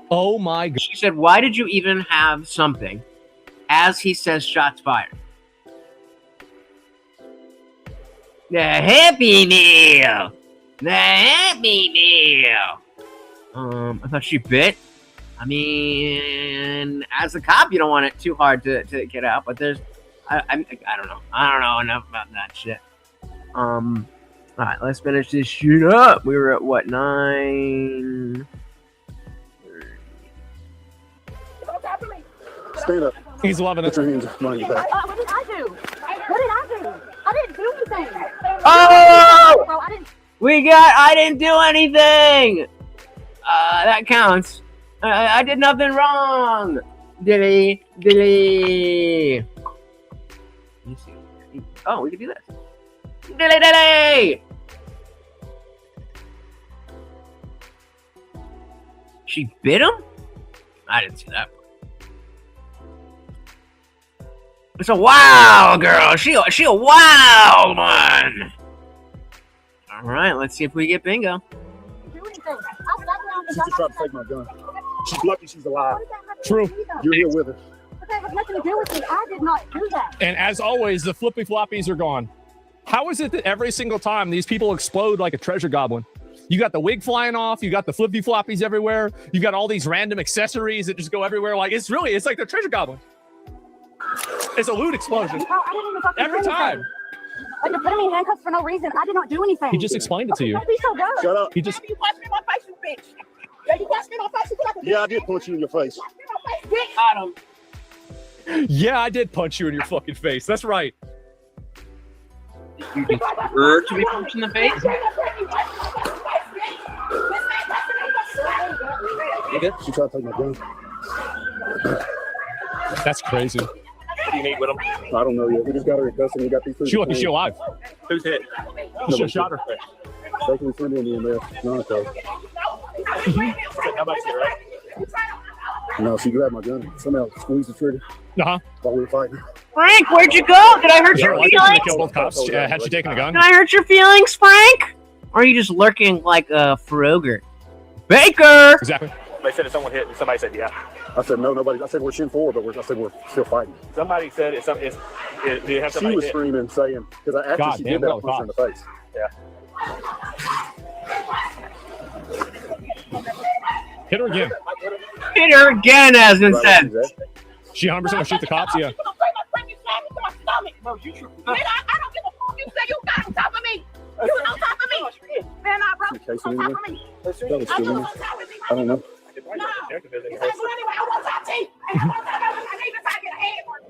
Oh my God. She said, why did you even have something as he says shots fired? The Happy Meal! The Happy Meal! I thought she bit. I mean, as a cop, you don't want it too hard to get out, but there's... I don't know. I don't know enough about that shit. All right, let's finish this shit up. We were at, what, 9... Stand up. He's loving it. Put your hands behind your back. What did I do? What did I do? I didn't do anything. Oh! Bro, I didn't. I didn't do anything! That counts. I did nothing wrong! Dilly. Let me see. Oh, we can do this. Dilly! She bit him? I didn't see that. It's a wild girl. She a wild one. All right, let's see if we get bingo. She just tried to take my gun. She's lucky she's alive. True. You're here with her. But that has nothing to do with me. I did not do that. And as always, the flippy floppies are gone. How is it that every single time these people explode like a treasure goblin? You got the wig flying off. You got the flippy floppies everywhere. You got all these random accessories that just go everywhere. Like it's like the treasure goblin. It's a loot explosion. I didn't even fucking Every do time. anything. Like, you're putting me in handcuffs for no reason. I did not do anything. He just explained it to you. Don't be so good. Shut up. He just. You punched me in my face, you bitch. Yeah, you punched me in my face. You like a Yeah, I did punch you in your face. Yeah, I did punch you in your fucking face. That's right. You deserve to be punched in the face? She tried to take my gun. That's crazy. What do you need with them? I don't know yet. We just got her in custody. We got these two. She lucky she alive. Who's hit? You should have shot her. Taking friend in the EMS. Non-co. How about you, right? No, she grabbed my gun. Somehow squeezed the trigger. Uh-huh. While we were fighting. Frank, where'd you go? Did I hurt your She feelings? killed both cops. Had she taken a gun? Did I hurt your feelings, Frank? Or are you just lurking like a Froger? Baker! Exactly. They said if someone hit, and somebody said yeah. I said no, nobody. I said we're shooting forward, but I said we're still fighting. Somebody said do you have She somebody was hit? screaming, saying, because after God she damn, did that, I well, punched her in the face. Yeah. Hit her again. Hit her again, as been said. She 100% gonna shoot the cops? Yeah. Bro, you true. Man, I don't give a fuck. You say you got on top of me. You was on top of me. Man, bro. On top of me. I don't know. No. Anyway, I want top team. I want to get a head one.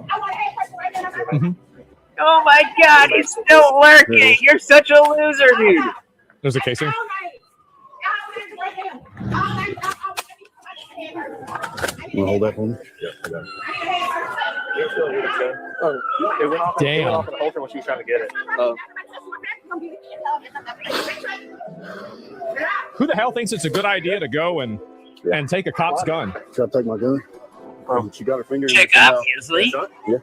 I want a head person right now. Oh my God, he's still lurking. You're such a loser, dude. There's a casing. You want to hold that for me? Yeah, I got it. It went off. Damn. It went off in the holster when she was trying to get it. Who the hell thinks it's a good idea to go and take a cop's gun? Try to take my gun. She got her finger in Check, it somehow. obviously. Yeah.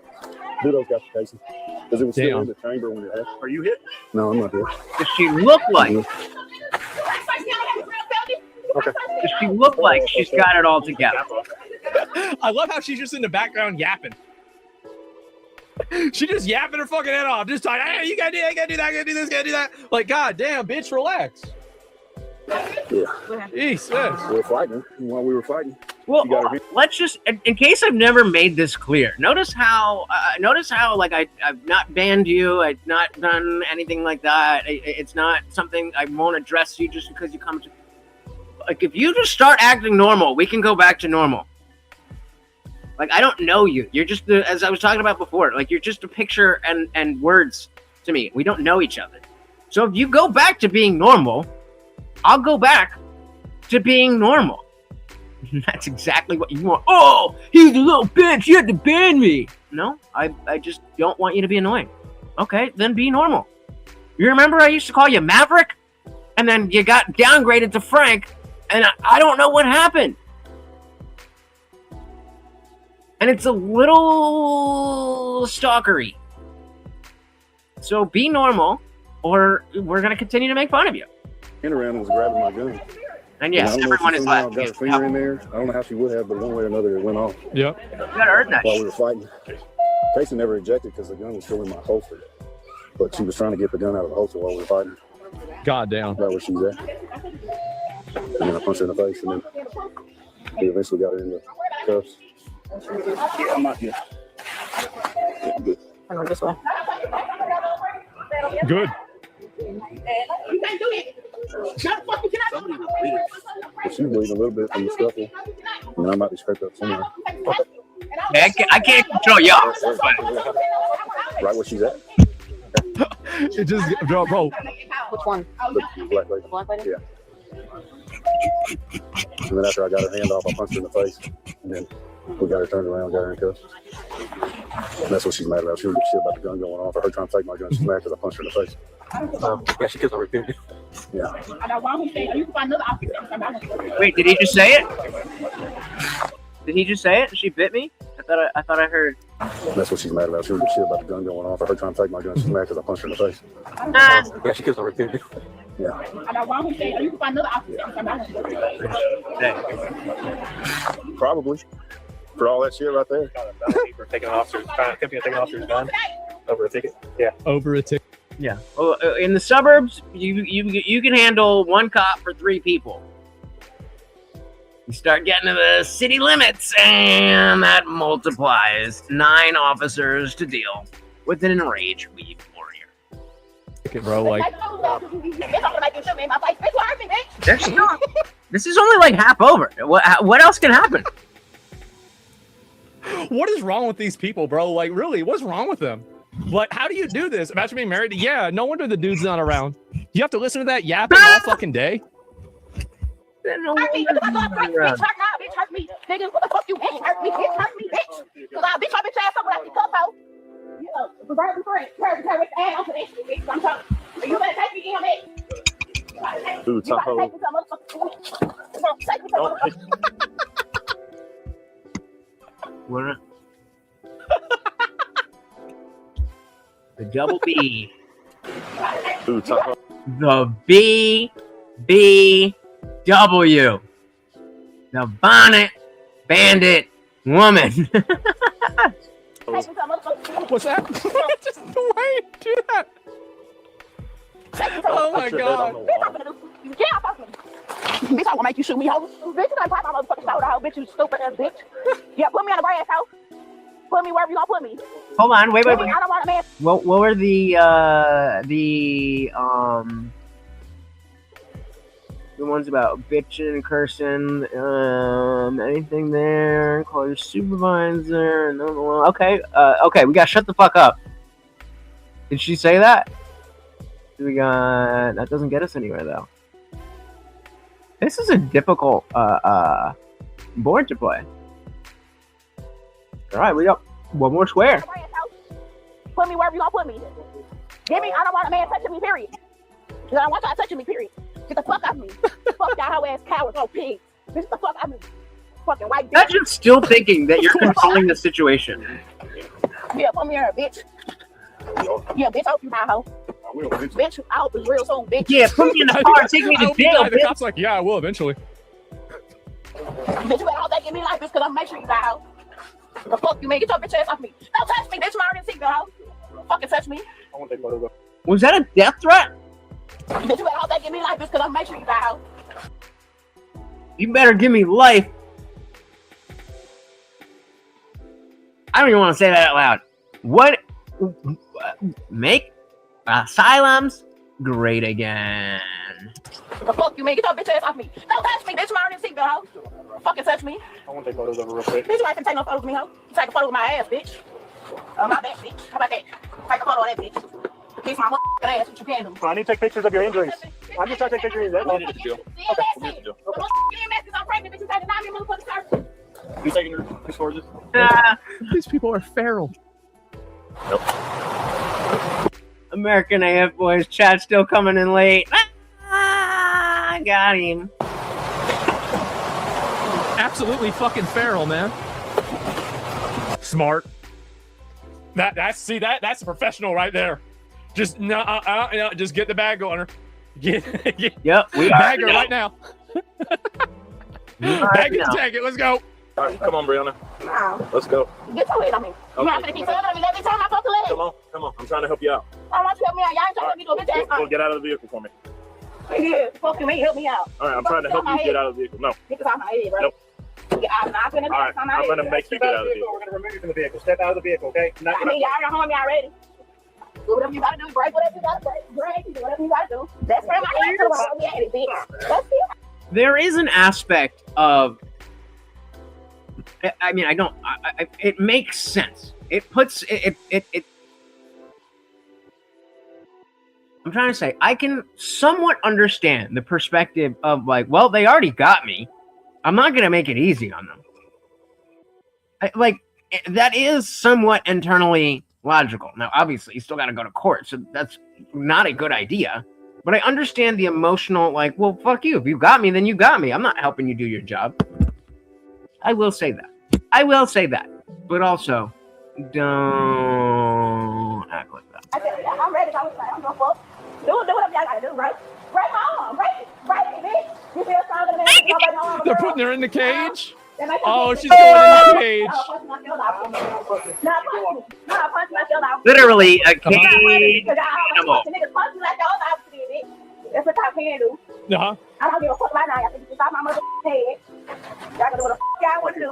Dudo's got the casing. Because it was still Damn. in the chamber when it happened. Are you hit? No, I'm not here. Does she look like? Okay. Does she look like she's got it all together? I love how she's just in the background yapping. She just yapping her fucking head off. Just like, hey, you gotta do that, gotta do that, gotta do this, gotta do that. Like, God damn, bitch, relax. Yeah. Jeez, We were fighting while we were fighting. Well, She got her hit. let's just, in case I've never made this clear, notice how like I've not banned you, I've not done anything like that. It's not something I won't address you just because you come to. Like, if you just start acting normal, we can go back to normal. Like, I don't know you. You're just, as I was talking about before, like, you're just a picture and words to me. We don't know each other. So if you go back to being normal, I'll go back to being normal. That's exactly what you want. Oh, he's a little bitch. You had to ban me. No, I just don't want you to be annoying. Okay, then be normal. You remember I used to call you Maverick? And then you got downgraded to Frank, and I don't know what happened. And it's a little stalkery. So be normal, or we're going to continue to make fun of you. Around and was grabbing my gun. And yes, everyone is laughing. Got her finger in there. I don't know how she would have, but one way or another, it went off. Yep. You gotta earn that. While we were fighting, Casey never ejected because the gun was still in my holster. But she was trying to get the gun out of the holster while we were fighting. God damn. That's where she's at. And then I punched her in the face, and then we eventually got her in the cuffs. Yeah, I'm not good. Yeah, good. I'm going this way. Good. You can't do it. But she's bleeding a little bit from the scuffle, and I might be scraped up somewhere. Yeah, I can't control y'all. Right where she's at. It just, bro. Which one? The black lady. The black lady? Yeah. And then after I got her hand off, I punched her in the face, and then we got her turned around, got her in cuffs. And that's what she's mad about. She was shit about the gun going off, or her trying to take my gun. She's mad because I punched her in the face. Yeah, she gets over it. Yeah. Wait, did he just say it? Did he just say it? She bit me? I thought I heard. That's what she's mad about. She was shit about the gun going off, or her trying to take my gun. She's mad because I punched her in the face. Yeah, she gets over it. Yeah. Probably. For all that shit right there. For taking officers, attempting to take an officer's gun over a ticket. Yeah. Over a ticket. Yeah. Well, in the suburbs, you can handle one cop for 3 people. You start getting to the city limits, and that multiplies 9 officers to deal with an enraged weed warrior. Ticket, bro, like. This is only like half over. What else can happen? What is wrong with these people, bro? Like, really, what's wrong with them? Like, how do you do this? Imagine being married. Yeah, no wonder the dude's not around. You have to listen to that yapping all fucking day. Hurt me, bitch, hurt me. Nigga, what the fuck you bitch? Hurt me, bitch. Cause I bitch my bitch ass up when I get cuffed out. Yeah, preserve the friend. Turn with the ass off of this shit, bitch. I'm talking. You better take me in on that. Dude, you gotta take me some motherfucking. Take me some motherfucking. What? The double B. Dude, The BBW. The Bonnet Bandit Woman. What's that? Just the way you do that. Oh my god. Bitch, I wanna make you shoot me, hoe. Bitch, you gotta pop my motherfucking shoulder, hoe. Bitch, you stupid ass bitch. Yeah, put me on the grass, hoe. Put me wherever you gonna put me. Hold on, wait. I don't want a man. What were the ones about bitching, cursing, anything there? Call your supervisor. No. Okay, we gotta shut the fuck up. Did she say that? We got that doesn't get us anywhere though. This is a difficult board to play. All right, we got one more square. Put me wherever you gonna put me. Give me. I don't want a man touching me. Period. Cause I don't want y'all touching me. Period. Get the fuck out of me. Fuck y'all hoe ass cowards, oh pigs. Get the fuck out of me. Fucking white bitch. Imagine still thinking that you're controlling the situation. Yeah, put me here, bitch. Yeah, bitch, I hope you die, hoe. Bitch, I hope it's real soon, bitch. Yeah, put me in the car, take me to jail, The cop's like, yeah, I will eventually. Bitch, you better hope they give me life, bitch, cause I'm make sure you die, hoe. The fuck you, man? Get your bitch ass off me. Don't touch me, bitch. I'm already sick, hoe. Fucking touch me. I want that photo. Was that a death threat? Bitch, you better hope they give me life, bitch, cause I'm make sure you die, hoe. You better give me life. I don't even want to say that out loud. What? Make asylums great again. The fuck you, man? Get your bitch ass off me. Don't touch me, bitch. I'm already sick, hoe. Fucking touch me. I want to take photos of her real quick. Bitch, you ain't finna take no photos of me, hoe. You take a photo of my ass, bitch. My back, bitch. How about that? Take a photo of that, bitch. Kiss my mother Can I ask what you can do? I need to take pictures of your injuries. I'm just trying to take pictures of your injuries. Okay, we'll get the deal. I'm pregnant, bitches taking 9 motherfucking service. You taking your towards this? These people are feral. Nope. American AF boys, chat still coming in late. I got him. Absolutely fucking feral, man. Smart. That's a professional right there. Just just get the bag on her. Yep, we bag her know. right now. Bag it, tag it. Let's go. All right, come on, Brianna. No. Let's go. Get your head on me. You not gonna keep saying on me every time I fuck a leg. Come on. I'm trying to help you out. I want you to help me out. Y'all ain't trying to help me do a bitch ass Go fight. get out of the vehicle for me. Yeah, fucking me, help me out. All right, I'm trying to help you get out of the vehicle. No. Get this out my head, bro. Nope. I'm not gonna All right, I'm gonna make you get out of the vehicle. We're gonna remove you from the vehicle. Step out of the vehicle, okay? I mean, y'all already home me already. Do whatever you gotta do. Break whatever you gotta break. Do whatever you gotta do. That's where my hands are. We had it, bitch. That's it. There is an aspect of, I mean, it makes sense. It puts it. I'm trying to say, I can somewhat understand the perspective of like, well, they already got me. I'm not going to make it easy on them. That is somewhat internally logical. Now, obviously, you still got to go to court, so that's not a good idea. But I understand the emotional, like, well, fuck you. If you got me, then you got me. I'm not helping you do your job. I will say that. But also, don't act like that. I said, I'm ready. I'm gonna fuck. Do whatever y'all gotta do, right? Break my arm. Break it, bitch. You feel stronger than me? They're putting her in the cage. Oh, she's going in the cage. Punch my shield out. Literally a cage animal. Niggas punch me like y'all opposite, bitch. That's what I can do. Uh-huh. I don't give a fuck right now. Y'all can just off my motherfucking head. Y'all can do what the fuck y'all want to do.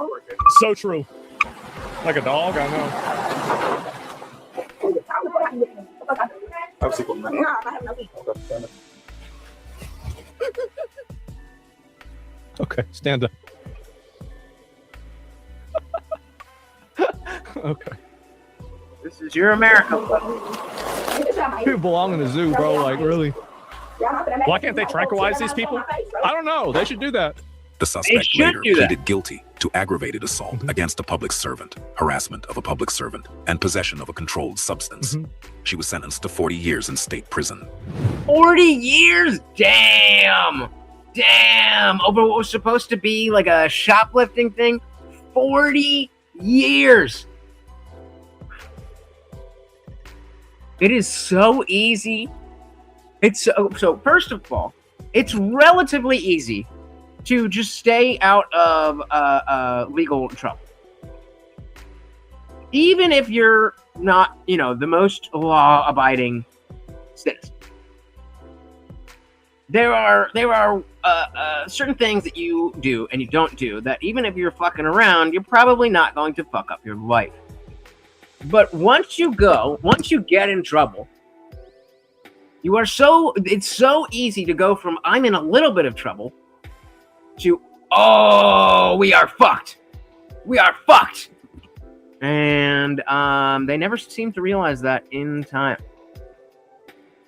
So true. Like a dog, I know. Have a seat with me. No, I have no seat. Okay, stand up. Okay. This is your America. People belong in the zoo, bro. Like, really? Why can't they tranquilize these people? I don't know. They should do that. The suspect later pleaded guilty to aggravated assault against a public servant, harassment of a public servant, and possession of a controlled substance. She was sentenced to 40 years in state prison. 40 years? Damn. Over what was supposed to be like a shoplifting thing? 40 years. It is so easy. It's so first of all, it's relatively easy to just stay out of legal trouble. Even if you're not, the most law-abiding citizen. There are certain things that you do and you don't do that even if you're fucking around, you're probably not going to fuck up your life. But once you get in trouble, it's so easy to go from I'm in a little bit of trouble to, oh, we are fucked. And they never seem to realize that in time.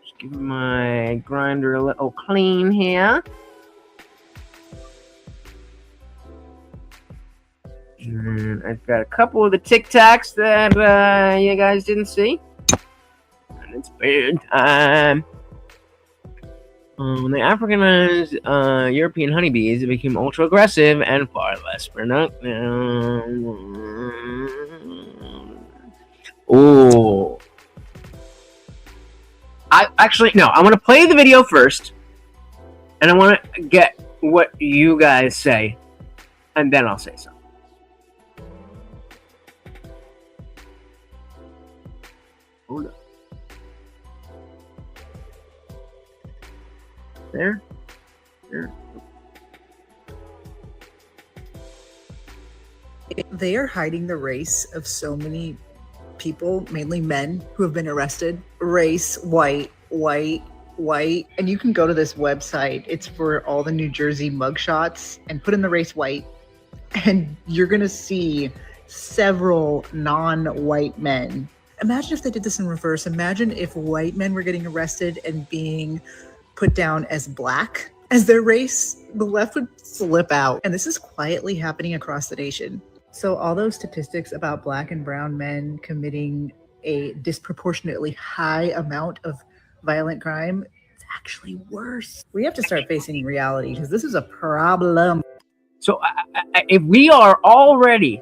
Just give my grinder a little clean here. And I've got a couple of the Tic Tacs that you guys didn't see. And it's bedtime. When they Africanized European honeybees, it became ultra aggressive and far less productive. Oh. I want to play the video first. And I want to get what you guys say. And then I'll say something. Hold up. There. They are hiding the race of so many people, mainly men, who have been arrested. Race, white. And you can go to this website. It's for all the New Jersey mugshots and put in the race white. And you're going to see several non-white men Imagine if they did this in reverse. Imagine if white men were getting arrested and being put down as black as their race. The left would flip out. And this is quietly happening across the nation. So all those statistics about black and brown men committing a disproportionately high amount of violent crime, it's actually worse. We have to start facing reality because this is a problem. So if we are already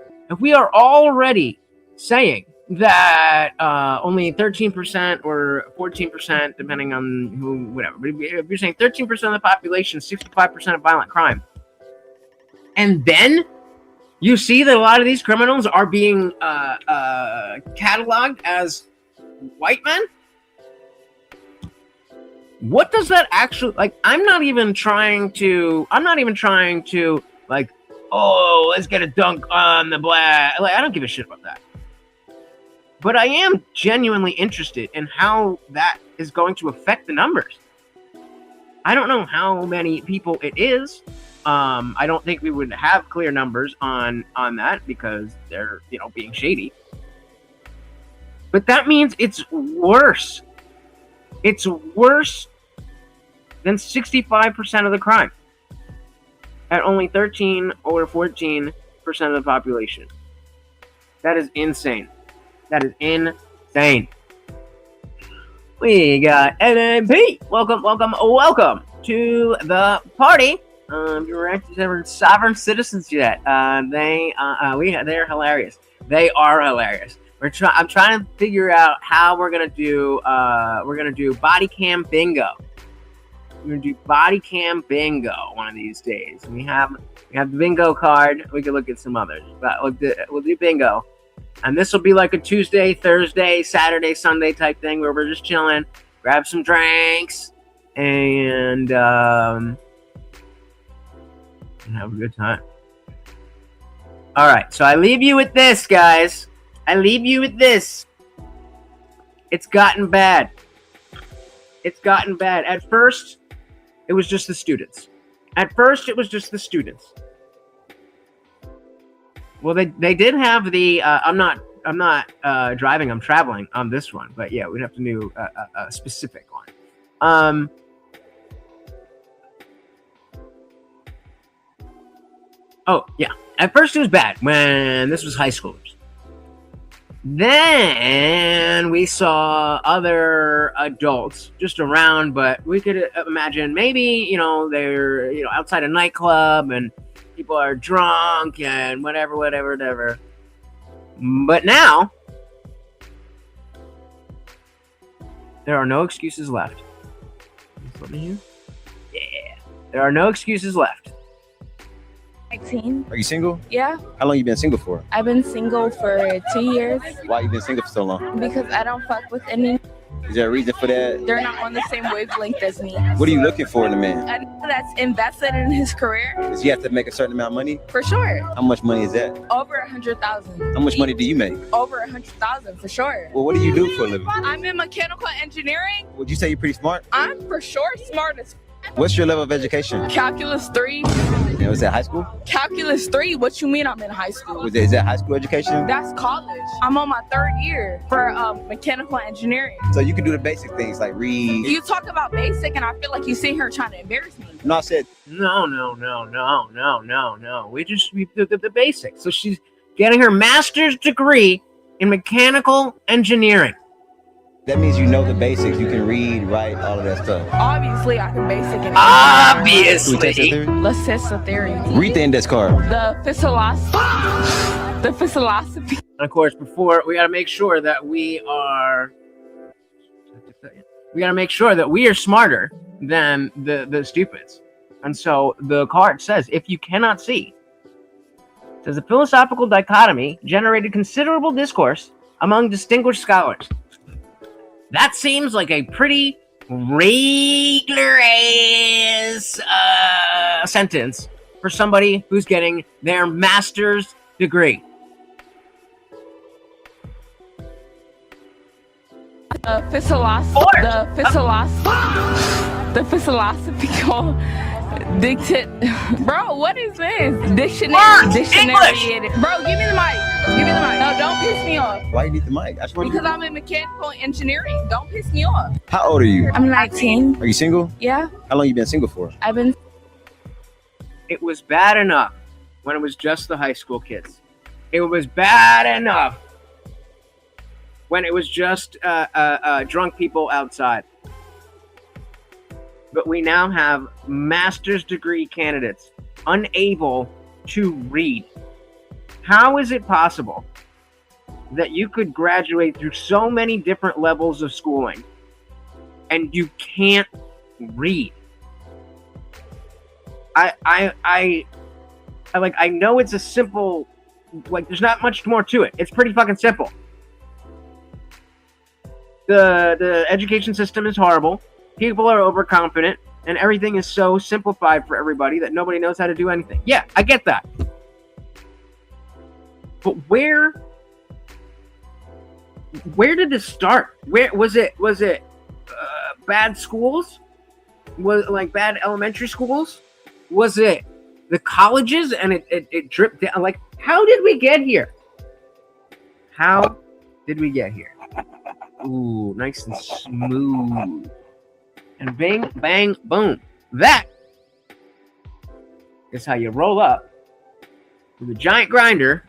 saying that only 13% or 14%, depending on who, whatever, but if you're saying 13% of the population, 65% of violent crime, and then you see that a lot of these criminals are being cataloged as white men. What does that actually, like, I'm not even trying to like, oh, let's get a dunk on the black. Like, I don't give a shit about that. But I am genuinely interested in how that is going to affect the numbers. I don't know how many people it is. I don't think we would have clear numbers on that because they're, being shady. But that means it's worse. It's worse than 65% of the crime at only 13 or 14% of the population. That is insane. That is insane. We got NMP. Welcome to the party. You're actually sovereign citizens yet. They're hilarious. They are hilarious. I'm trying to figure out how we're gonna do body cam bingo. We're gonna do body cam bingo one of these days. We have the bingo card. We can look at some others, but we'll do bingo. And this will be like a Tuesday, Thursday, Saturday, Sunday type thing where we're just chilling, grab some drinks, and have a good time. All right, so I leave you with this, guys. It's gotten bad. At first, it was just the students. Well, they did have the I'm not driving, I'm traveling on this one, but yeah, we'd have to do a specific one. Oh yeah, at first it was bad when this was high schoolers. Then we saw other adults just around, but we could imagine maybe they're outside a nightclub and people are drunk and whatever. But now, there are no excuses left. Let me hear. Yeah. There are no excuses left. 19. Are you single? Yeah. How long you been single for? I've been single for 2 years. Why you been single for so long? Because I don't fuck with any. Is there a reason for that? They're not on the same wavelength as me. What are you looking for in a man? I know that's invested in his career. Does he have to make a certain amount of money? For sure. How much money is that? Over 100,000. How much money do you make? Over 100,000 for sure. Well, what do you do for a living? I'm in mechanical engineering. Would you say you're pretty smart? I'm for sure smart as. What's your level of education? Calculus 3. And was that high school? Calculus 3? What you mean I'm in high school? Is that high school education? That's college. I'm on my 3rd year for mechanical engineering. So you can do the basic things like read. You talk about basic and I feel like you sit here trying to embarrass me. No, I said. No. We the basics. So she's getting her master's degree in mechanical engineering. That means you know the basics. You can read, write, all of that stuff. Obviously, I can basic and obviously. Let's test the theory. Read the index card. The philosophy. And of course, before we gotta make sure that we are smarter than the stupids. And so the card says, if you cannot see, it says the philosophical dichotomy generated considerable discourse among distinguished scholars. That seems like a pretty regular ass sentence for somebody who's getting their master's degree. The philosophical dictate. Bro, what is this? Dictionary. Bro, give me the mic. Give me the mic. No, don't piss me off. Why you need the mic? I just want Because I'm in mechanical engineering. Don't piss me off. How old are you? I'm 19. Are you single? Yeah, How long you been single for? I've been. It was bad enough when it was just the high school kids. It was bad enough when it was just drunk people outside. But we now have master's degree candidates unable to read. How is it possible that you could graduate through so many different levels of schooling and you can't read? I know it's a simple, like, there's not much more to it. It's pretty fucking simple. The education system is horrible. People are overconfident, and everything is so simplified for everybody that nobody knows how to do anything. Yeah, I get that. But where did this start? Where was it? Was it bad schools? Was like bad elementary schools? Was it the colleges and it dripped down? Like, how did we get here? How did we get here? Ooh, nice and smooth. And bang, bang, boom. That is how you roll up with a giant grinder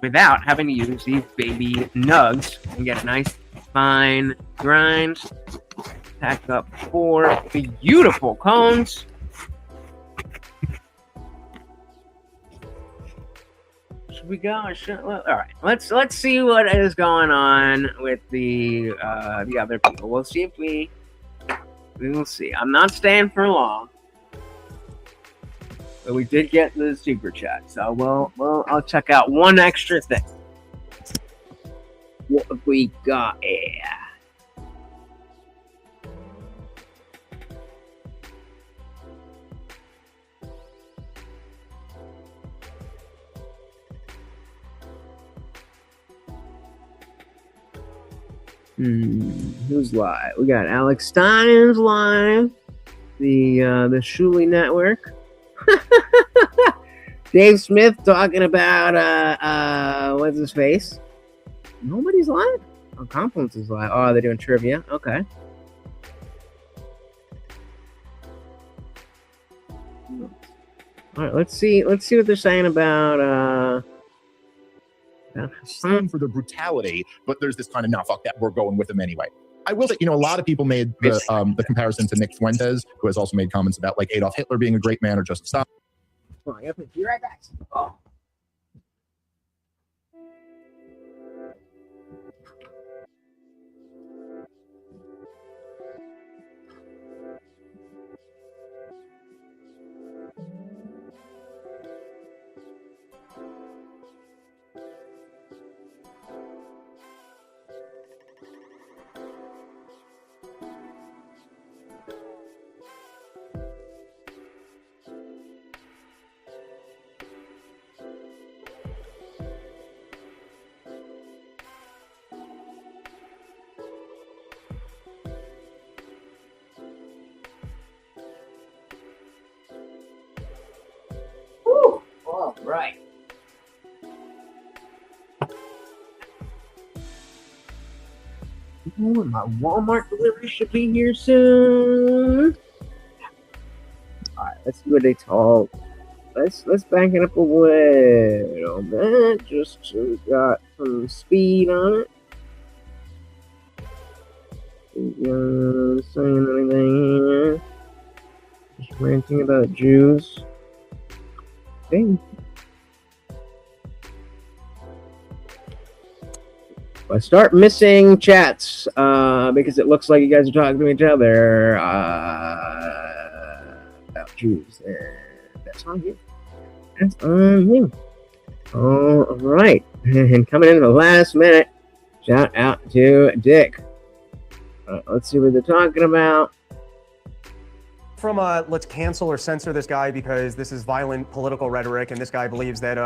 without having to use these baby nugs and get a nice fine grind. Pack up 4 beautiful cones. We go. All right. Let's see what is going on with the other people. We'll see if we will see. I'm not staying for long, but we did get the super chat, so I'll check out one extra thing. What have we got here? Who's live? We got Alex Stein's live. The Shuli Network. Dave Smith talking about what's his face? Nobody's live? Oh, Confluence is live. Oh, they're doing trivia. Okay. All right, let's see what they're saying about for the brutality, but there's this kind of, nah, fuck that, we're going with him anyway. I will say, a lot of people made the comparison to Nick Fuentes, who has also made comments about like Adolf Hitler being a great man or Joseph Stalin. Come on, be right back. Oh. All right. Ooh, my Walmart delivery should be here soon. All right, let's see what they talk. Let's back it up a little bit, just so we got some speed on it. Saying anything here? Just ranting about Jews. Dang. I start missing chats because it looks like you guys are talking to each other about Jews. That's on you. That's on you. All right. And coming in the last minute, shout out to Dick. Let's see what they're talking about. From let's cancel or censor this guy because this is violent political rhetoric, and this guy believes that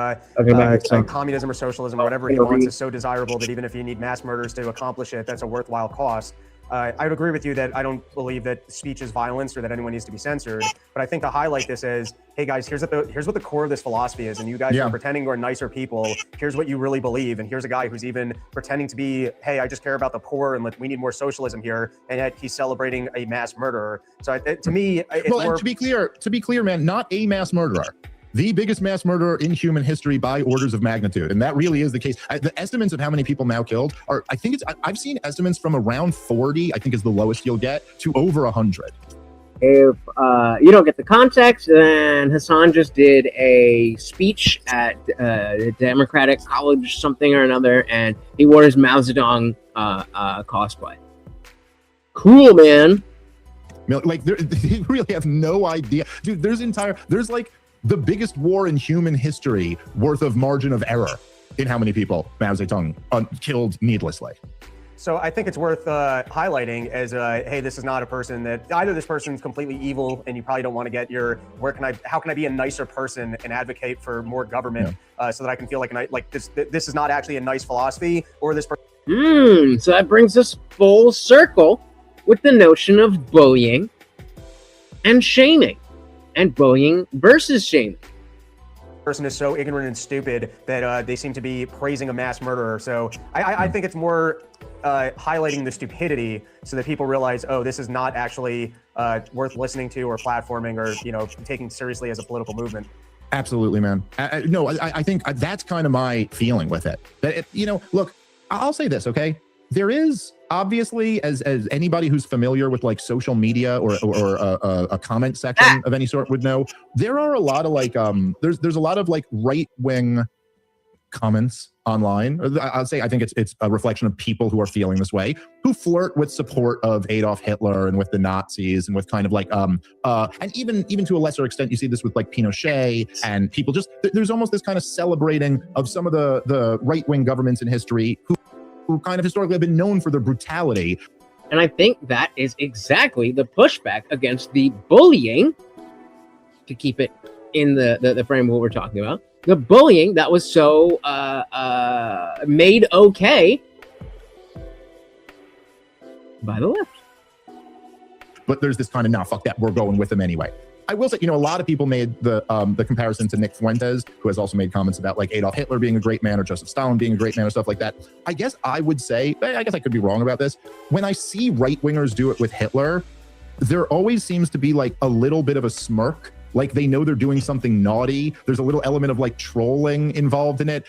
communism or socialism or whatever he wants is so desirable that even if you need mass murders to accomplish it, that's a worthwhile cause. I would agree with you that I don't believe that speech is violence or that anyone needs to be censored. But I think to highlight this as, hey guys, here's what the core of this philosophy is, and you guys are pretending you're nicer people. Here's what you really believe, and here's a guy who's even pretending to be, hey, I just care about the poor, and we need more socialism here, and yet he's celebrating a mass murderer. So to me, it's well, and to be clear, man, not a mass murderer. The biggest mass murderer in human history by orders of magnitude. And that really is the case. The estimates of how many people now killed are, I've seen estimates from around 40, I think is the lowest you'll get, to over 100. If you don't get the context, then Hassan just did a speech at the Democratic College something or another, and he wore his Mao Zedong cosplay. Cool, man. Like, they really have no idea. Dude, there's like the biggest war in human history worth of margin of error in how many people Mao Zedong killed needlessly. So I think it's worth highlighting as, hey, this is not a person that either this person's completely evil and you probably don't want to get how can I be a nicer person and advocate for more government so that I can feel like this is not actually a nice philosophy, or this person. So that brings us full circle with the notion of bullying and shaming, and bullying versus shaming. Person is so ignorant and stupid that they seem to be praising a mass murderer. So I think it's more highlighting the stupidity so that people realize, oh, this is not actually worth listening to or platforming or taking seriously as a political movement. Absolutely, man. No, I think that's kind of my feeling with it. That look, I'll say this, okay? There is obviously, as anybody who's familiar with like social media or a comment section of any sort would know, there are a lot of like there's a lot of like right-wing comments online. I'll say I think it's a reflection of people who are feeling this way, who flirt with support of Adolf Hitler and with the Nazis and with kind of like and even to a lesser extent you see this with like Pinochet and people just there's almost this kind of celebrating of some of the right-wing governments in history who kind of historically have been known for their brutality. And I think that is exactly the pushback against the bullying, to keep it in the frame of what we're talking about. The bullying that was so made okay by the left. But there's this kind of, nah, fuck that, we're going with them anyway. I will say, a lot of people made the comparison to Nick Fuentes, who has also made comments about like Adolf Hitler being a great man or Joseph Stalin being a great man or stuff like that. I guess I would say, I guess I could be wrong about this. When I see right-wingers do it with Hitler, there always seems to be like a little bit of a smirk. Like they know they're doing something naughty. There's a little element of like trolling involved in it.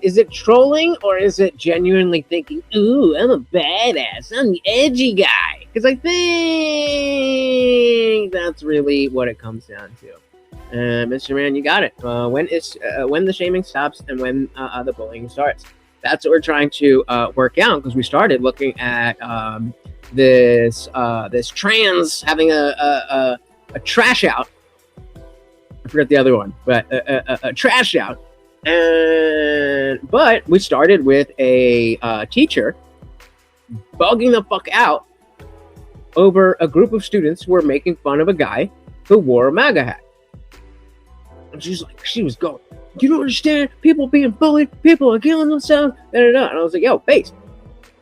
Is it trolling or is it genuinely thinking, ooh, I'm a badass, I'm the edgy guy? Because I think that's really what it comes down to. Mr. Man, you got it. When the shaming stops and when the bullying starts. That's what we're trying to work out, because we started looking at this trans having a trash out. I forget the other one, but a trash out. But we started with a teacher bugging the fuck out over a group of students who were making fun of a guy who wore a MAGA hat. And she was going, you don't understand, people being bullied, people are killing themselves, And I was like, yo, base.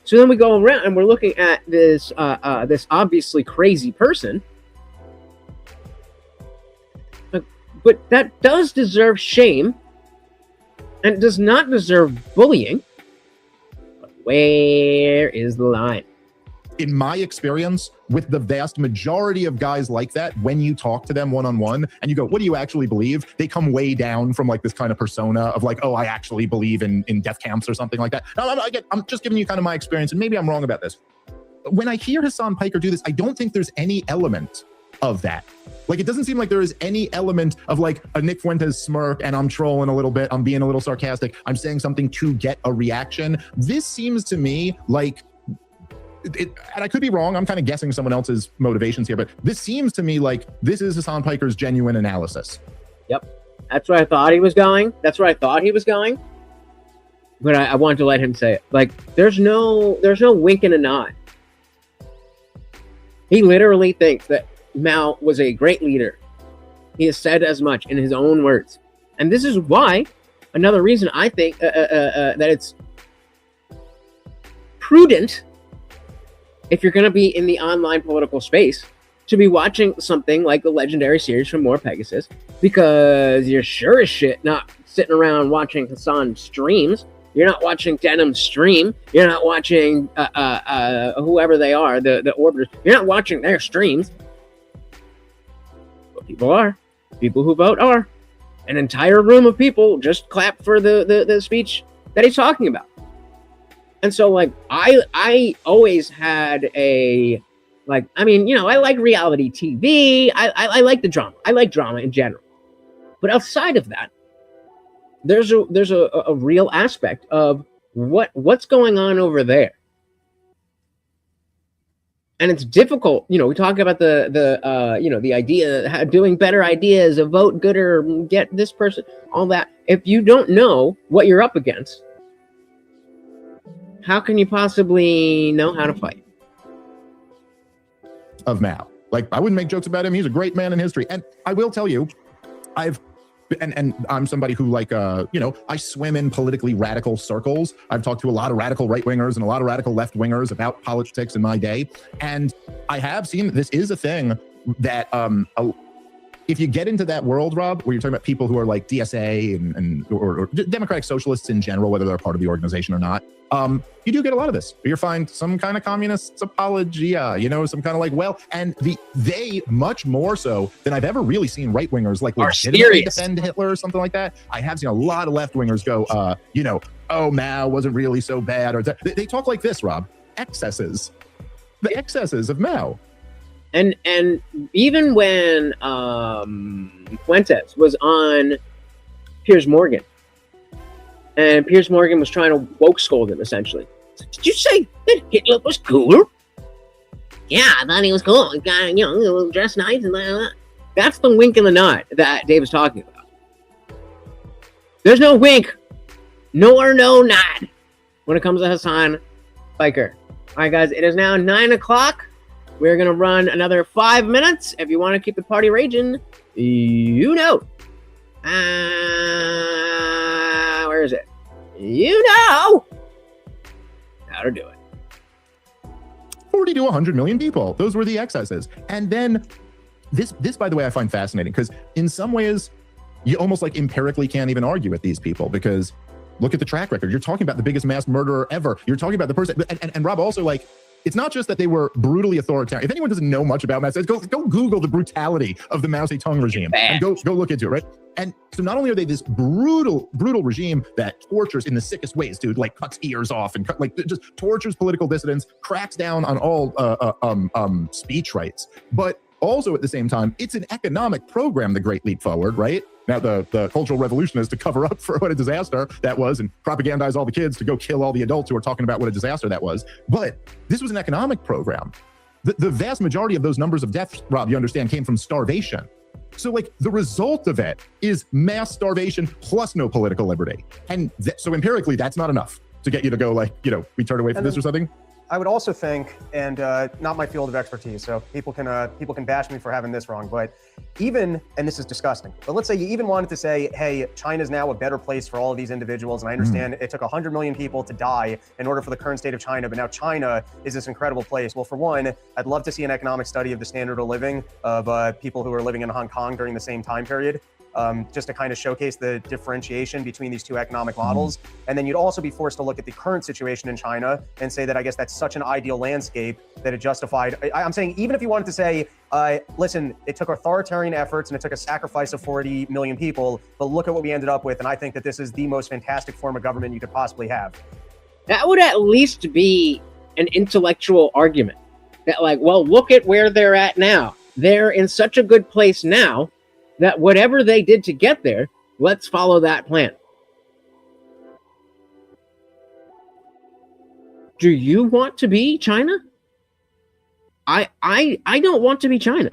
So then we go around and we're looking at this this obviously crazy person. But that does deserve shame and does not deserve bullying. But where is the line? In my experience, with the vast majority of guys like that, when you talk to them one-on-one and you go, what do you actually believe? They come way down from like this kind of persona of like, oh, I actually believe in death camps or something like that. No, I'm just giving you kind of my experience, and maybe I'm wrong about this. When I hear Hassan Piker do this, I don't think there's any element of that. Like, it doesn't seem like there is any element of like a Nick Fuentes smirk and I'm trolling a little bit, I'm being a little sarcastic, I'm saying something to get a reaction. This seems to me like, and I could be wrong, I'm kind of guessing someone else's motivations here, but this seems to me like this is Hassan Piker's genuine analysis. Yep. That's where I thought he was going. But I wanted to let him say it. Like, there's no wink and a nod. He literally thinks that Mao was a great leader. He has said as much in his own words. And this is why, another reason I think that it's prudent if you're going to be in the online political space, to be watching something like the legendary series from More Pegasus, because you're sure as shit not sitting around watching Hassan streams. You're not watching Denim stream. You're not watching whoever they are, the orbiters. You're not watching their streams. But people are. People who vote are. An entire room of people just clap for the speech that he's talking about. And so, like, I always had a, like, I mean, you know, I like reality TV. I like the drama. I like drama in general. But outside of that, there's a real aspect of what's going on over there. And it's difficult, you know, we talk about the idea, doing better ideas, a vote gooder, get this person, all that. If you don't know what you're up against, how can you possibly know how to fight? Of Mao. Like, I wouldn't make jokes about him. He's a great man in history. And I will tell you, and I'm somebody who, like, you know, I swim in politically radical circles. I've talked to a lot of radical right-wingers and a lot of radical left-wingers about politics in my day. And I have seen that this is a thing that if you get into that world, Rob, where you're talking about people who are like DSA or democratic socialists in general, whether they're part of the organization or not, you do get a lot of this. You find some kind of communist apologia, you know, some kind of like, well, and they much more so than I've ever really seen right-wingers like legitimately defend Hitler or something like that. I have seen a lot of left-wingers go, you know, oh, Mao wasn't really so bad. Or they talk like this, Rob, excesses, the excesses of Mao. And even when Fuentes was on Piers Morgan, and Piers Morgan was trying to woke scold him, essentially. Did you say that Hitler was cooler? Yeah, I thought he was cool. He got, you know, dressed nice and blah, blah. That's the wink and the nod that Dave is talking about. There's no wink, nor no nod when it comes to Hassan Biker. All right, guys, it is now 9 o'clock. We're going to run another 5 minutes. If you want to keep the party raging, you know. Where is it? You know how to do it. 40 to 100 million people. Those were the excesses. And then this, by the way, I find fascinating because in some ways, you almost like empirically can't even argue with these people because look at the track record. You're talking about the biggest mass murderer ever. You're talking about the person. And Rob, also, like, it's not just that they were brutally authoritarian. If anyone doesn't know much about Mao Zedong, go Google the brutality of the Mao Zedong regime and go look into it, right? And so not only are they this brutal regime that tortures in the sickest ways, dude, like cuts ears off and just tortures political dissidents, cracks down on all speech rights, but also at the same time, it's an economic program, the Great Leap Forward, right? Now, the Cultural Revolution is to cover up for what a disaster that was and propagandize all the kids to go kill all the adults who are talking about what a disaster that was. But this was an economic program. The vast majority of those numbers of deaths, Rob, you understand, came from starvation. So, like, the result of it is mass starvation plus no political liberty. And so empirically, that's not enough to get you to go, like, you know, we turn away from this or something. I would also think, and not my field of expertise, so people can bash me for having this wrong, but even, and this is disgusting, but let's say you even wanted to say, hey, China's now a better place for all of these individuals, and I understand it took 100 million people to die in order for the current state of China, but now China is this incredible place. Well, for one, I'd love to see an economic study of the standard of living of people who are living in Hong Kong during the same time period. Just to kind of showcase the differentiation between these two economic models. And then you'd also be forced to look at the current situation in China and say that I guess that's such an ideal landscape that it justified. I'm saying even if you wanted to say, listen, it took authoritarian efforts and it took a sacrifice of 40 million people, but look at what we ended up with. And I think that this is the most fantastic form of government you could possibly have. That would at least be an intellectual argument. That, like, well, look at where they're at now. They're in such a good place now that whatever they did to get there, let's follow that plan. Do you want to be China? I don't want to be China.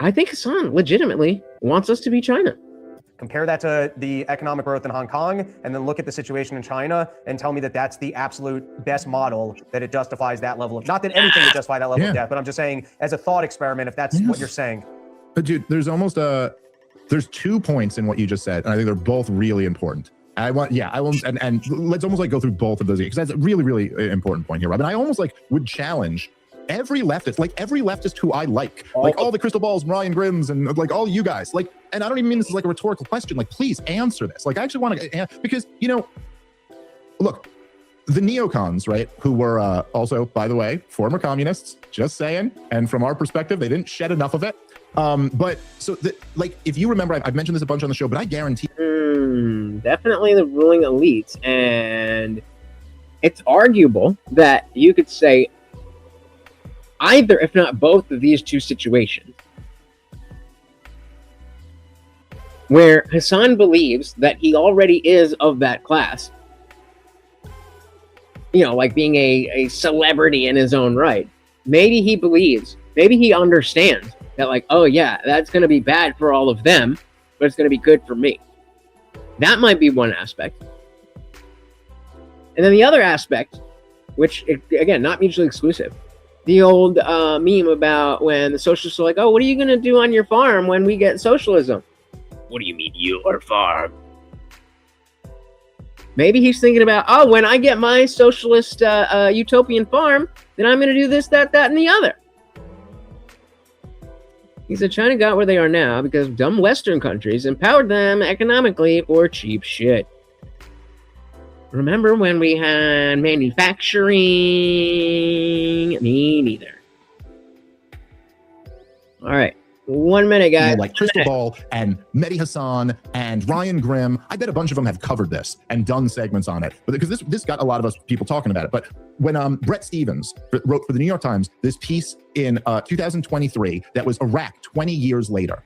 I think Hassan legitimately wants us to be China. Compare that to the economic growth in Hong Kong, and then look at the situation in China and tell me that that's the absolute best model, that it justifies that level of, not that anything would justify that level of death, but I'm just saying as a thought experiment, if that's what you're saying. But dude, there's 2 points in what you just said, and I think they're both really important. I want, and let's almost like go through both of those because that's a really, really important point here, Robin. I almost like would challenge every leftist who I like all the Crystal Balls, Ryan Grimms, and like all you guys, like, and I don't even mean this as like a rhetorical question. Like, please answer this. Like, I actually want to, because look, the neocons, right, who were also, by the way, former communists, just saying, and from our perspective, they didn't shed enough of it. But so, like, if you remember, I've mentioned this a bunch on the show, but I guarantee. Definitely the ruling elites. And it's arguable that you could say either, if not both, of these two situations, where Hassan believes that he already is of that class, like being a celebrity in his own right. Maybe he believes, maybe he understands that, like, oh yeah, that's going to be bad for all of them, but it's going to be good for me. That might be one aspect. And then the other aspect, which, again, not mutually exclusive, the old meme about when the socialists are like, oh, what are you going to do on your farm when we get socialism? What do you mean, your farm? Maybe he's thinking about, oh, when I get my socialist utopian farm, then I'm going to do this, that, and the other. He said China got where they are now because dumb Western countries empowered them economically for cheap shit. Remember when we had manufacturing? Me neither. All right. 1 minute, guys. Like Crystal Ball and Mehdi Hassan and Ryan Grimm. I bet a bunch of them have covered this and done segments on it. But because this got a lot of us people talking about it. But when Brett Stevens wrote for the New York Times this piece in 2023 that was Iraq 20 years later.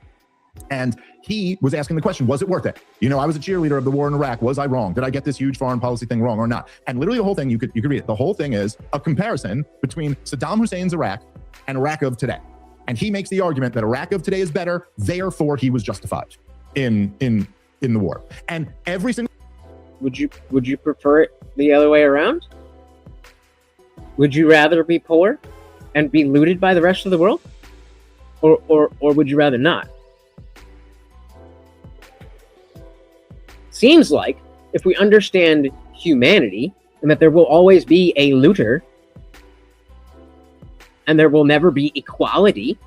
And he was asking the question, was it worth it? I was a cheerleader of the war in Iraq. Was I wrong? Did I get this huge foreign policy thing wrong or not? And literally the whole thing, you could read it. The whole thing is a comparison between Saddam Hussein's Iraq and Iraq of today. And he makes the argument that Iraq of today is better, therefore he was justified in the war. And every single would you prefer it the other way around? Would you rather be poor and be looted by the rest of the world? Or would you rather not? Seems like if we understand humanity and that there will always be a looter and there will never be equality,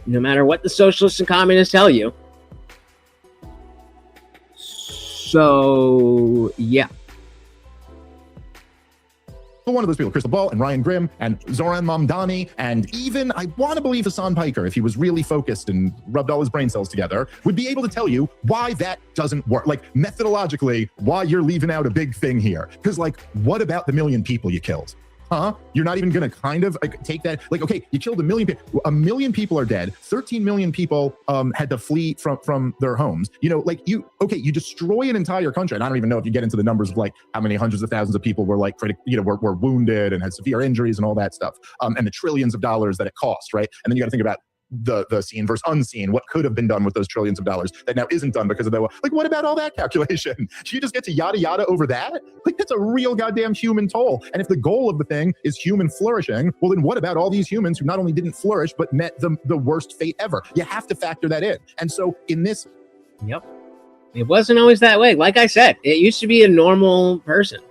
no matter what the socialists and communists tell you. So, yeah. One of those people, Crystal Ball and Ryan Grimm and Zoran Mamdani, and even, I want to believe Hassan Piker, if he was really focused and rubbed all his brain cells together, would be able to tell you why that doesn't work. Like, methodologically, why you're leaving out a big thing here. Because, like, what about the million people you killed? Huh? You're not even going to kind of take that. Like, okay, you killed 1 million people. 1 million people are dead. 13 million people had to flee from their homes. You destroy an entire country. And I don't even know if you get into the numbers of like how many hundreds of thousands of people were like, were wounded and had severe injuries and all that stuff. And the trillions of dollars that it cost, right? And then you got to think about the seen versus unseen, what could have been done with those trillions of dollars that now isn't done because of that. Like, what about all that calculation? You just get to yada yada over that? Like, that's a real goddamn human toll. And if the goal of the thing is human flourishing, well, then what about all these humans who not only didn't flourish, but met the worst fate ever? You have to factor that in. And so in this... Yep. It wasn't always that way. Like I said, it used to be a normal person.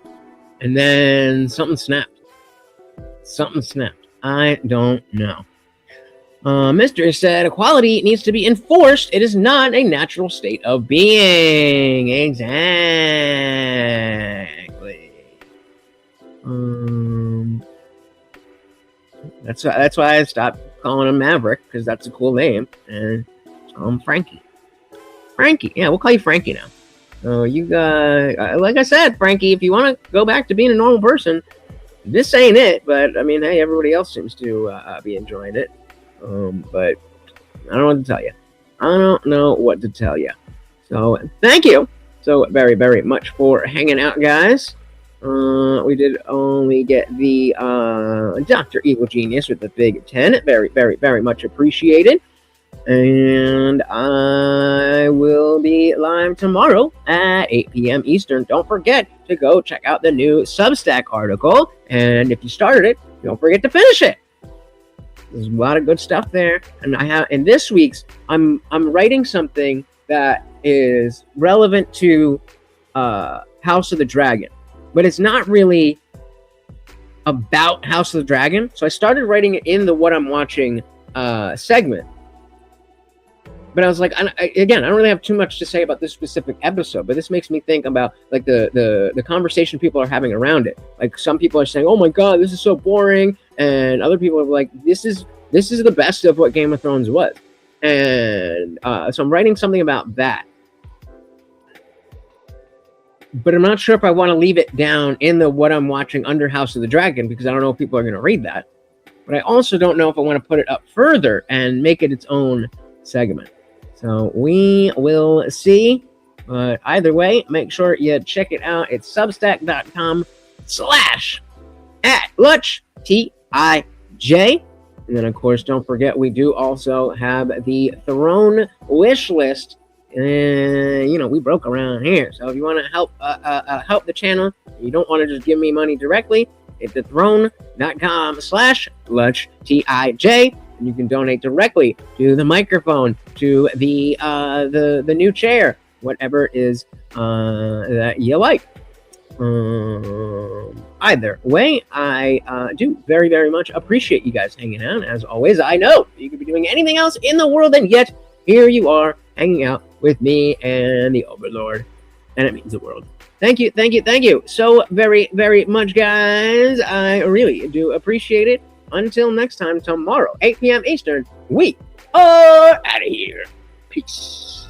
And then something snapped. I don't know. Mr. said, equality needs to be enforced. It is not a natural state of being. Exactly. That's why I stopped calling him Maverick, because that's a cool name. And call him Frankie. Frankie. Yeah, we'll call you Frankie now. So you guys, like I said, Frankie, if you want to go back to being a normal person, this ain't it. But, I mean, hey, everybody else seems to be enjoying it. But I don't know what to tell you. So thank you so very, very much for hanging out, guys. We did only get the Dr. Evil Genius with the big 10. Very, very, very much appreciated. And I will be live tomorrow at 8 p.m. Eastern. Don't forget to go check out the new Substack article. And if you started it, don't forget to finish it. There's a lot of good stuff there, and in this week's, I'm writing something that is relevant to House of the Dragon, but it's not really about House of the Dragon. So I started writing it in the What I'm Watching segment. But I was like, again, I don't really have too much to say about this specific episode, but this makes me think about like the conversation people are having around it. Like some people are saying, "Oh my God, this is so boring," and other people are like, "This is the best of what Game of Thrones was." And so I'm writing something about that. But I'm not sure if I want to leave it down in the What I'm Watching under House of the Dragon, because I don't know if people are going to read that. But I also don't know if I want to put it up further and make it its own segment. So we will see. But either way, make sure you check it out. It's substack.com/@LutchTIJ. And then, of course, don't forget, we do also have the Throne wish list. We broke around here. So if you want to help the channel, you don't want to just give me money directly, it's the throne.com/LutchTIJ. And you can donate directly to the microphone, to the new chair, whatever it is that you like. Either way, I do very, very much appreciate you guys hanging out. As always, I know you could be doing anything else in the world, and yet here you are hanging out with me and the Overlord, and it means the world. Thank you so very, very much, guys. I really do appreciate it. Until next time, tomorrow, 8 p.m. Eastern, we are out of here. Peace.